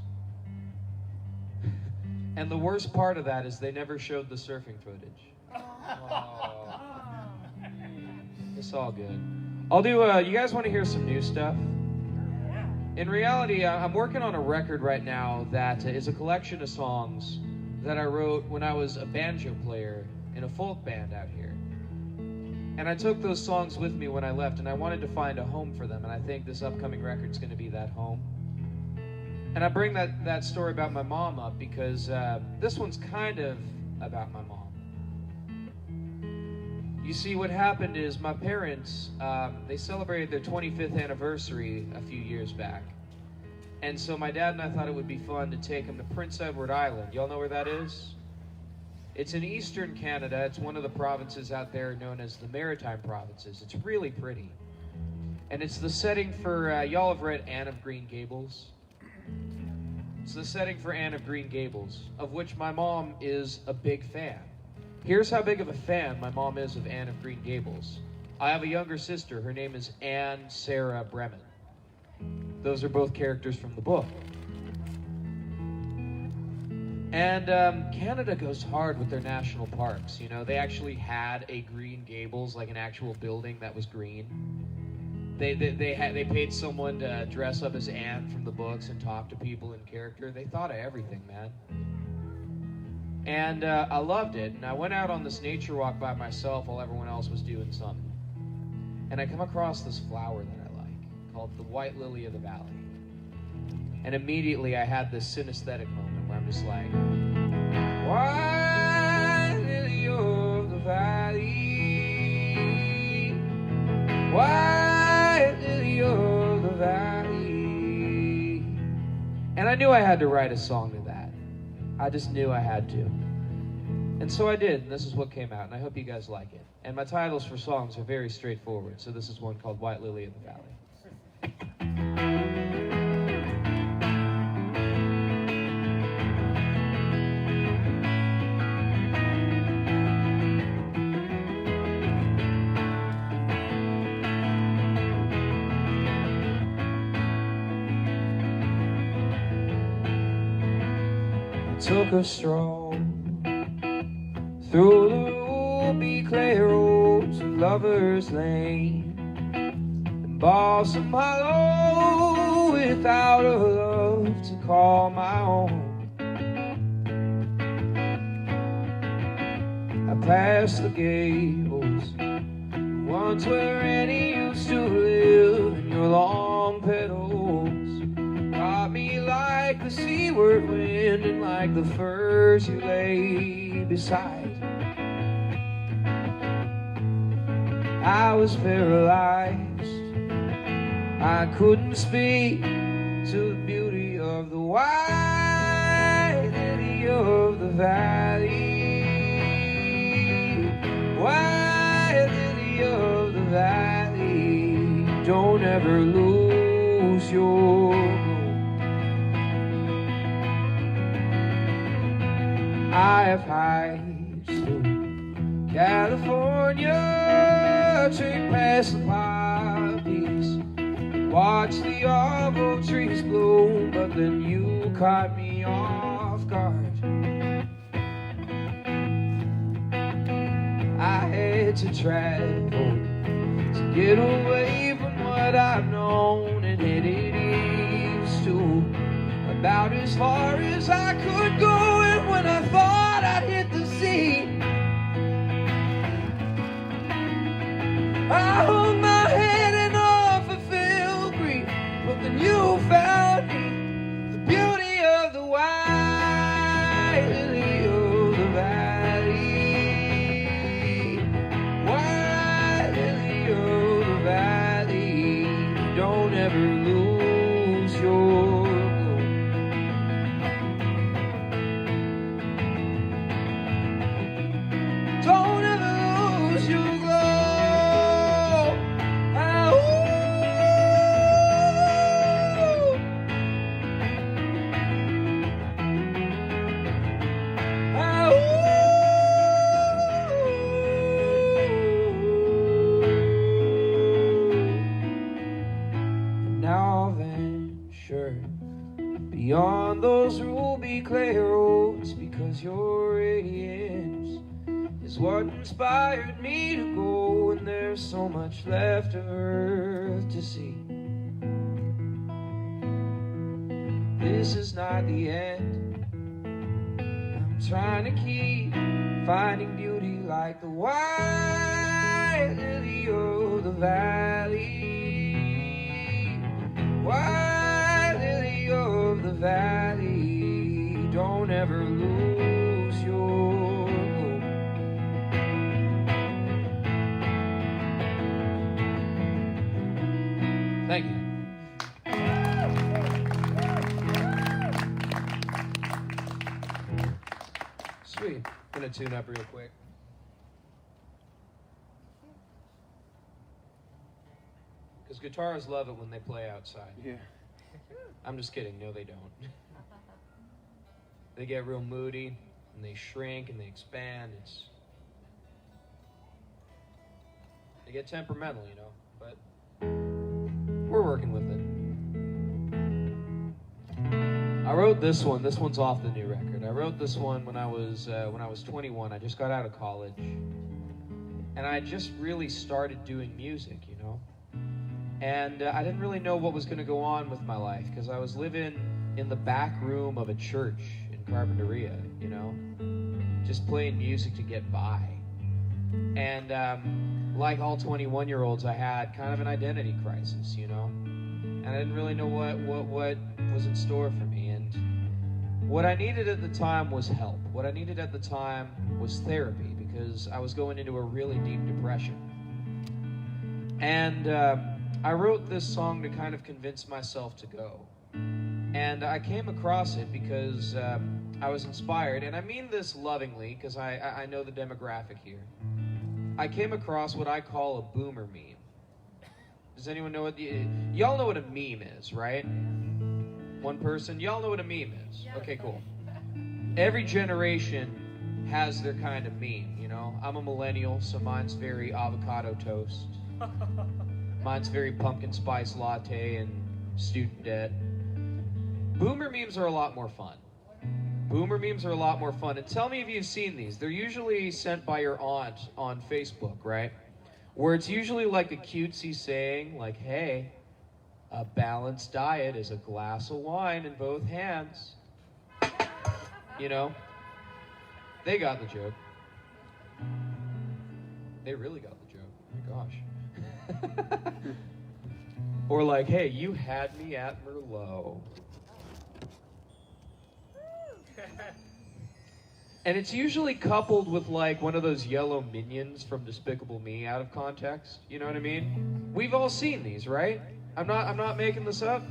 And the worst part of that is they never showed the surfing footage. Oh. It's all good. I'll do, you guys want to hear some new stuff? In reality, I'm working on a record right now that is a collection of songs that I wrote when I was a banjo player in a folk band out here. And I took those songs with me when I left, and I wanted to find a home for them, and I think this upcoming record's going to be that home. And I bring that story about my mom up because this one's kind of about my mom. You see, what happened is my parents, they celebrated their 25th anniversary a few years back. And so my dad and I thought it would be fun to take them to Prince Edward Island. Y'all know where that is? It's in eastern Canada. It's one of the provinces out there known as the Maritime Provinces. It's really pretty. And it's the setting for, y'all have read Anne of Green Gables? It's the setting for Anne of Green Gables, of which my mom is a big fan. Here's how big of a fan my mom is of Anne of Green Gables. I have a younger sister. Her name is Anne Sarah Bremen. Those are both characters from the book. And Canada goes hard with their national parks. You know, they actually had a Green Gables, like an actual building that was green. They paid someone to dress up as Anne from the books and talk to people in character. They thought of everything, man. And I loved it. And I went out on this nature walk by myself while everyone else was doing something. And I come across this flower that I like, called the white lily of the valley. And immediately I had this synesthetic moment where I'm just like, white lily of the valley, white lily of the valley. And I knew I had to write a song to that. I just knew I had to. And so I did, and this is what came out, and I hope you guys like it. And my titles for songs are very straightforward, so this is one called White Lily of the Valley. Took a stroll through the ruby clay roads of Lover's Lane and Balsam Hollow without a love to call my own. I passed the gables, once where Annie used to live, and your long petals caught me like the seaward wind and like the firs you lay beside. I was paralyzed, I couldn't speak to the beauty of the white lily of the valley, white lily of the valley. Don't ever lose your I have hiked through California, tripped past the poppies, watched the arbor trees bloom, but then you caught me off guard. I had to travel to get away from what I've known and headed east to about as far as I could go, and when I thought I'd hit the sea, I hung my head and off I felt grief, but then you found me, the beauty of the white lily of the valley, white lily of the valley. Don't ever lose your Don't ever lose your glow. Ah, ooh. Ah, ooh. And now I'll venture beyond those ruby clay roads, because your radiance is what inspired me to go, and there's so much left of earth to see. This is not the end. I'm trying to keep finding beauty like the white lily of the valley, white lily of the valley. Don't ever lose your glow. Thank you. Sweet. Gonna tune up real quick. Because guitars love it when they play outside. Yeah. I'm just kidding. No, they don't. They get real moody, and they shrink, and they expand. They get temperamental, you know, but we're working with it. I wrote this one. This one's off the new record. I wrote this one when I was 21. I just got out of college, and I just really started doing music, you know. And I didn't really know what was going to go on with my life because I was living in the back room of a church in Carpinteria, you know, just playing music to get by. And like all 21-year-olds, I had kind of an identity crisis, you know, and I didn't really know what was in store for me. And what I needed at the time was help. What I needed at the time was therapy because I was going into a really deep depression. And I wrote this song to kind of convince myself to go. And I came across it because I was inspired, and I mean this lovingly because I know the demographic here. I came across what I call a boomer meme. Does anyone know what y'all know what a meme is, right? One person? Y'all know what a meme is? Okay, cool. Every generation has their kind of meme, you know? I'm a millennial, so mine's very avocado toast. Mine's very pumpkin spice latte and student debt. Boomer memes are a lot more fun. Boomer memes are a lot more fun. And tell me if you've seen these. They're usually sent by your aunt on Facebook, right? Where it's usually like a cutesy saying, like, hey, a balanced diet is a glass of wine in both hands. You know? They got the joke. They really got the joke. Oh my gosh. Or like, hey, you had me at Merlot. And it's usually coupled with like one of those yellow minions from Despicable Me out of context. You know what I mean? We've all seen these, right? I'm not making this up.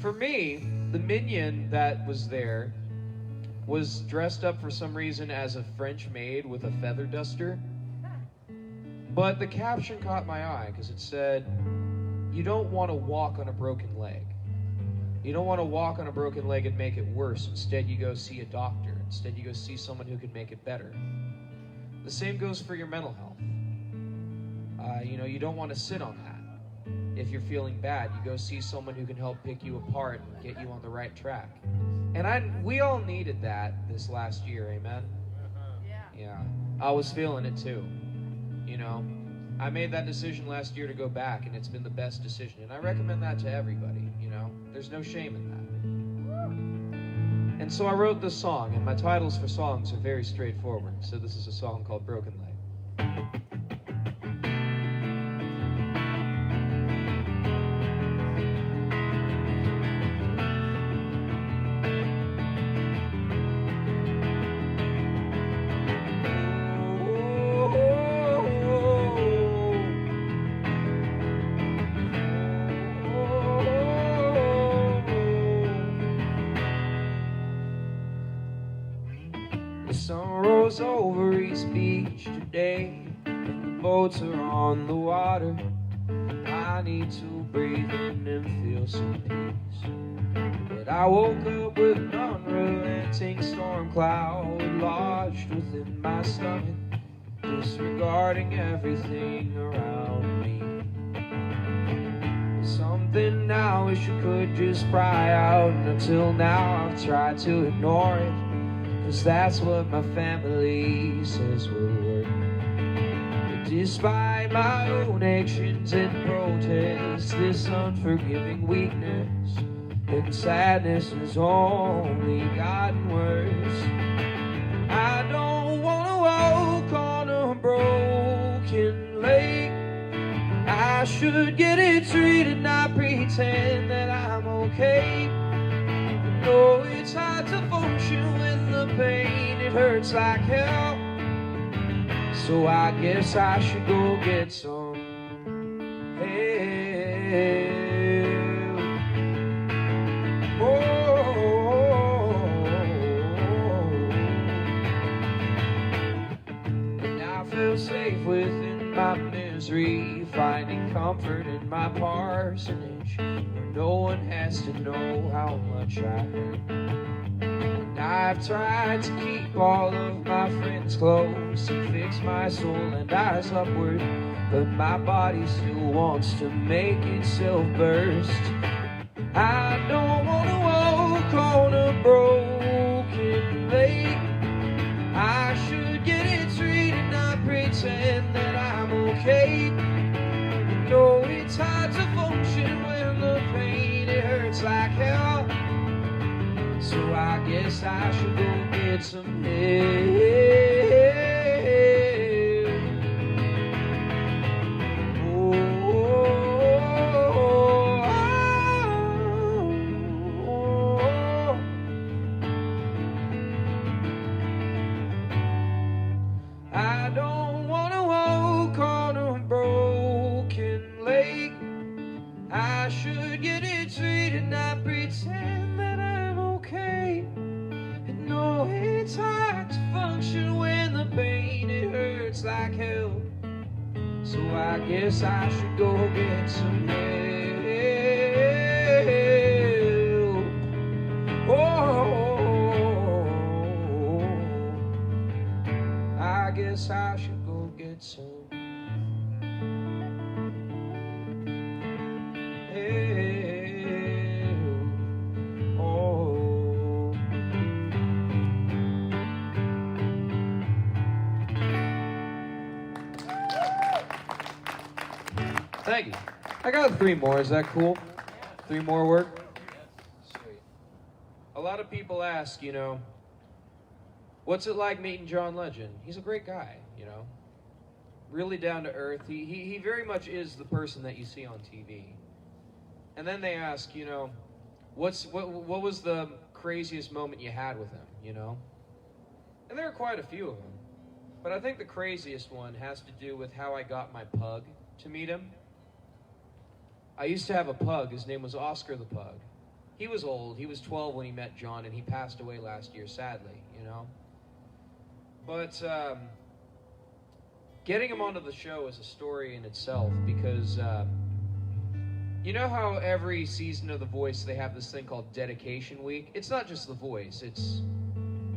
For me, the minion that was there was dressed up for some reason as a French maid with a feather duster. But the caption caught my eye because it said, you don't want to walk on a broken leg. You don't want to walk on a broken leg and make it worse. Instead, you go see a doctor. Instead, you go see someone who can make it better. The same goes for your mental health. You know, you don't want to sit on that. If you're feeling bad, you go see someone who can help pick you apart and get you on the right track. And we all needed that this last year, amen? Yeah. I was feeling it too. You know, I made that decision last year to go back, and it's been the best decision. And I recommend that to everybody, you know. There's no shame in that. And so I wrote this song, and my titles for songs are very straightforward. So this is a song called Broken Leg. The sun rose over East Beach today, and the boats are on the water. I need to breathe in and feel some peace. But I woke up with an unrelenting storm cloud lodged within my stomach, disregarding everything around me. Something now wish you could just cry out, and until now I've tried to ignore it. 'Cause that's what my family says will work. But despite my own actions and protests, this unforgiving weakness and sadness has only gotten worse. I don't wanna walk on a broken leg. I should get it treated, not pretend that I'm okay. No, it's hard to function with the pain, it hurts like hell. So I guess I should go get some help. Oh, and I feel safe within my misery, finding comfort in my parsonage, where no one has to know how much I hurt. And I've tried to keep all of my friends close and fix my soul and eyes upward, but my body still wants to make itself burst. I don't want to walk on a broken leg. guess I should go get some help. I don't want to walk on a broken lake. I should get it straight and not pretend that I'm okay. And no, it's hard to function when the pain, it hurts like hell. So I guess I should go get some help. Oh, I guess I should go get some help. Oh. Thank you. I got 3 more. Is that cool? 3 more work? Sweet. A lot of people ask, you know, what's it like meeting John Legend? He's a great guy, you know. Really down to earth. He very much is the person that you see on TV. And then they ask, you know, what was the craziest moment you had with him, you know? And there are quite a few of them. But I think the craziest one has to do with how I got my pug to meet him. I used to have a pug. His name was Oscar the Pug. He was old. He was 12 when he met John, and he passed away last year, sadly, you know? But getting him onto the show is a story in itself because you know how every season of The Voice they have this thing called Dedication Week? It's not just The Voice. It's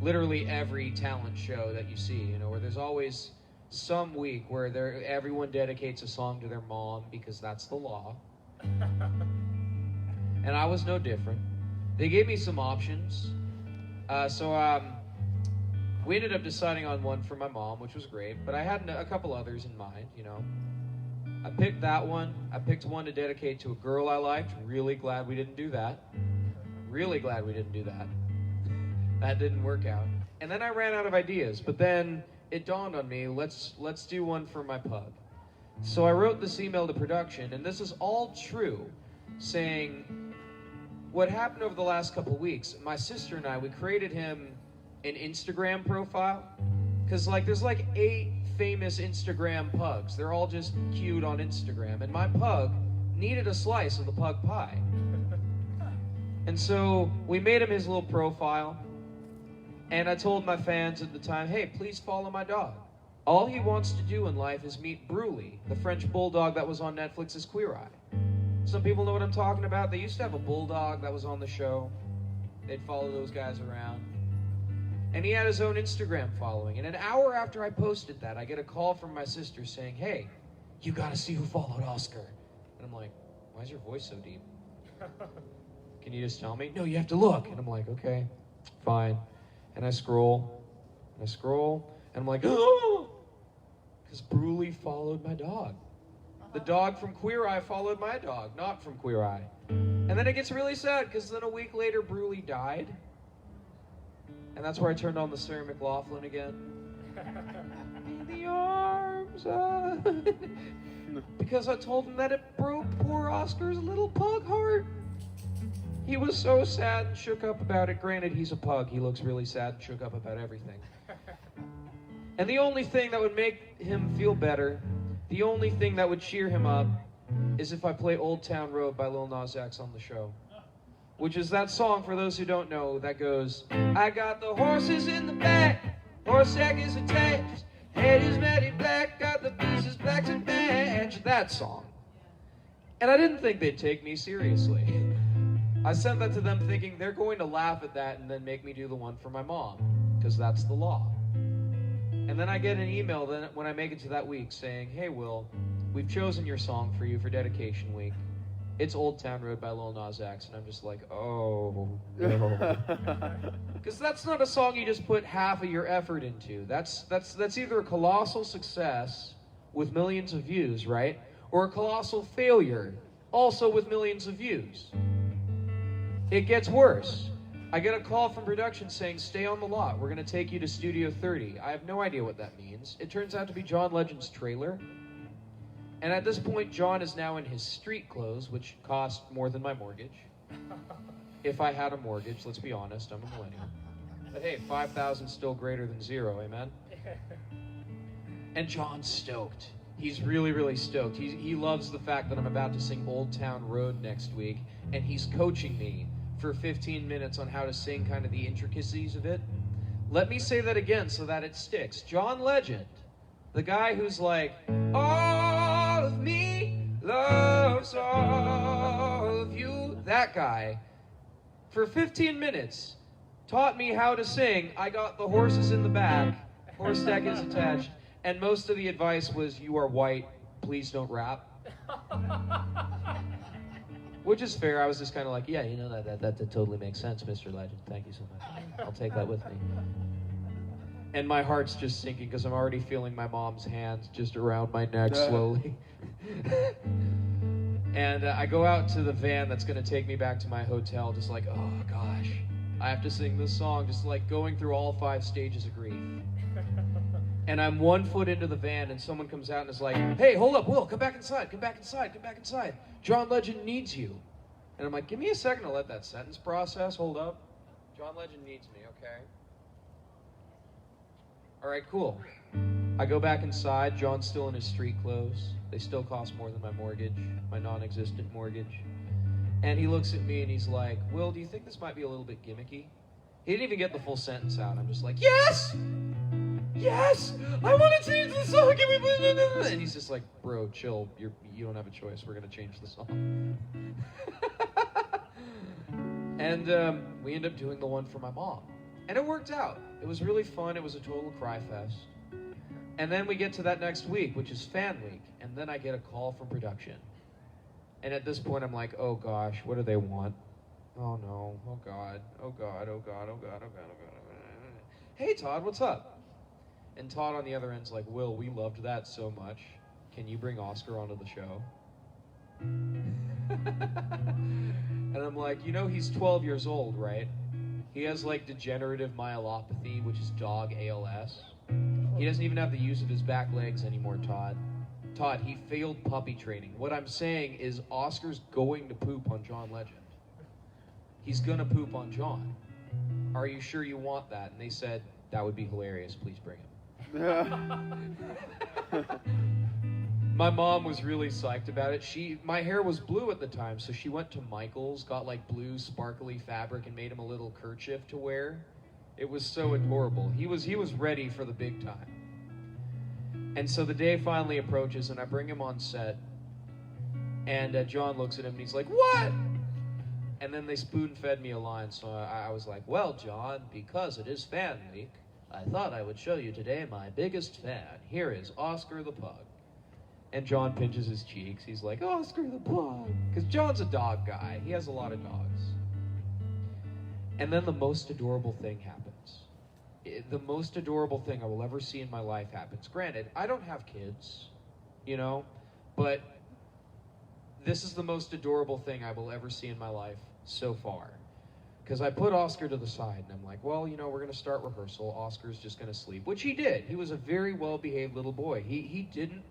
literally every talent show that you see, you know, where there's always some week where everyone dedicates a song to their mom because that's the law. And I was no different. They gave me some options. So we ended up deciding on one for my mom, which was great, but I had a couple others in mind, you know. I picked that one. I picked one to dedicate to a girl I liked. Really glad we didn't do that. Really glad we didn't do that. That didn't work out. And then I ran out of ideas, but then it dawned on me, let's do one for my pug. So I wrote this email to production, and this is all true, saying what happened over the last couple weeks. My sister and I, we created him an Instagram profile, because there's 8 famous Instagram pugs. They're all just cute on Instagram, and my pug needed a slice of the pug pie. And so we made him his little profile, and I told my fans at the time, hey, please follow my dog. All he wants to do in life is meet Bruley, the French bulldog that was on Netflix's Queer Eye. Some people know what I'm talking about. They used to have a bulldog that was on the show. They'd follow those guys around. And he had his own Instagram following. And an hour after I posted that, I get a call from my sister saying, hey, you gotta see who followed Oscar. And I'm like, why is your voice so deep? Can you just tell me? No, you have to look. And I'm like, okay, fine. And I scroll, and I'm like, oh! Because Bruley followed my dog. The dog from Queer Eye followed my dog, not from Queer Eye. And then it gets really sad, because then a week later, Bruley died. And that's where I turned on the Sarah McLachlan again. In the arms of... Because I told him that it broke poor Oscar's little pug heart. He was so sad and shook up about it. Granted, he's a pug. He looks really sad and shook up about everything. And the only thing that would make him feel better, the only thing that would cheer him up, is if I play Old Town Road by Lil Nas X on the show. Which is that song, for those who don't know, that goes, I got the horses in the back, horse sack is attached, head is matted black, got the pieces black to match. That song. And I didn't think they'd take me seriously. I sent that to them thinking they're going to laugh at that and then make me do the one for my mom, because that's the law. And then I get an email then when I make it to that week saying, hey Will, we've chosen your song for you for Dedication Week. It's Old Town Road by Lil Nas X. And I'm just like, oh, no. Because that's not a song you just put half of your effort into. That's either a colossal success with millions of views, right? Or a colossal failure, also with millions of views. It gets worse. I get a call from production saying, stay on the lot. We're going to take you to Studio 30. I have no idea what that means. It turns out to be John Legend's trailer. And at this point, John is now in his street clothes, which cost more than my mortgage. If I had a mortgage, let's be honest, I'm a millennial. But hey, 5,000 still greater than zero, amen? And John's stoked. He's really, really stoked. He loves the fact that I'm about to sing Old Town Road next week, and he's coaching me for 15 minutes on how to sing kind of the intricacies of it. Let me say that again so that it sticks. John Legend, the guy who's like, all of me loves all of you, that guy, for 15 minutes, taught me how to sing. I got the horses in the back, horse deck is attached, and most of the advice was, you are white, please don't rap. Which is fair. I was just kind of like, yeah, you know, that totally makes sense, Mr. Legend. Thank you so much. I'll take that with me. And my heart's just sinking because I'm already feeling my mom's hands just around my neck slowly. And I go out to the van that's going to take me back to my hotel, just like, oh gosh, I have to sing this song, just like going through all 5 stages of grief. And I'm 1 foot into the van, and someone comes out and is like, hey, hold up, Will, come back inside, come back inside, come back inside. John Legend needs you. And I'm like, give me a second to let that sentence process, hold up. John Legend needs me, okay. All right, cool. I go back inside, John's still in his street clothes. They still cost more than my mortgage, my non-existent mortgage. And he looks at me and he's like, Will, do you think this might be a little bit gimmicky? He didn't even get the full sentence out. I'm just like, yes! Yes! I want to change the song! Can we put it in? And he's just like, bro, chill. You don't have a choice. We're going to change the song. And we end up doing the one for my mom. And it worked out. It was really fun. It was a total cry fest. And then we get to that next week, which is Fan Week. And then I get a call from production. And at this point, I'm like, oh gosh, what do they want? Oh no, oh God, oh God, oh God, oh God, oh God, oh God, oh God. Hey Todd, what's up? And Todd on the other end's like, Will, we loved that so much. Can you bring Oscar onto the show? And I'm like, you know, he's 12 years old, right? He has like degenerative myelopathy, which is dog ALS. He doesn't even have the use of his back legs anymore, Todd. Todd, he failed puppy training. What I'm saying is Oscar's going to poop on John Legend. He's gonna poop on John. Are you sure you want that? And they said, that would be hilarious, please bring him. My mom was really psyched about it. My hair was blue at the time, so she went to Michael's, got like blue sparkly fabric and made him a little kerchief to wear. It was so adorable. He was ready for the big time. And so the day finally approaches, and I bring him on set, and John looks at him, and he's like, what? And then they spoon-fed me a line, so I was like, well, John, because it is Fan Week, I thought I would show you today my biggest fan. Here is Oscar the Pug. And John pinches his cheeks. He's like, Oscar the Pug. Because John's a dog guy. He has a lot of dogs. And then the most adorable thing happens. The most adorable thing I will ever see in my life happens. Granted, I don't have kids, you know, but this is the most adorable thing I will ever see in my life so far. Because I put Oscar to the side, and I'm like, well, you know, we're going to start rehearsal. Oscar's just going to sleep, which he did. He was a very well-behaved little boy. He didn't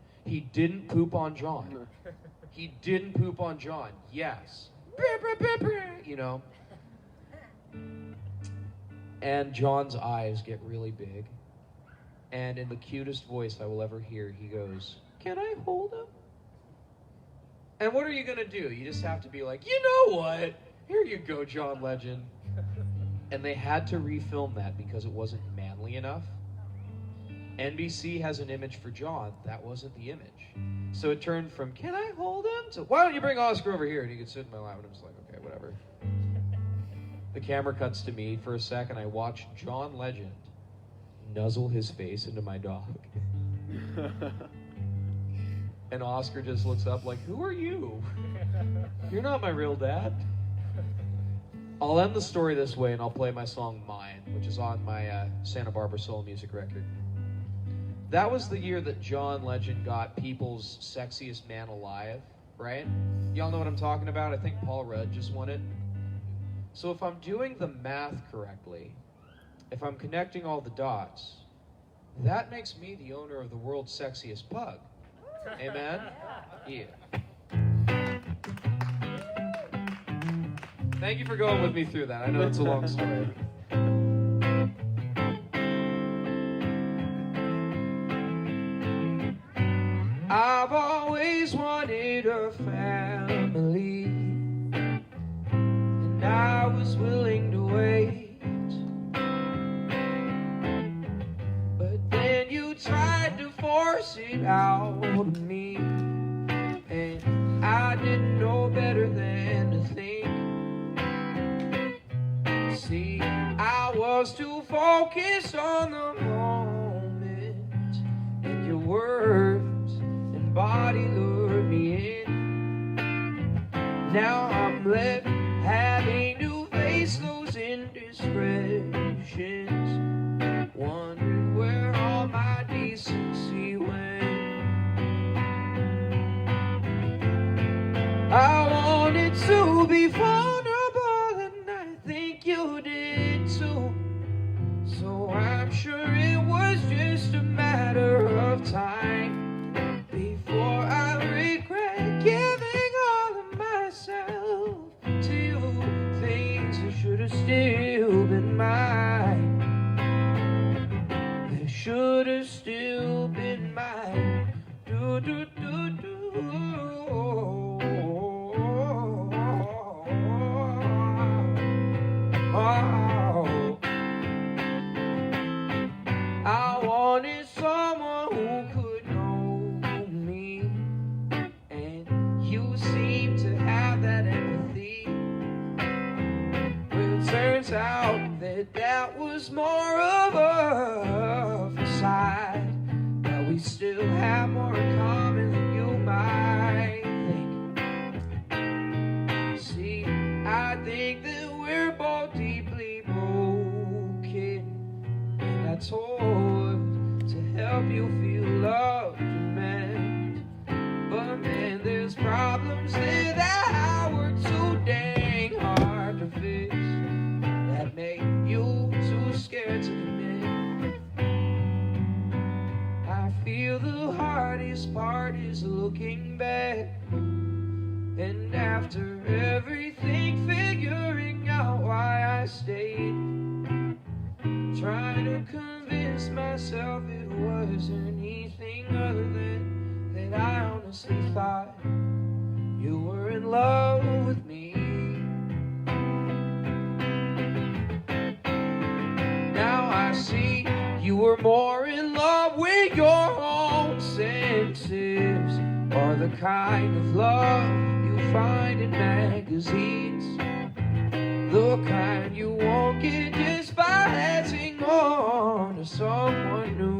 poop on John. He didn't poop on John. Yes. You know. And John's eyes get really big. And in the cutest voice I will ever hear, he goes, can I hold him? And what are you going to do? You just have to be like, you know what? Here you go, John Legend. And they had to refilm that because it wasn't manly enough. NBC has an image for John. That wasn't the image. So it turned from, can I hold him? To, why don't you bring Oscar over here? And he could sit in my lap. And I was like, okay, whatever. The camera cuts to me. For a second, I watched John Legend nuzzle his face into my dog. And Oscar just looks up like, who are you? You're not my real dad. I'll end the story this way, and I'll play my song Mine, which is on my Santa Barbara Soul Music record. That was the year that John Legend got People's Sexiest Man Alive, right? Y'all know what I'm talking about? I think Paul Rudd just won it. So if I'm doing the math correctly, if I'm connecting all the dots, that makes me the owner of the world's sexiest pug. Amen? Yeah. Thank you for going with me through that. I know it's a long story. I've always wanted a family, and I was willing to wait. But then you tried to force it out of me, and I didn't know better than to think. See, I was too focused on the moment, and your words and body lured me in. Now I'm left having to face those indiscretions, wondering where all my decency went. I wanted to be vulnerable, and I think you did too. So I'm sure it was just a matter of time before I regret giving all of myself to you. Things that should have still been mine. They should have still been mine. Do do do do. Oh. I wanted someone who could know me, and you seem to have that empathy. Well, it turns out that that was more of a facade, that we still have more in common than you might think. See, I think that we're both deeply broken, and I told to help you feel loved and meant. But man, there's problems there that were too dang hard to fix, that make you too scared to commit. I feel the hardest part is looking back, and after everything, figuring out why I stayed, trying to convince myself it wasn't anything other than that I honestly thought you were in love with me. Now I see you were more in love with your own senses, or the kind of love you find in magazines, the kind you won't get just by latching on to someone new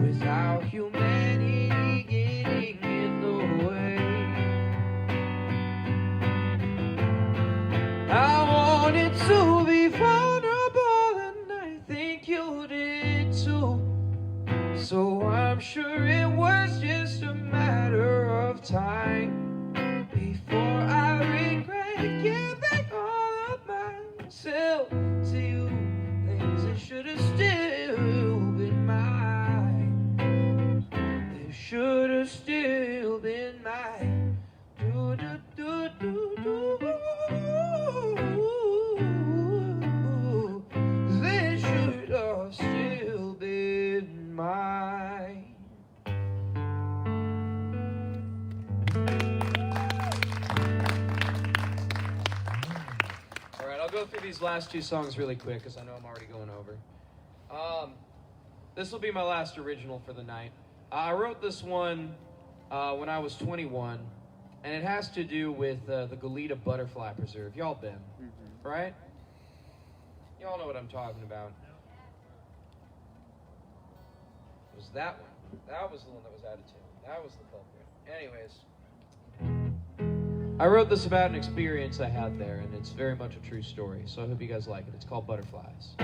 without humanity getting in the way. I wanted to be vulnerable, and I think you did too. So I'm sure it was just a matter of time before I regret giving all of myself to you. Things that should have still been mine. They should have still been mine. Do do do do do. They should have still been mine. Alright, I'll go through these last two songs really quick because I know I'm already going over. This will be my last original for the night. I wrote this one when I was 21, and it has to do with the Goleta Butterfly Preserve. Y'all been, right? Y'all know what I'm talking about. It was that one. That was the one that was added to. That was the culprit. Anyways, I wrote this about an experience I had there, and it's very much a true story, so I hope you guys like it. It's called Butterflies.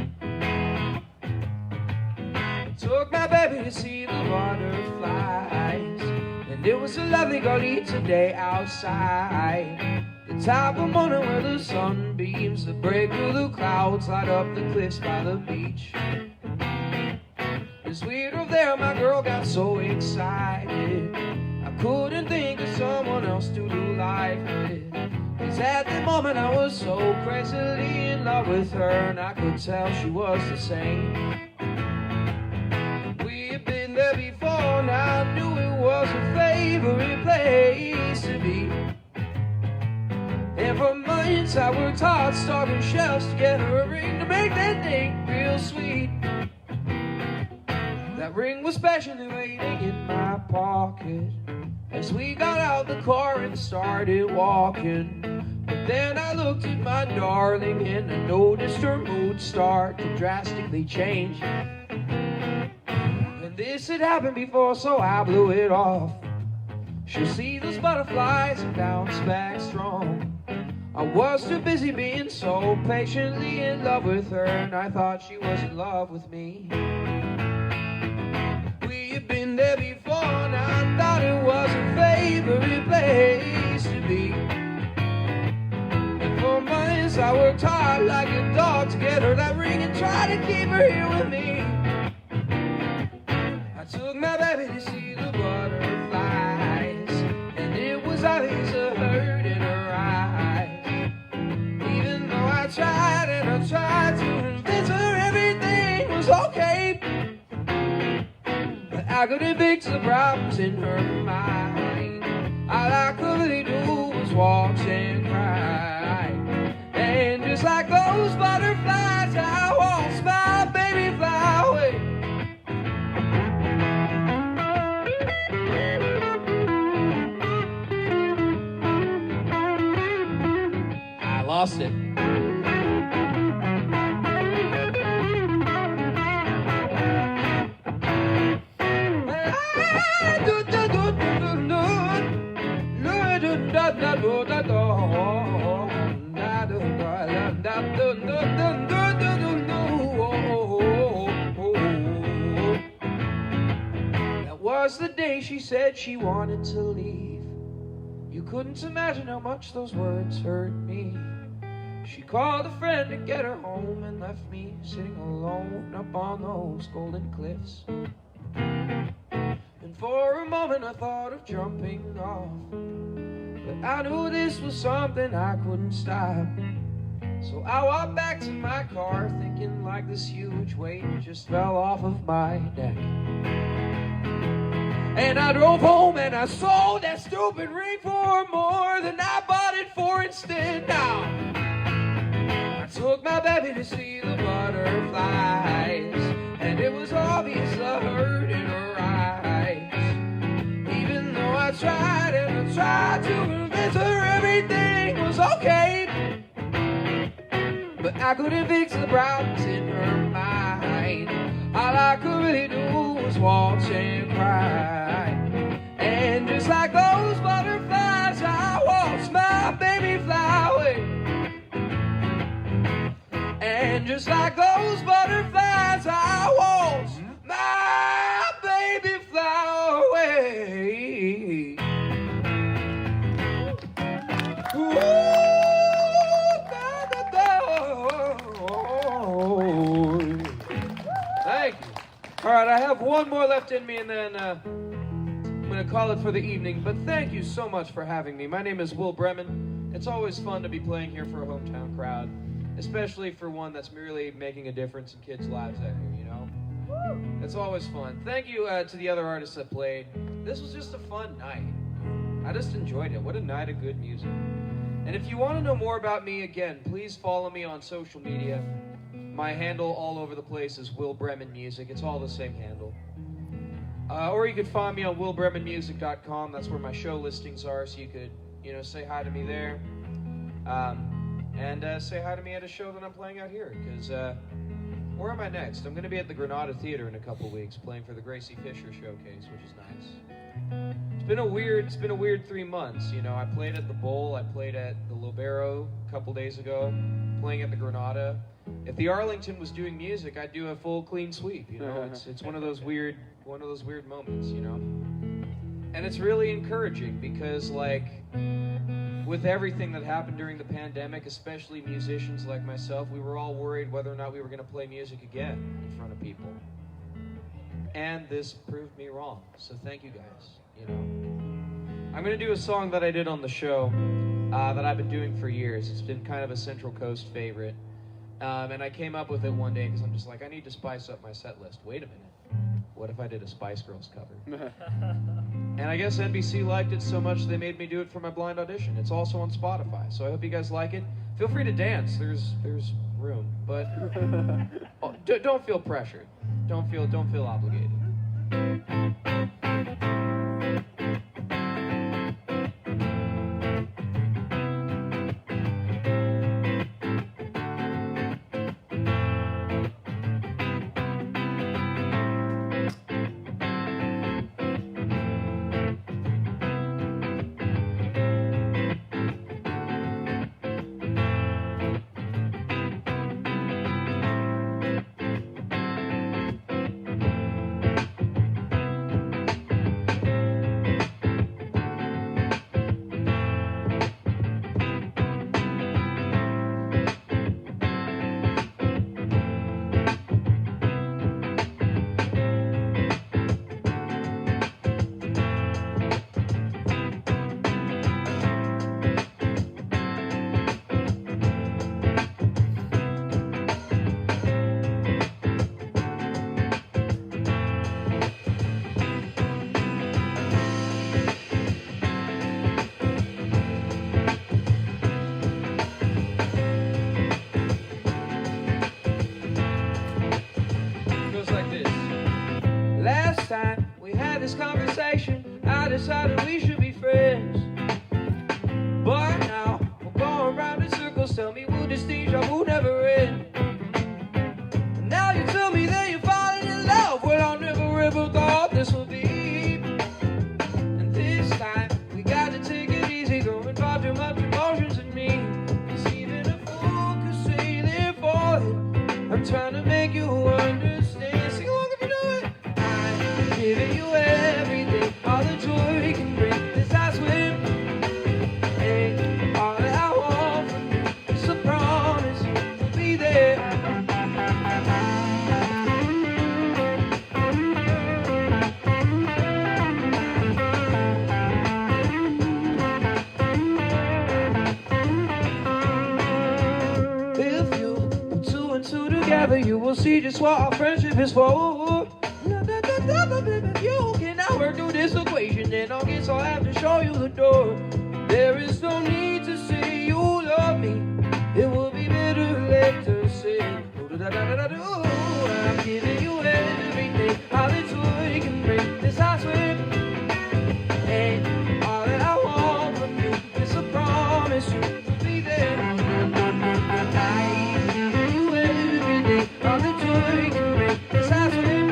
I took my baby to see the butterflies, and it was a lovely Goleta day outside. The type of morning where the sunbeams that break through the clouds light up the cliffs by the beach. As we drove there, my girl got so excited, I couldn't think of someone else to do life with. 'Cause at the moment I was so crazily in love with her, and I could tell she was the same. We had been there before, and I knew it was her favorite place to be. And for months I worked hard, starving shelves to get her a ring to make that thing real sweet. That ring was patiently waiting in my pocket as we got out the car and started walking. But then I looked at my darling and I noticed her mood start to drastically change. And this had happened before, so I blew it off. She'll see those butterflies and bounce back strong. I was too busy being so patiently in love with her, and I thought she was in love with me. We had been there before, and I thought it was her favorite place to be. And for months I worked hard like a dog to get her that ring and try to keep her here with me. I took my baby to see the butterflies, and it was obvious a hurt in her eyes. Even though I tried and I tried to convince her everything was okay, I couldn't fix the problems in her mind. All I could really do was watch and cry. And just like those butterflies, I watched my baby fly away. I lost it. That was the day she said she wanted to leave. You couldn't imagine how much those words hurt me. She called a friend to get her home and left me sitting alone up on those golden cliffs. And for a moment I thought of jumping off, but I knew this was something I couldn't stop. So I walked back to my car thinking like this huge weight just fell off of my neck. And I drove home and I sold that stupid ring for more than I bought it for instead. Now I took my baby to see the butterflies, and it was obvious the hurt in her eyes. Even though I tried and I tried to convince her everything was okay, but I couldn't fix the problems in her mind. All I could really do was watch and cry. And just like those butterflies, I watched my baby fly away. And just like those butterflies, I watched my baby fly away. Ooh. Thank you. All right, I have one more left in me, and then I'm going to call it for the evening. But thank you so much for having me. My name is Will Bremen. It's always fun to be playing here for a hometown crowd, especially for one that's merely making a difference in kids' lives out here, you know? It's always fun. Thank you to the other artists that played. This was just a fun night. I just enjoyed it. What a night of good music. And if you want to know more about me, again, please follow me on social media. My handle all over the place is Will Bremen Music. It's all the same handle. Or you could find me on willbremenmusic.com. That's where my show listings are, so you could, say hi to me there. And say hi to me at a show that I'm playing out here, because where am I next? I'm going to be at the Granada Theater in a couple weeks, playing for the Gracie Fisher Showcase, which is nice. It's been a weird 3 months. I played at the Bowl, I played at the Lobero a couple days ago, playing at the Granada. If the Arlington was doing music, I'd do a full clean sweep. It's one of those weird moments. And it's really encouraging because, like, with everything that happened during the pandemic, especially musicians like myself, we were all worried whether or not we were going to play music again in front of people. And this proved me wrong. So thank you guys, you know. I'm going to do a song that I did on the show that I've been doing for years. It's been kind of a Central Coast favorite. And I came up with it one day because I'm just like, I need to spice up my set list. Wait a minute. What if I did a Spice Girls cover? And I guess NBC liked it so much they made me do it for my blind audition. It's also on Spotify, so I hope you guys like it. Feel free to dance. There's room, but don't feel pressured. Don't feel obligated. Last time we had this conversation, I decided we should be friends. But now we're going round in circles. Tell me, will this deja vu never end? And now you tell me that you're falling in love. Well, I never ever thought this would be. And this time we got to take it easy. Don't involve too much emotions in me. 'Cause even a fool could say they're falling. I'm trying to make you understand. Sing along if you know it. Giving you everything, all the joy we can bring. This I swear, ain't all that I want from you. It's a promise you'll be there. If you put two and two together, you will see just what our friendship is for. You can never do this equation, then I guess I'll have to show you the door. There is no need to say you love me. It will be better later said. I'm giving you everything, all the joy you can bring. This I swear, ain't all that I want from you. It's a promise you will be there. I'm giving you everything, all the joy you can bring. This I swear.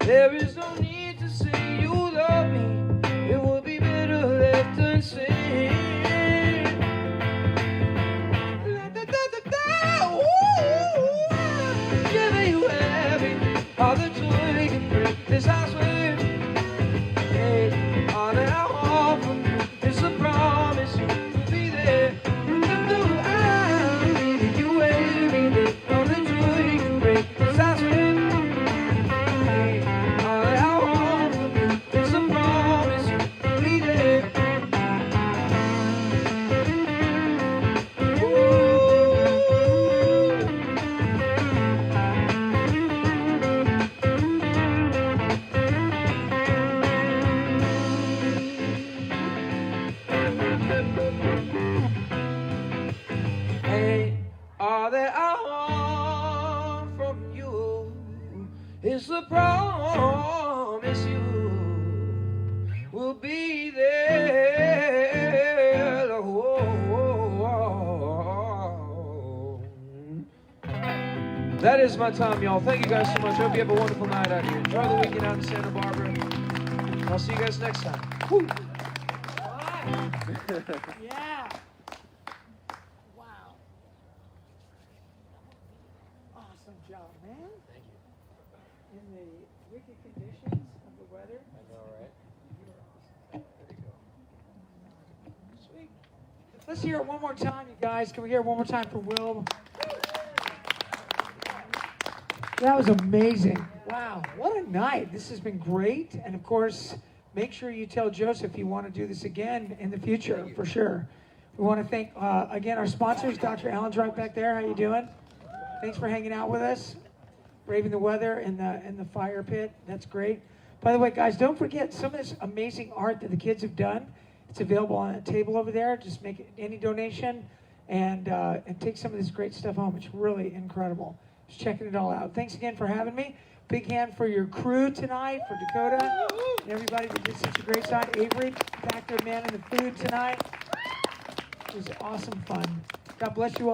There is no need to say you love me. It would be better left unsaid. Giving you everything, all the joy we can bring. This I swear, hey, all that I want from you is a promise you will be there. I'm giving you everything, all the joy we can bring. This I swear. Hey, all that I want from you is the promise you will be That is my time, y'all. Thank you guys so much. Hope you have a wonderful night out here. Enjoy the weekend out in Santa Barbara. I'll see you guys next time. Woo. Yeah. Wow. Awesome job, man. Thank you. In the wicked conditions of the weather. I know, right? There you go. Sweet. Let's hear it one more time, you guys. Can we hear it one more time for Will? That was amazing. Wow, what a night. This has been great. And of course, make sure you tell Joseph you want to do this again in the future, for sure. We want to thank, again, our sponsors, Dr. Allen's right back there. How you doing? Thanks for hanging out with us. Braving the weather in the fire pit. That's great. By the way, guys, don't forget some of this amazing art that the kids have done. It's available on a table over there. Just make any donation and take some of this great stuff home. It's really incredible. Just checking it all out. Thanks again for having me. Big hand for your crew tonight, for Dakota and everybody that did such a great job. Avery, back there manning the food tonight. It was awesome fun. God bless you all.